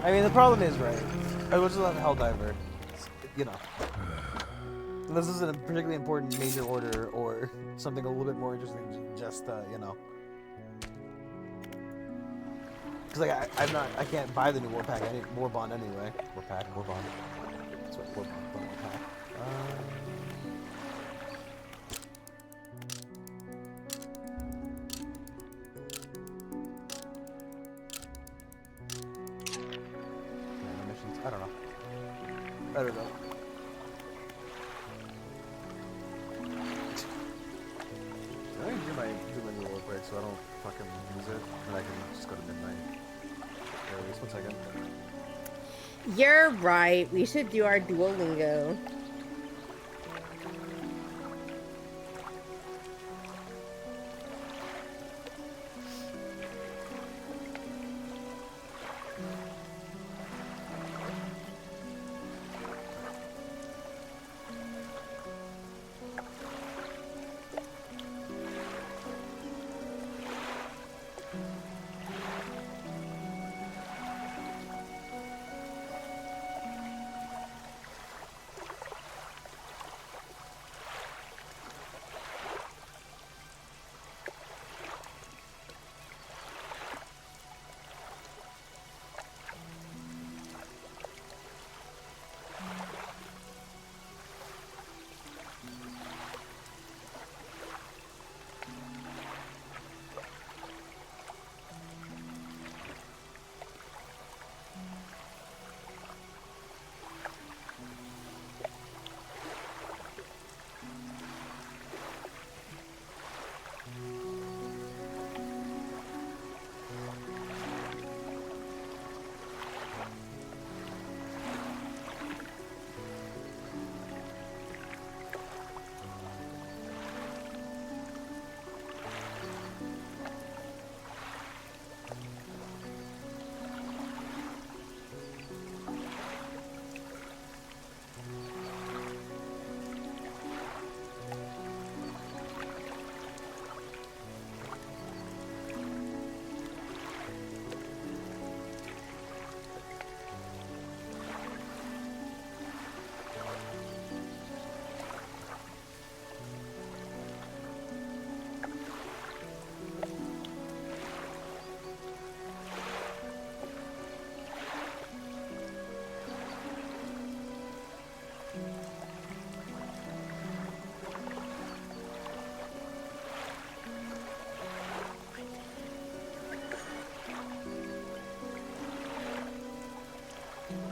I mean, the problem is, right? I was just on Helldiver. You know. This isn't a particularly important major order or something a little bit more interesting than just, you know. Because, like, I can't buy the new war pack, war bond anyway. War pack, war bond. That's what war bond, war pack. Missions? I don't know. I don't know. I need to do my new real quick so I don't fucking lose it, and I can just go to midnight. There, just 1 second. You're right. We should do our Duolingo.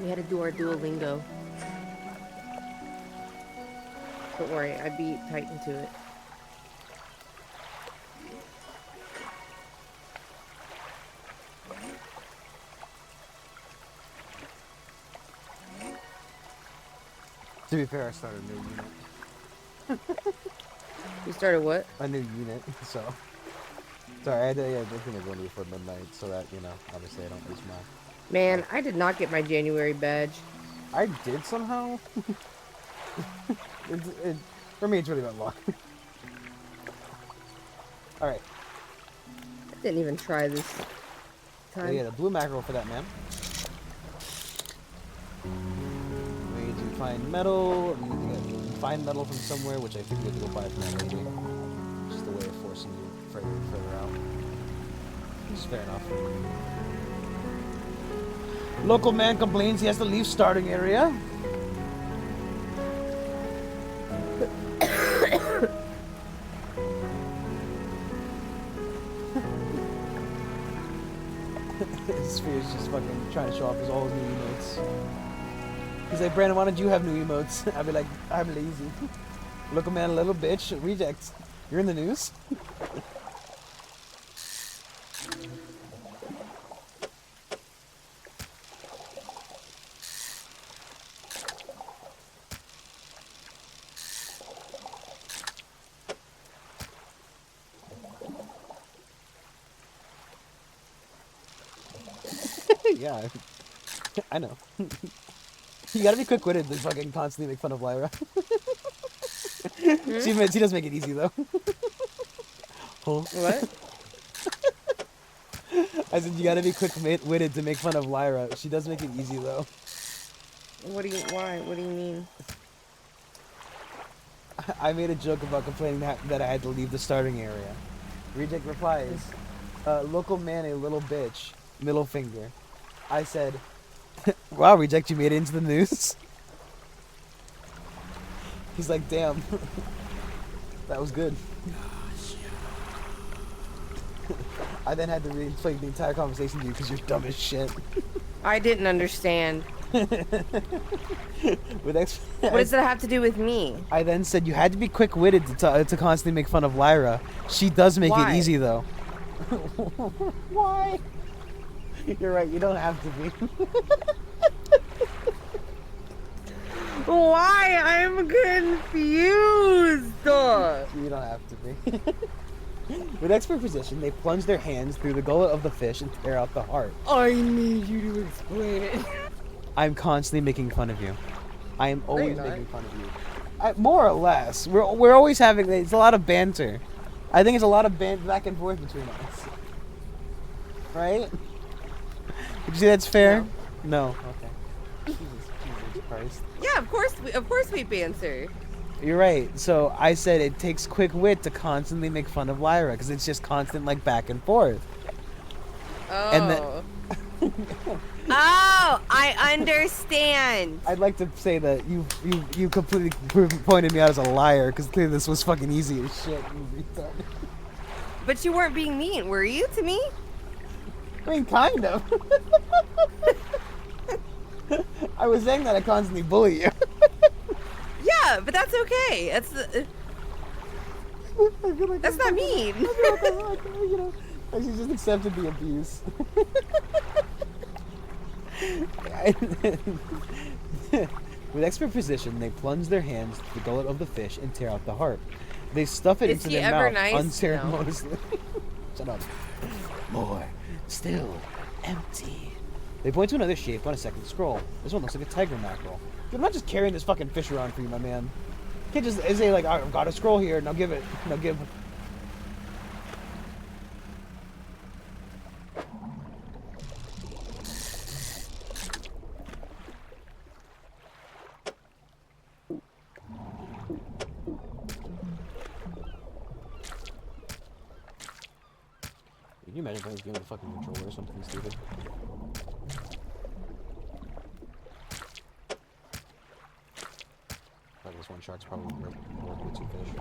We had to do our Duolingo. Don't worry, I beat Titan to it. To be fair, I started a new unit. You started what? A new unit, so. Sorry, I think I'm going before midnight, so that, you know, obviously I don't lose my... Man, I did not get my January badge. I did somehow. For me, it's really about luck. Alright. I didn't even try this So time. yeah, the blue mackerel for that, man. We need to find metal. We need to find metal from somewhere, which I think we have to go buy from that lady. Just a way of forcing you further out. Which is fair enough. Local man complains he has to leave starting area. Sphere's just fucking trying to show off all his new emotes. He's like, Brandon, why don't you have new emotes? I'd be like, I'm lazy. Local man, a little bitch, reject. You're in the news? Yeah, I know. You gotta be quick-witted to fucking constantly make fun of Lyra. She admits he does make it easy, though. Oh. What? I said you gotta be quick-witted to make fun of Lyra. She does make it easy, though. Why? What do you mean? I made a joke about complaining that I had to leave the starting area. Reject replies, local man, a little bitch. Middle finger. I said, wow, Reject, you made it into the news? He's like, damn. That was good. I then had to replay the entire conversation to you because you're dumb as shit. I didn't understand. What does that have to do with me? I then said you had to be quick-witted to constantly make fun of Lyra. She does make it easy, though. Why? You're right, you don't have to be. Why? I'm confused. You don't have to be. With expert precision, they plunge their hands through the gullet of the fish and tear out the heart. I need you to explain it. I'm constantly making fun of you. I am always you're not. making fun of you. More or less. We're always having... It's a lot of banter. I think it's a lot of back and forth between us. Right? Would you say that's fair? No. Okay. Jesus Christ. Yeah, of course we banter. You're right. So I said it takes quick wit to constantly make fun of Lyra because it's just constant like back and forth. Oh. And then, oh, I understand. I'd like to say that you completely pointed me out as a liar because clearly this was fucking easy as shit. You retard. But you weren't being mean, were you, to me? I mean, kind of. I was saying that I constantly bully you. Yeah, but that's okay. That's not mean. You know, I should just accepted the abuse. With expert precision, they plunge their hands to the gullet of the fish and tear out the heart. They stuff it Is into he their ever mouth nice? unceremoniously. Shut up. More. Still empty. They point to another shape on a second scroll. This one looks like a tiger mackerel. I'm not just carrying this fucking fish around for you, my man. You can't just say like, I've got a scroll here, now give it. Now give. Can you imagine playing this game with a fucking controller or something stupid? Like this one shark's probably worth with two fish.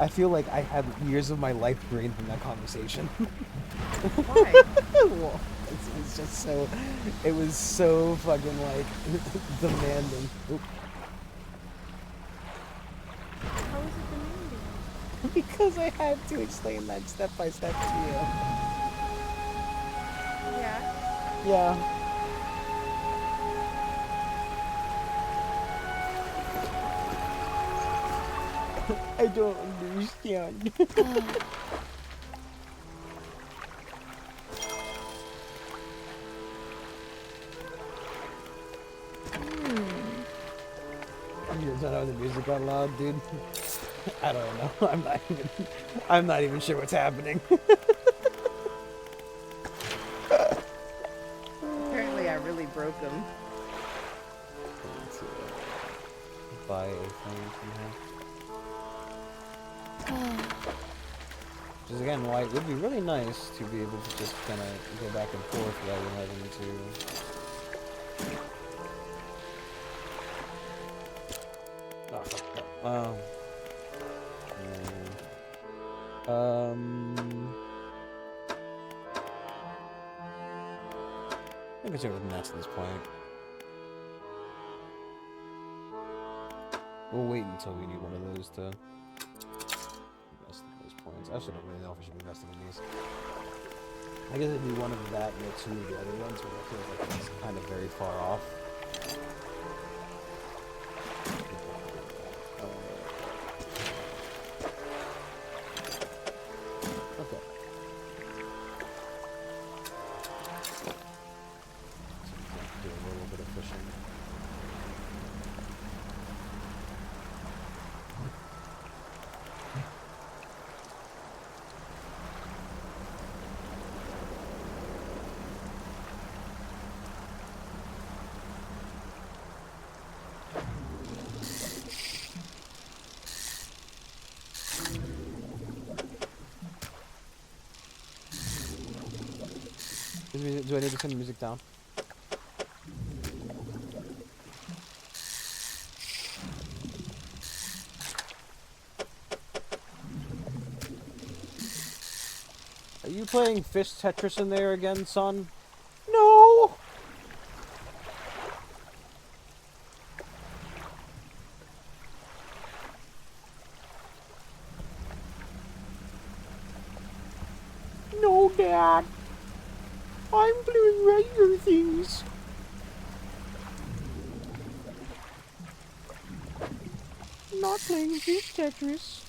I feel like I had years of my life drained from that conversation. Why? Well, it was just so, it was so fucking like demanding. Oop. How is it demanding? Because I had to explain that step by step to you. Yeah. Yeah. I don't understand. You turn on the music out loud, dude. I don't know. I'm not even sure what's happening. Apparently, I really broke him. Buy a phone somehow. Which is again why it would be really nice to be able to just kind of go back and forth without having to. Oh, fuck that. I think it's over with nets at this point. We'll wait until we need one of those to invest in those points. I actually don't really know if we should be investing in these. I guess it'd be one of that and two of the other ones, but I feel like it's kind of very far off. Okay. Do a little bit of fishing. Do I need to turn the music down? Are you playing Fish Tetris in there again, son? No! No, Dad. I'm doing regular things. Not playing Fish Tetris.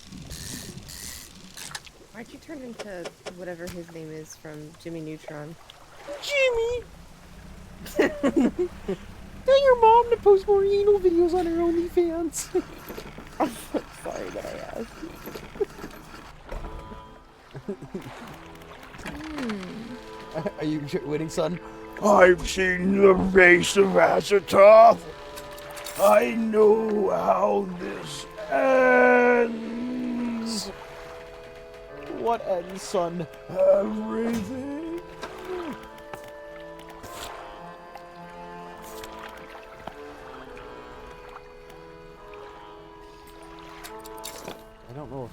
Why'd you turn into whatever his name is from Jimmy Neutron? Jimmy! Tell your mom to post more anal videos on her OnlyFans. I'm so sorry that I asked. Are you waiting, son? I've seen the face of Azatoth. I know how this ends. What ends, son? Everything. I don't know if...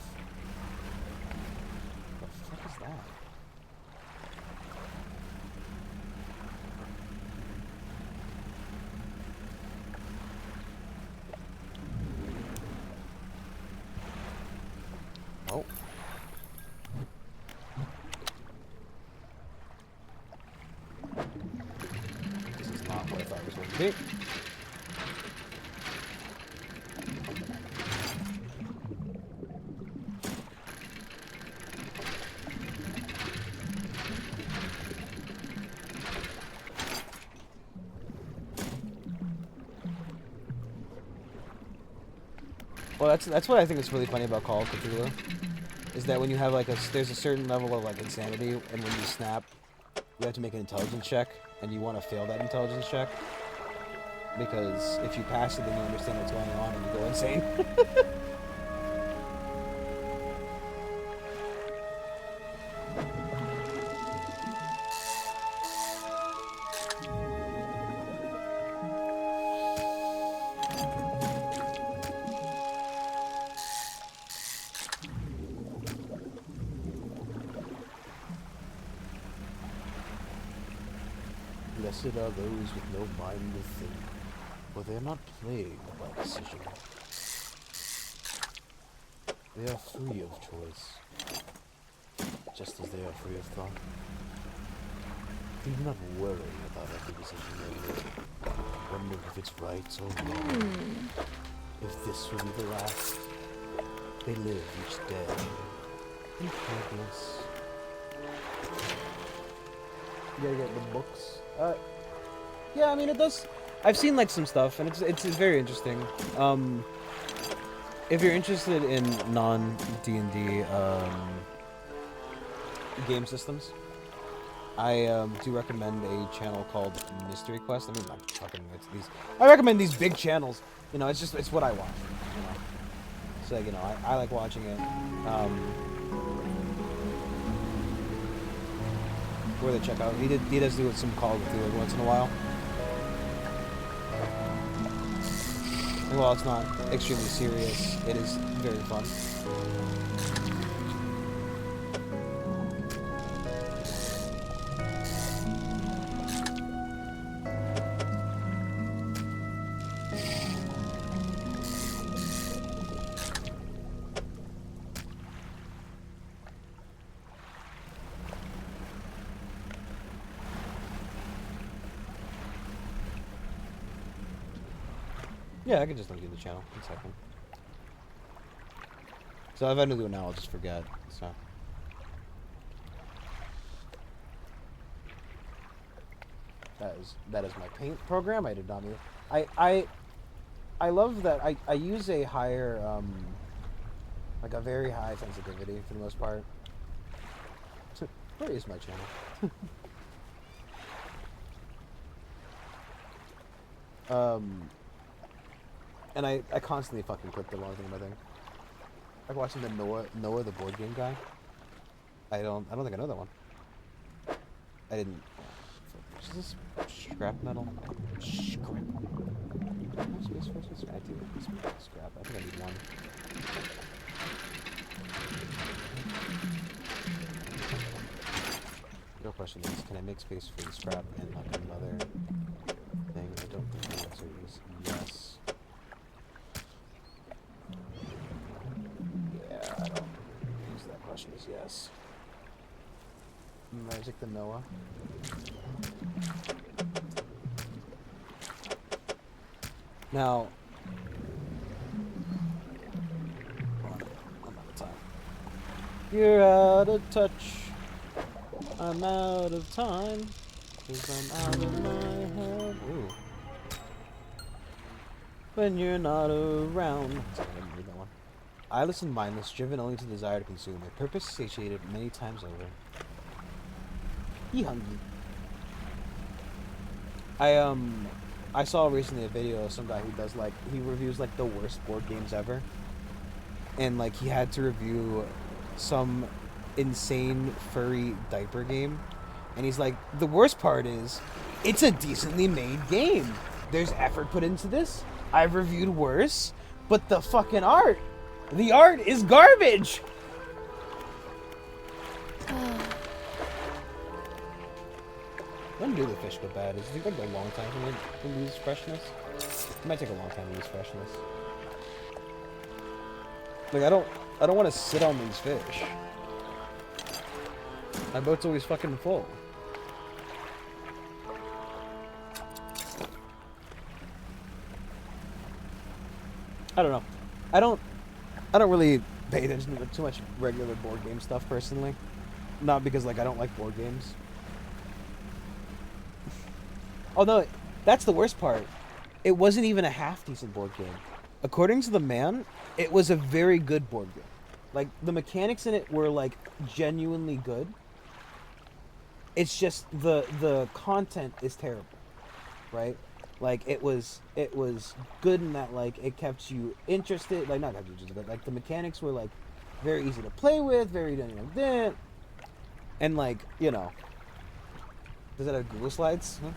What the fuck is that? Oh. This is not what I thought it was going to be. Well, that's what I think is really funny about Call of Cthulhu, is that when you have like there's a certain level of like insanity, and when you snap, you have to make an intelligence check, and you want to fail that intelligence check, because if you pass it, then you understand what's going on, and you go insane. Blessed are those with no mind to think, for they are not plagued by decision. They are free of choice, just as they are free of thought. They do not worry about every decision they make, wondering if it's right or wrong, if this will be the last. They live each day in kindness. You gotta get the books. Yeah, I mean, it does. I've seen like some stuff, and it's very interesting. If you're interested in non D&D game systems, I do recommend a channel called Mystery Quest. I mean, not fucking it's these. I recommend these big channels. You know, it's what I watch. You know, so you know, I like watching it. Where they check out. He does do some Call of Duty every once in a while. And while it's not extremely serious, it is very fun. Yeah, I can just link you the channel. 1 second. So if I don't do it now, I'll just forget. So. That is my paint program. I did not mean it. I love that I use a higher like a very high sensitivity for the most part. Where is my channel? And I constantly fucking click the wrong thing in my thing. Like watching the Noah the board game guy. I don't think I know that one. I didn't. Is this scrap metal? Scrap. How space force is I do scrap. I think I need one. The real question is, can I make space for the scrap and like another thing? I don't think the answer is yes. Yeah, I don't use that question is yes. Magic the Noah. Now, I'm out of time. You're out of touch. I'm out of time. 'Cause I'm out of my head. Ooh. When you're not around. Sorry, I didn't read that one. I listen mindless, driven only to the desire to consume. A purpose satiated many times over. He hungry. I saw recently a video of some guy who does like he reviews like the worst board games ever, and like he had to review some insane furry diaper game, and he's like, the worst part is it's a decently made game. There's effort put into this. I've reviewed worse, but the fucking art, the art is garbage. When do the fish go bad? Does it take like a long time to lose freshness? It might take a long time to lose freshness. Like I don't want to sit on these fish. My boat's always fucking full. I don't know. I don't really pay attention to too much regular board game stuff personally. Not because like I don't like board games. Oh no, that's the worst part. It wasn't even a half decent board game. According to the man, it was a very good board game. Like the mechanics in it were like genuinely good. It's just the content is terrible, right? Like it was good in that like it kept you interested, like not kept you interested, but like the mechanics were like very easy to play with, very like that, and like you know, does that have Google Slides? Huh?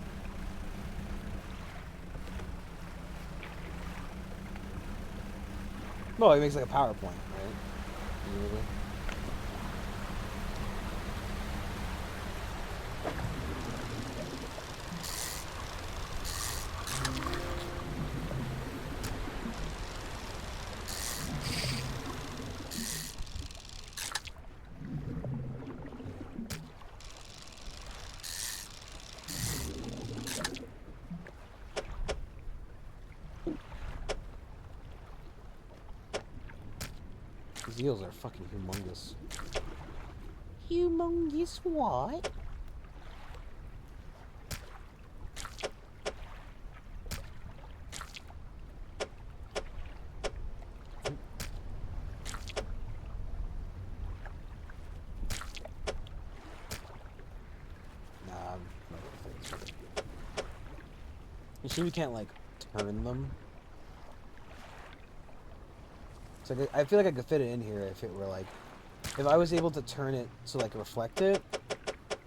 No, it makes like a PowerPoint, right? Really? These eels are fucking humongous. Humongous what? Nah, I'm not gonna fit. You sure we can't, like, turn them? So I feel like I could fit it in here if it were, like... If I was able to turn it to, like, reflect it,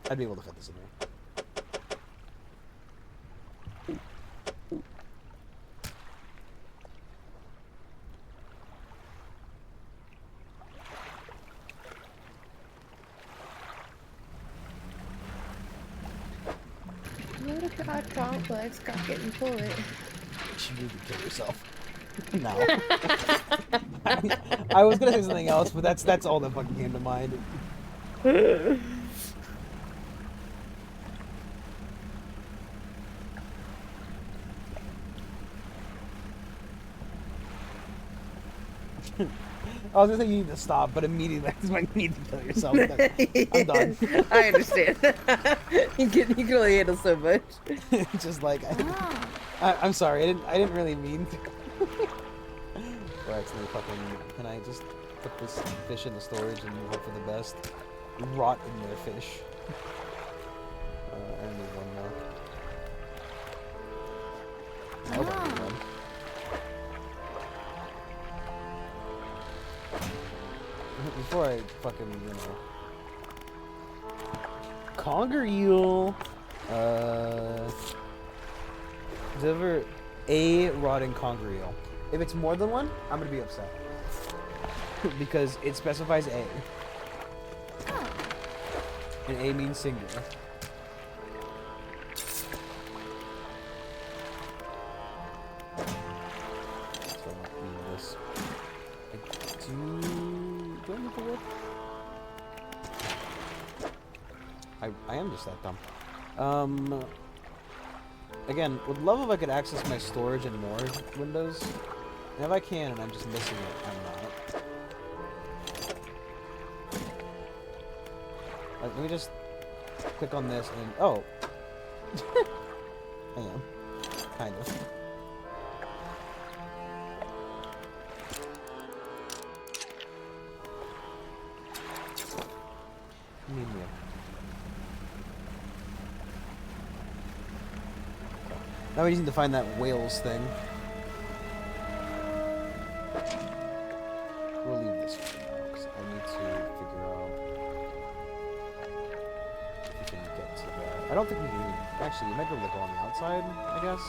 I'd be able to fit this in here. What a god complex, cock it and pull it. You need to kill yourself. No. I was gonna say something else, but that's all that fucking came to mind. I was gonna say you need to stop, but immediately I was like, you need to kill yourself. I'm done. I understand. you can only handle so much. Just like I'm sorry, I didn't really mean to. Right, so fucking, can I just put this fish in the storage and hope for the best? Rot in their fish. I need one more. I hope I need one. Before I fucking, you know. Conger eel. Deliver a rotting conger eel. If it's more than one, I'm gonna be upset. Because it specifies A. And A means singular. So I'll leave this. Do I need to work? I am just that dumb. Again, would love if I could access my storage and more windows. And if I can and I'm just missing it, I'm not. Like, let me just click on this and oh. I am. Kind of. Medium. Now we just need to find that whales thing. We'll leave this for now, because I need to figure out if we can get to that. I don't think we can even... Actually, we might be able to go on the outside, I guess.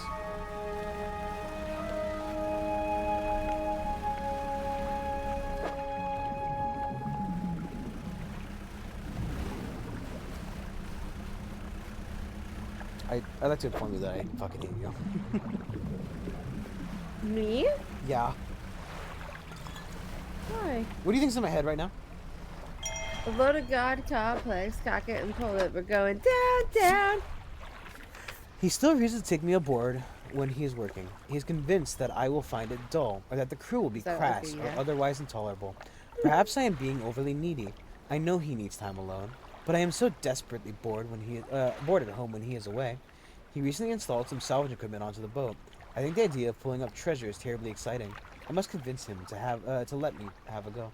I'd like to inform you that I fucking hate you. Me? Yeah. Why? What do you think's in my head right now? A load of god complex, cock it and pull it. We're going down, down. He still refuses to take me aboard when he is working. He is convinced that I will find it dull, or that the crew will be Is that crass okay, or yeah? otherwise intolerable. Perhaps I am being overly needy. I know he needs time alone, but I am so desperately bored when bored at home when he is away. He recently installed some salvage equipment onto the boat. I think the idea of pulling up treasure is terribly exciting. I must convince him to let me have a go.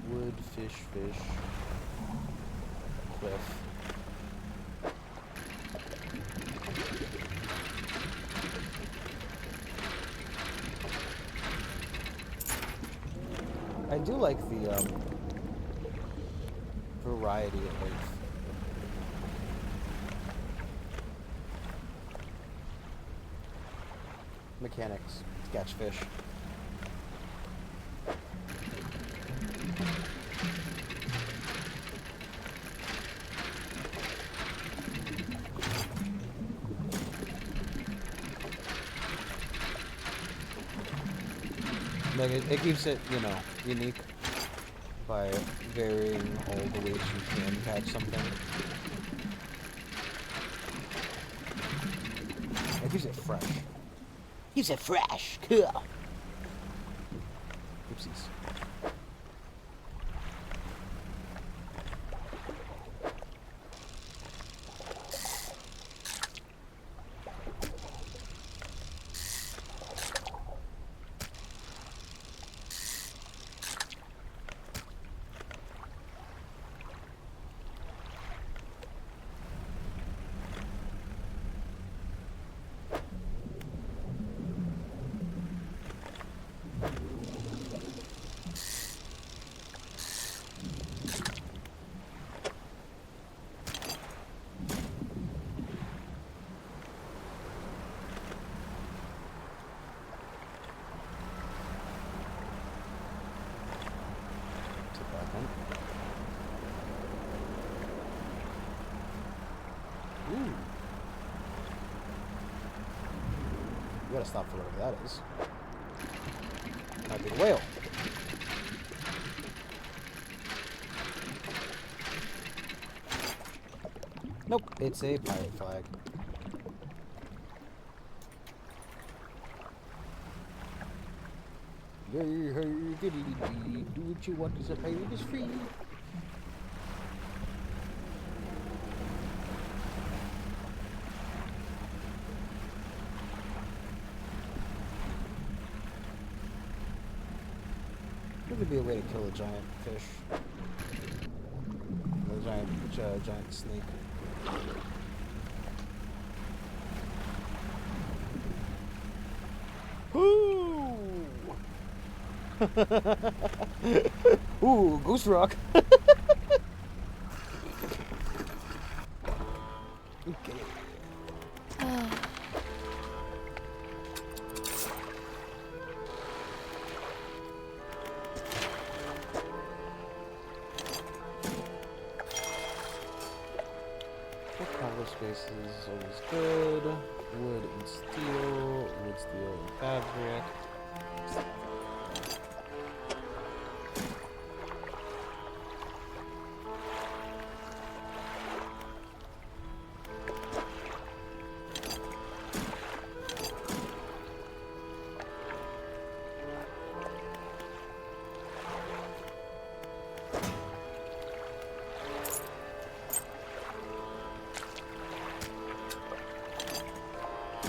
Wood, fish, cliff. I do like the variety of mechanics to catch fish. Like it keeps it, you know, unique. by varying all the ways you can catch something. It keeps it fresh. Keeps it fresh. Cool. Oopsies. Ooh. You gotta stop for whatever that is. Might be a whale. Nope, it's a pirate flag. Hey, hey, diddly-dee, do what you want, 'cause a pirate is free. There could be a way to kill a giant fish. A giant snake. Ooh! Ooh, Goose Rock. Okay. Counter space is always good. Wood and steel. Wood, steel, and fabric.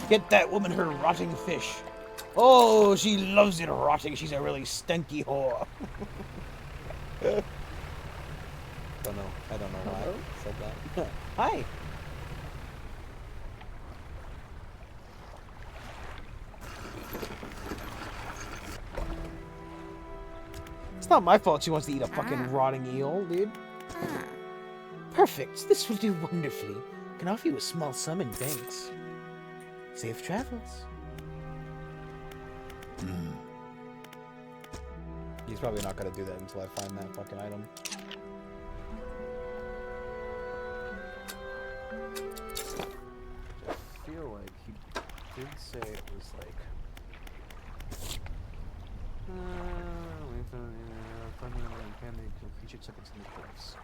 Get that woman her rotting fish. Oh, she loves it rotting. She's a really stinky whore. I don't know why I said that. Hi. It's not my fault she wants to eat a fucking rotting eel, dude. Perfect. This will do wonderfully. Can offer you a small sum in thanks. Safe travels. He's probably not gonna do that until I find that fucking item. I feel like he did say it was like... featured seconds in the course.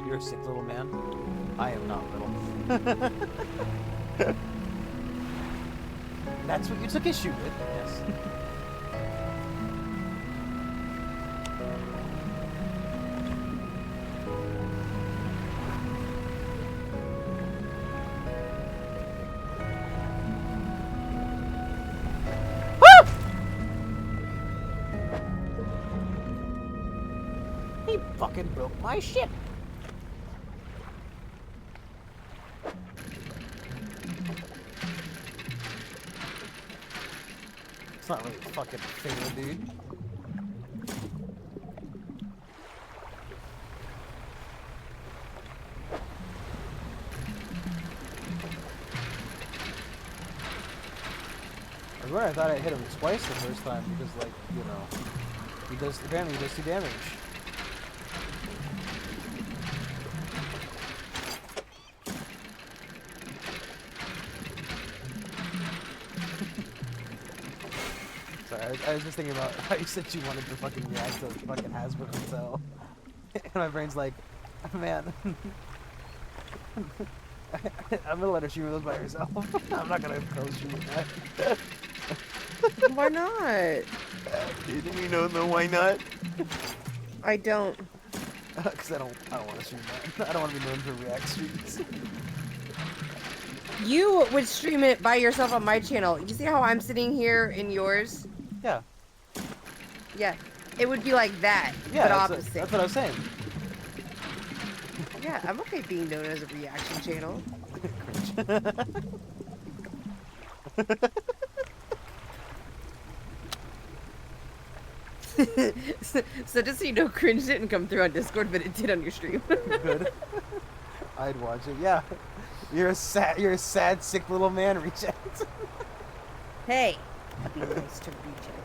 You're a sick little man. I am not little. That's what you took issue with, yes. He fucking broke my ship. It's not really fucking fair, dude. I swear I thought I hit him twice the first time because, like, you know, apparently he does 2 damage. Sorry, I was just thinking about how you said you wanted to fucking react to fucking Hasbro Hotel. And my brain's like, man, I'm gonna let her stream those by herself. I'm not gonna co-stream with that. Why not? Didn't you know the why not? I don't. Because I don't want to stream that. I don't want to be known for react streams. You would stream it by yourself on my channel. You see how I'm sitting here in yours? Yeah. Yeah. It would be like that, Yeah, but opposite. that's what I was saying. Yeah, I'm okay being known as a reaction channel. So just so you know, cringe didn't come through on Discord, but it did on your stream. Good. I'd watch it. Yeah. You're a sad, sick little man, reject. Hey, be nice to reject.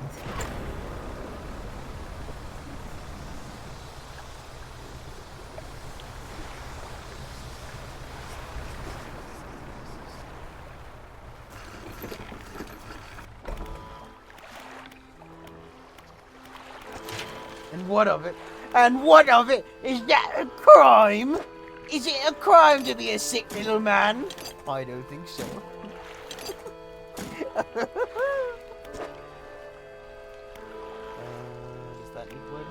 And what of it? And what of it? Is that a crime? Is it a crime to be a sick little man? I don't think so. Does that need wood?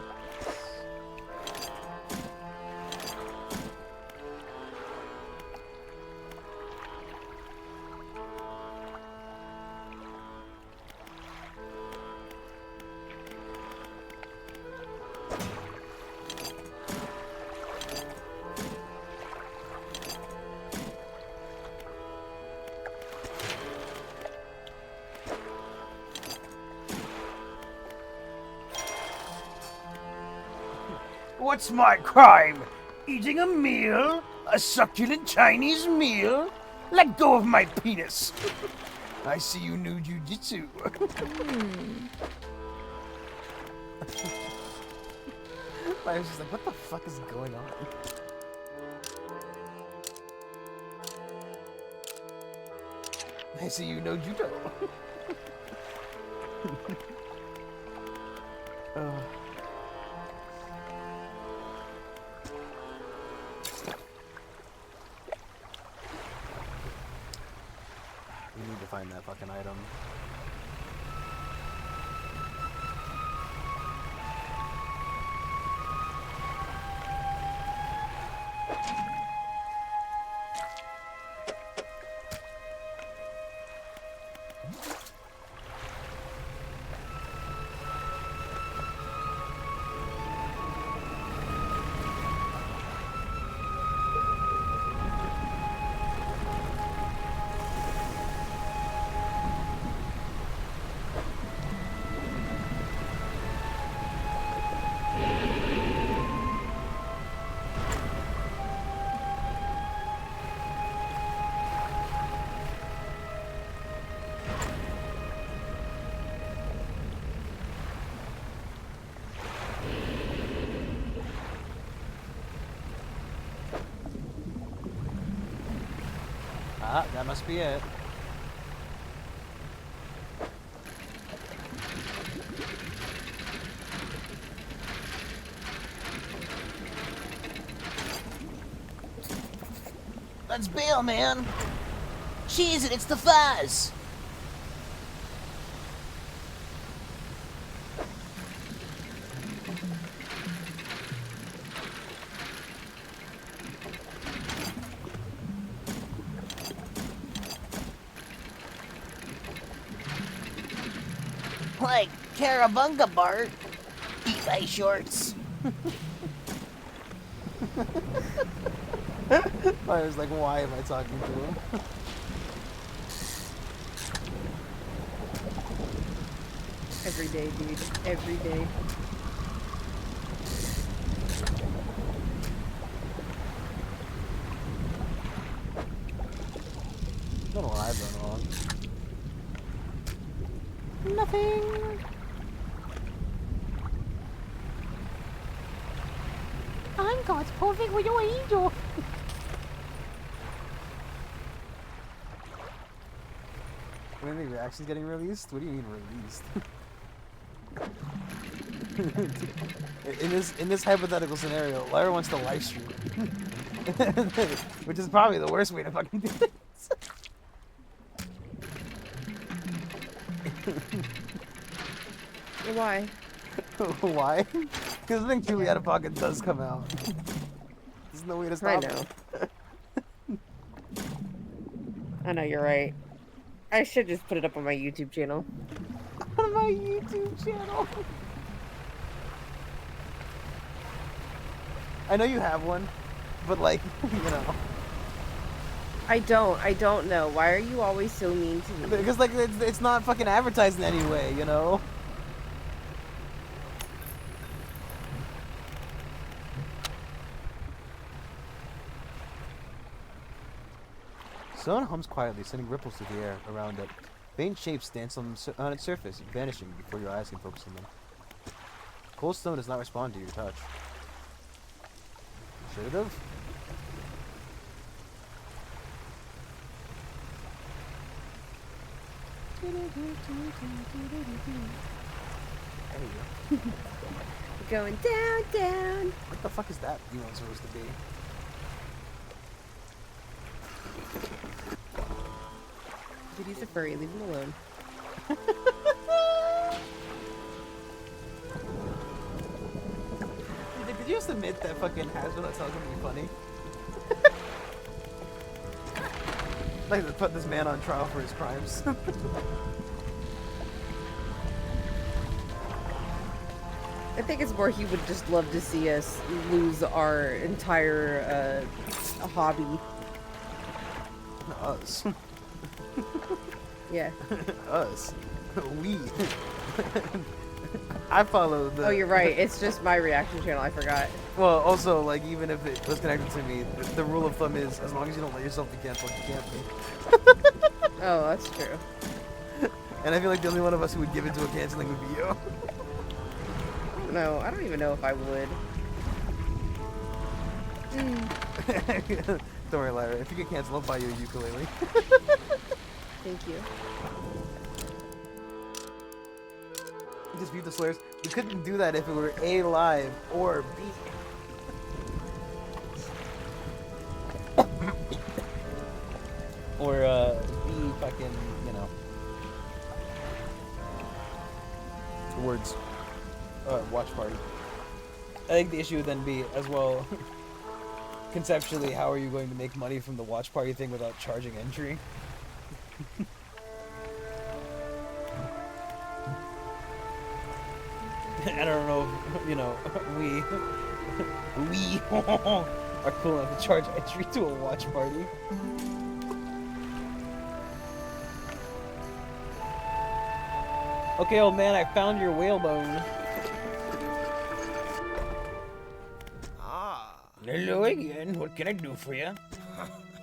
What's my crime? Eating a meal? A succulent Chinese meal? Let go of my penis. I see you knew jujitsu. I was just like, what the fuck is going on? I see you know judo. We need to find that fucking item. Ah, that must be it. Let's bail, man. Cheese it, it's the fuzz. Like Carabunga Bart. Eat my shorts. I was like, why am I talking to him? Every day, dude. Every day. I don't know what I've done wrong. Nothing. I'm God's perfect little angel. When the reaction's getting released? What do you mean released? In this hypothetical scenario, Lyra wants to live stream, which is probably the worst way to fucking do it. Why? Why? Because I think Julie Out of Pocket does come out. There's no way to I stop know. it. I know, you're right. I should just put it up on my YouTube channel. On my YouTube channel. I know you have one, but like, you know. I don't know. Why are you always so mean to me? Because like it's not fucking advertised in any way, you know. Stone hums quietly, sending ripples through the air around it. Faint shapes dance on its surface, vanishing before your eyes can focus on them. Cold stone does not respond to your touch. Should it have? There you go. Going down, down. What the fuck is that emote supposed to be? Dude, he's a furry. Leave him alone. Did you just admit that fucking Hasbro that's not gonna be funny? Like to put this man on trial for his crimes. I think it's more he would just love to see us lose our entire hobby. Us. Yeah. Us. We. I follow the. Oh, you're right. It's just my reaction channel. I forgot. Well, also, like, even if it was connected to me, the rule of thumb is as long as you don't let yourself be canceled, you can't be. Oh, that's true. And I feel like the only one of us who would give into a canceling would be you. No, I don't even know if I would. Don't worry, Lyra. If you get canceled, I'll buy you a ukulele. Thank you. Dispute the slurs. We couldn't do that if it were A, live, or B. Or B, fucking, you know. Words. Watch party. I think the issue would then be, as well, conceptually, how are you going to make money from the watch party thing without charging entry? I don't know if, you know, we are cool enough to charge entry to a watch party. Okay, old man, I found your whalebone. Hello again. What can I do for you?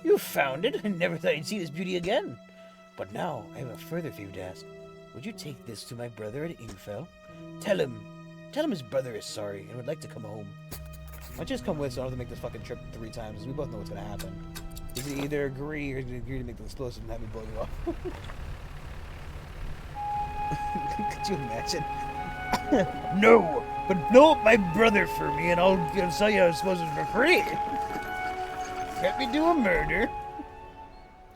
You found it. I never thought I'd see this beauty again. But now I have a further favor to ask. Would you take this to my brother at Ingfell? Tell him his brother is sorry and would like to come home. Why don't you just come with so I don't have to make this fucking trip 3 times, because we both know what's gonna happen. He's gonna either agree or he's gonna agree to make the explosive and have me blow you off. Could you imagine? No, but blow up my brother for me and I'll sell you explosives for free. Let me do a murder.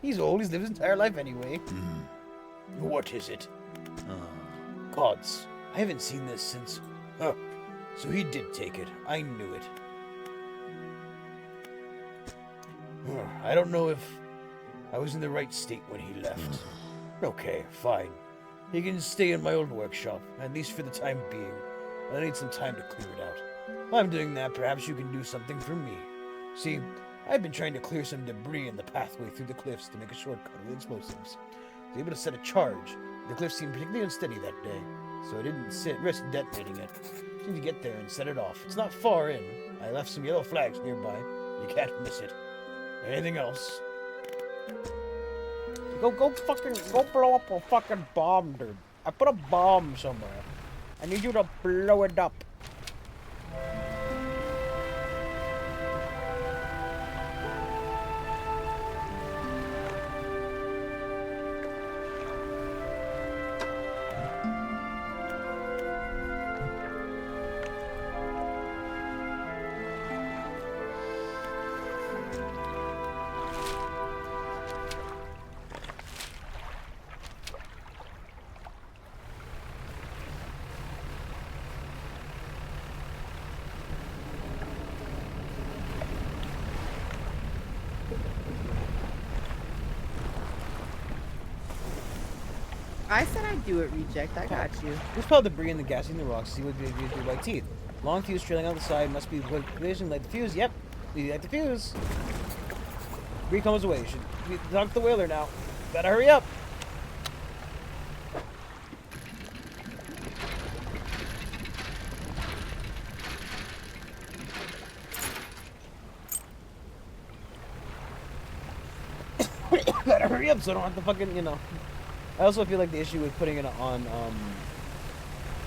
He's old, he's lived his entire life anyway. What is it? Gods, I haven't seen this since... Huh. So he did take it. I knew it. I don't know if I was in the right state when he left. Okay, fine. He can stay in my old workshop, at least for the time being. I need some time to clear it out. While I'm doing that, perhaps you can do something for me. See, I've been trying to clear some debris in the pathway through the cliffs to make a shortcut with explosives. I was able to set a charge. The cliff seemed particularly unsteady that day, so I didn't risk detonating it. Just need to get there and set it off. It's not far in. I left some yellow flags nearby. You can't miss it. Anything else? Go blow up a fucking bomb, dude. I put a bomb somewhere. I need you to blow it up. I said I'd do it, Reject. I got you. There's probably debris in the gas in the rocks. See what these white teeth. Long fuse trailing out the side. Must be collision. Light the fuse. Yep. We light the fuse. Debris comes away. Should we talk to the whaler now? Better hurry up. Better hurry up so I don't have to fucking, you know. I also feel like the issue with putting it on,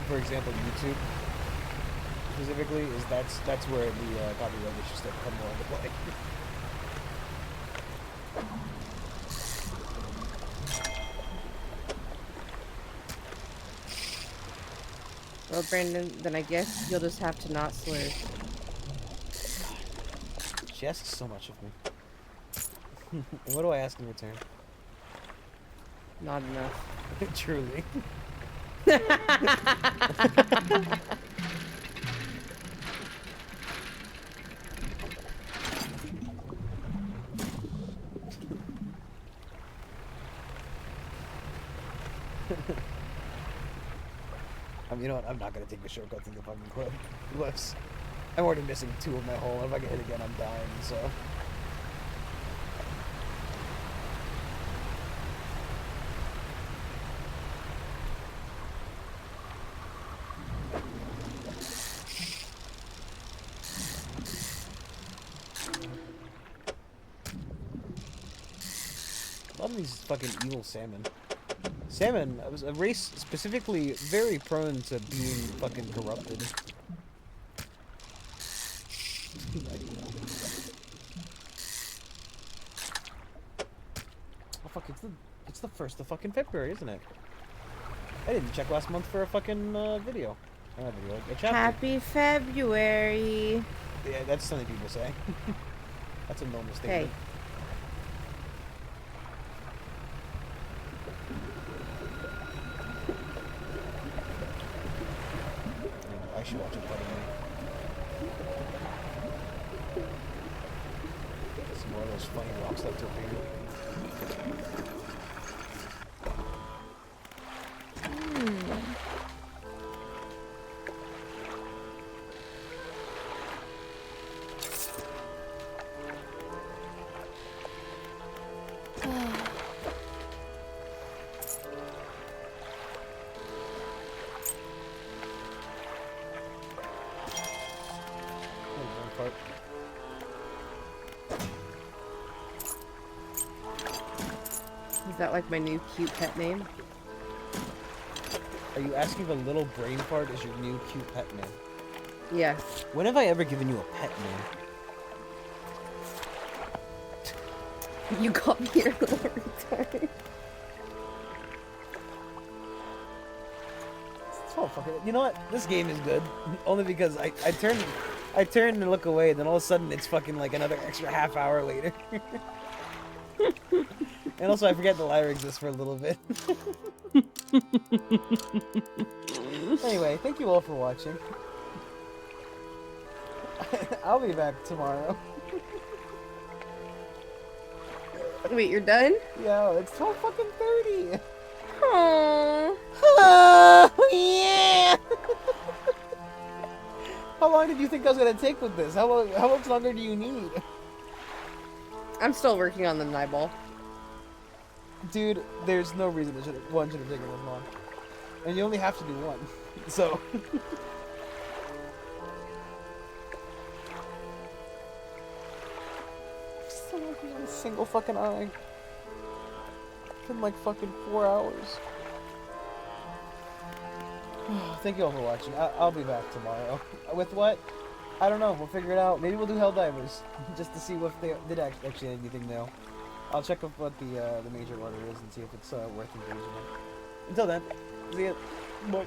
for example, YouTube specifically is that's where the copyright issues start coming into play. Well, Brandon, then I guess you'll just have to not slur. She asks so much of me. And what do I ask in return? Not enough. Truly. You know what? I'm not gonna take the shortcut to the fucking cliffs. I'm already missing 2 of my hole. If I get hit again, I'm dying. So. A lot of these fucking evil salmon. Salmon was a race specifically very prone to being fucking corrupted. Oh fuck! It's the 1st of fucking February, isn't it? I didn't check last month for a fucking video. Not a video, a chapter. Happy February. Yeah, that's something people say. That's a normal Hey. statement. I should watch it better than me. Some more of those funny rocks left over here. Part. Is that like my new cute pet name? Are you asking if a little brain fart is your new cute pet name? Yeah. When have I ever given you a pet name? You called me your little retard. Oh, fuck it. You know what? This game is good. Only because I turn and look away, and then all of a sudden it's fucking like another extra half hour later. And also I forget the lyre exists for a little bit. Anyway, thank you all for watching. I'll be back tomorrow. Wait, you're done? Yo, it's 12:30. Aww. Oh, yeah! How long did you think I was gonna take with this? How much longer do you need? I'm still working on the eyeball. Dude, there's no reason one should have taken this long. And you only have to do one. So. Still working on a single fucking eye. It's been like fucking 4 hours. Thank you all for watching. I'll be back tomorrow. With what? I don't know. We'll figure it out. Maybe we'll do Helldivers. Just to see if they did actually anything new. I'll check up what the major order is and see if it's worth engaging in. Until then, see ya. Bye.